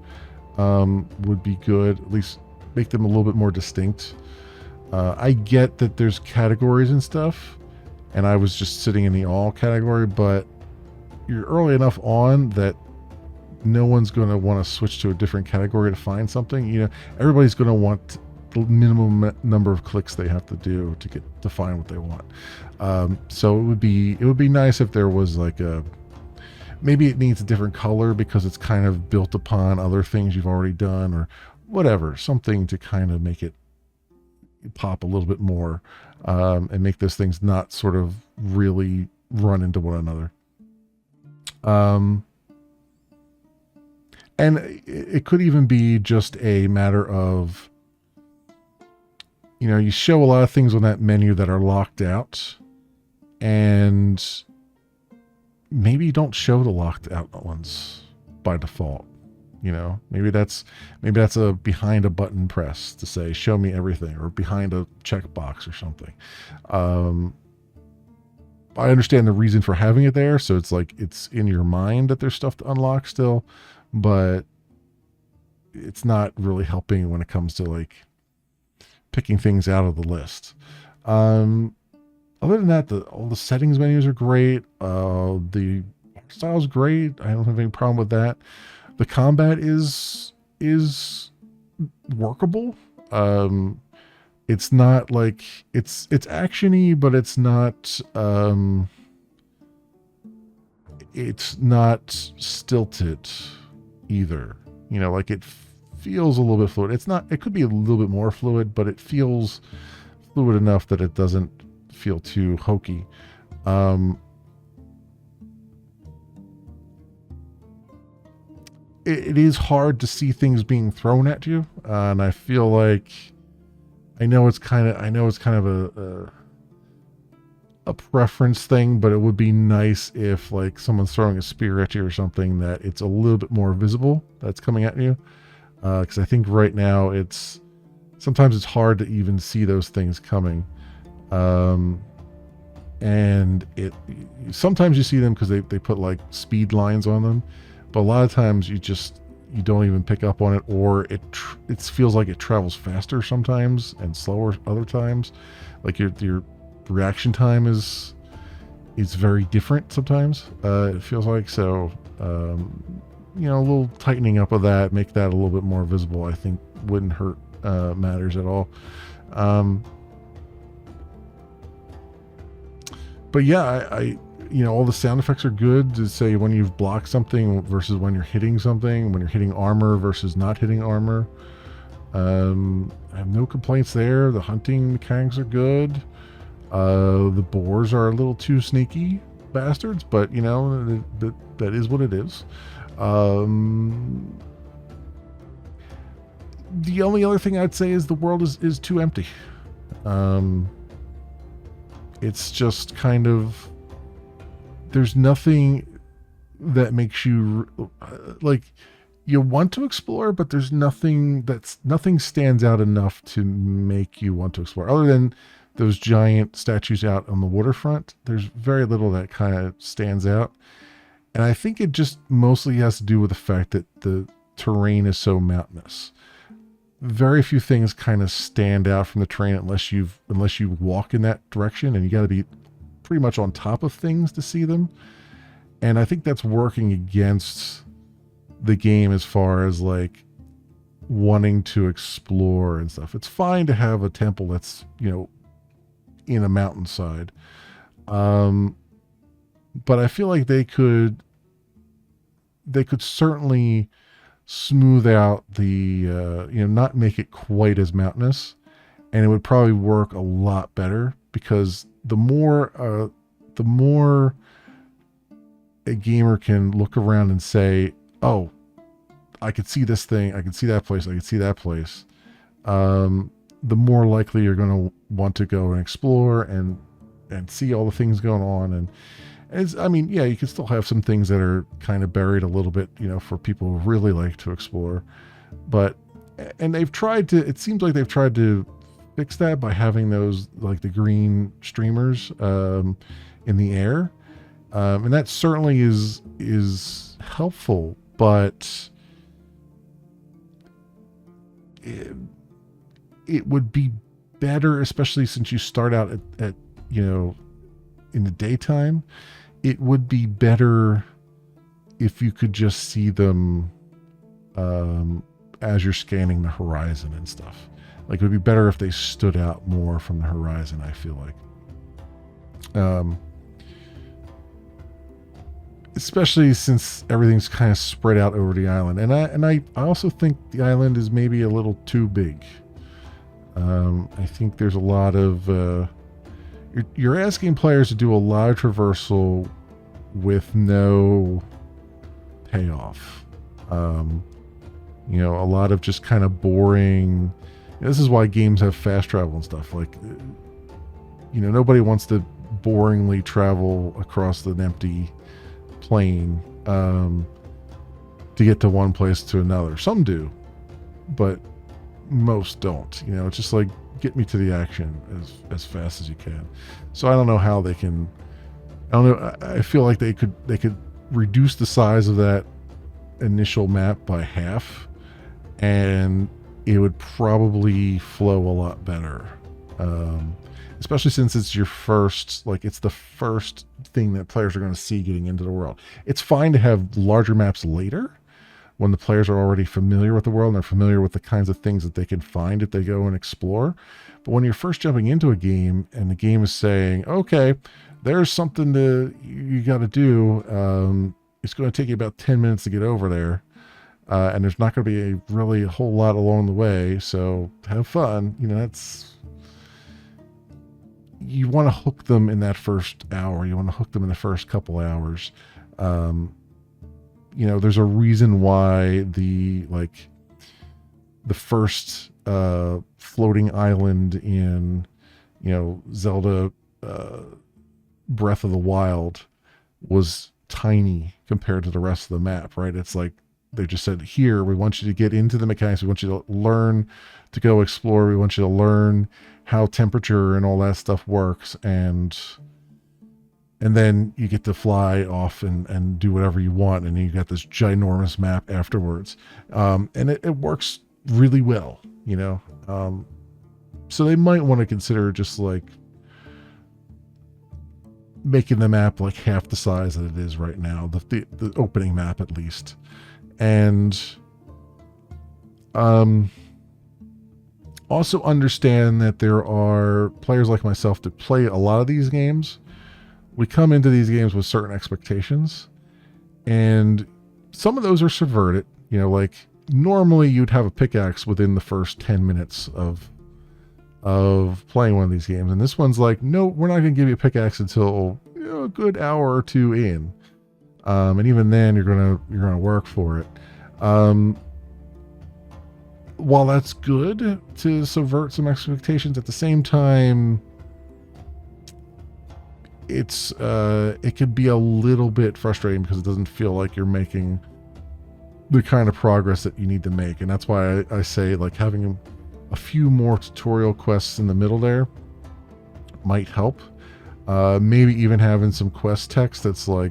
would be good. At least make them a little bit more distinct. I get that there's categories and stuff, and I was just sitting in the all category, but you're early enough on that no one's going to want to switch to a different category to find something. Everybody's going to want the minimum number of clicks they have to do to get to find what they want. So it would be nice if there was like maybe it needs a different color because it's kind of built upon other things you've already done or whatever, something to kind of make it pop a little bit more, and make those things not sort of really run into one another. And it could even be just a matter of, you show a lot of things on that menu that are locked out, and maybe you don't show the locked out ones by default. Maybe that's a behind a button press to say show me everything, or behind a checkbox or something. I understand the reason for having it there, so it's like it's in your mind that there's stuff to unlock still, but it's not really helping when it comes to like picking things out of the list. Other than that, all the settings menus are great. The art style is great. I don't have any problem with that. The combat is workable. It's not like it's actiony, but it's not stilted either. Like it feels a little bit fluid. It could be a little bit more fluid, but it feels fluid enough that it doesn't feel too hokey. It is hard to see things being thrown at you, and I feel like I know it's kind of a preference thing, but it would be nice if like someone's throwing a spear at you or something, that it's a little bit more visible that's coming at you. Because I think right now sometimes it's hard to even see those things coming. And sometimes you see them because they put like speed lines on them, but a lot of times you don't even pick up on it, or it feels like it travels faster sometimes and slower other times. Like your reaction time is very different sometimes. It feels like so. A little tightening up of that, make that a little bit more visible, I think wouldn't hurt matters at all. But yeah, I all the sound effects are good to say when you've blocked something versus when you're hitting something, when you're hitting armor versus not hitting armor. I have no complaints there. The hunting mechanics are good. The boars are a little too sneaky bastards, but that is what it is. The only other thing I'd say is the world is too empty. It's just kind of, there's nothing that makes you like, you want to explore, but there's nothing stands out enough to make you want to explore, other than those giant statues out on the waterfront. There's very little that kind of stands out. And I think it just mostly has to do with the fact that the terrain is so mountainous. Very few things kind of stand out from the terrain unless you walk in that direction, and you got to be pretty much on top of things to see them. And I think that's working against the game as far as like wanting to explore and stuff. It's fine to have a temple that's, in a mountainside. But I feel like they could they could certainly smooth out the not make it quite as mountainous, and it would probably work a lot better, because the more a gamer can look around and say, oh, I could see this thing, I could see that place, I could see that place, the more likely you're going to want to go and explore and see all the things going on. And you can still have some things that are kind of buried a little bit, for people who really like to explore. And it seems like they've tried to fix that by having those, like the green streamers in the air. And that certainly is helpful, but it would be better, especially since you start out at in the daytime. It would be better if you could just see them as you're scanning the horizon and stuff. Like, it would be better if they stood out more from the horizon, I feel like. Especially since everything's kind of spread out over the island. And I also think the island is maybe a little too big. I think there's a lot of... You're asking players to do a lot of traversal with no payoff. A lot of just kind of boring... This is why games have fast travel and stuff. Like, nobody wants to boringly travel across an empty plane to get to one place to another. Some do, but most don't. It's just like, get me to the action as fast as you can. So I don't know how they can. I don't know. I feel like they could reduce the size of that initial map by half, and it would probably flow a lot better. Especially since it's your first, it's the first thing that players are going to see getting into the world. It's fine to have larger maps later, when the players are already familiar with the world and they're familiar with the kinds of things that they can find if they go and explore. But when you're first jumping into a game and the game is saying, okay, there's something you got to do. It's going to take you about 10 minutes to get over there. And there's not going to be really a whole lot along the way. So have fun. You want to hook them in that first hour. You want to hook them in the first couple hours. There's a reason why the first floating island in, Zelda Breath of the Wild was tiny compared to the rest of the map, right? It's like they just said, here, we want you to get into the mechanics. We want you to learn to go explore. We want you to learn how temperature and all that stuff works. And then you get to fly off and do whatever you want. And you got this ginormous map afterwards. And it works really well, so they might want to consider just making the map like half the size that it is right now, the opening map at least. And also understand that there are players like myself that play a lot of these games. We come into these games with certain expectations, and some of those are subverted. Normally you'd have a pickaxe within the first 10 minutes of playing one of these games, and this one's like, no, we're not going to give you a pickaxe until a good hour or two in, and even then you're gonna work for it. While that's good to subvert some expectations, at the same time, it could be a little bit frustrating because it doesn't feel like you're making the kind of progress that you need to make. And that's why I say having a few more tutorial quests in the middle there might help. Maybe even having some quest text that's kind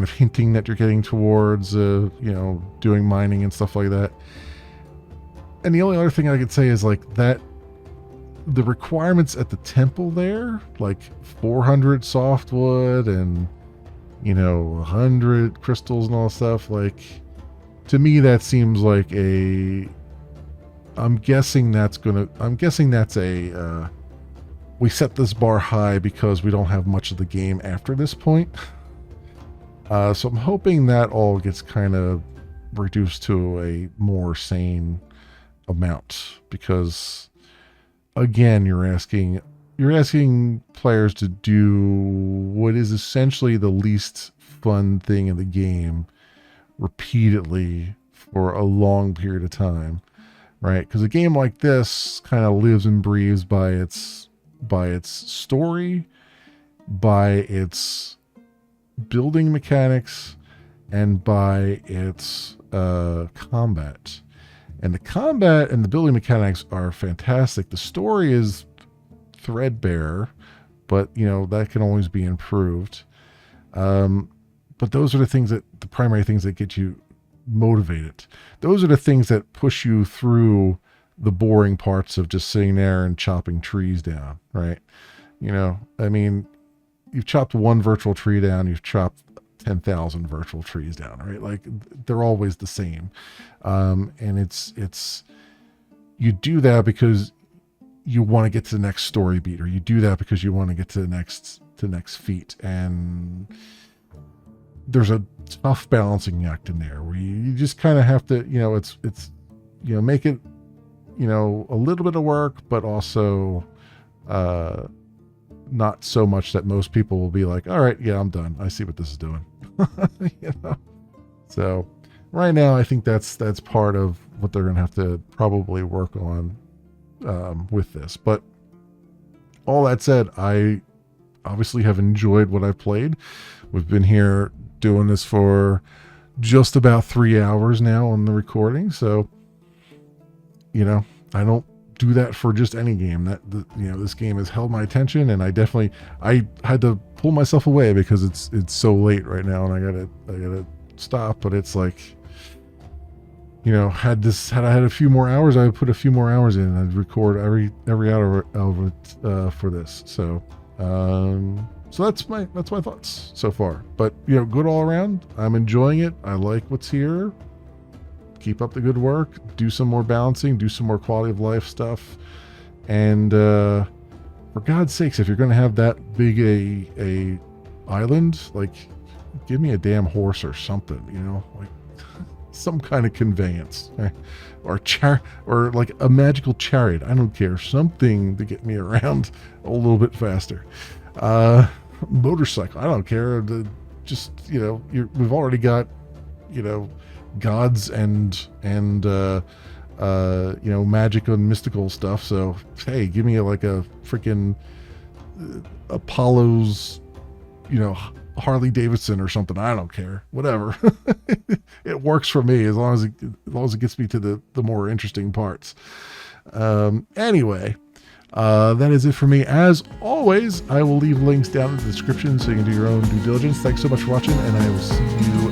of hinting that you're getting towards doing mining and stuff like that. And the only other thing I could say is that the requirements at the temple there, 400 softwood and 100 crystals and all that stuff, to me that seems like I'm guessing that's a we set this bar high because we don't have much of the game after this point. So I'm hoping that all gets kind of reduced to a more sane amount, because again, you're asking players to do what is essentially the least fun thing in the game repeatedly for a long period of time, right? Because a game like this kind of lives and breathes by its story, by its building mechanics, and by its combat. And the combat and the building mechanics are fantastic. The story is threadbare, but that can always be improved. But those are the primary things that get you motivated. Those are the things that push you through the boring parts of just sitting there and chopping trees down, right? I mean, you've chopped one virtual tree down, you've chopped 10,000 virtual trees down, right? Like, they're always the same. And it's you do that because you want to get to the next story beat, or you do that because you want to get to the next feat. And there's a tough balancing act in there where you just kind of have to, it's make it, a little bit of work, but also not so much that most people will be like, all right, yeah, I'm done. I see what this is doing. So right now, I think that's part of what they're going to have to probably work on with this. But all that said, I obviously have enjoyed what I've played. We've been here doing this for just about 3 hours now on the recording. So, I don't do that for just any game. This game has held my attention, and I had to pull myself away because it's so late right now, and I gotta stop. But it's like, had I had a few more hours, I would put a few more hours in. I'd record every hour of it for this. So that's my thoughts so far. But good all around. I'm enjoying it. I like what's here. Keep up the good work. Do some more balancing. Do some more quality of life stuff. And for God's sakes, if you're going to have that big a island, like, give me a damn horse or something. Like some kind of conveyance, or like a magical chariot. I don't care. Something to get me around a little bit faster. Motorcycle. I don't care. We've already got, gods and magic and mystical stuff. So hey, give me like a freaking Apollo's, Harley Davidson or something. I don't care. Whatever. It works for me as long as it gets me to the more interesting parts. Anyway, that is it for me. As always, I will leave links down in the description so you can do your own due diligence. Thanks so much for watching, and I will see you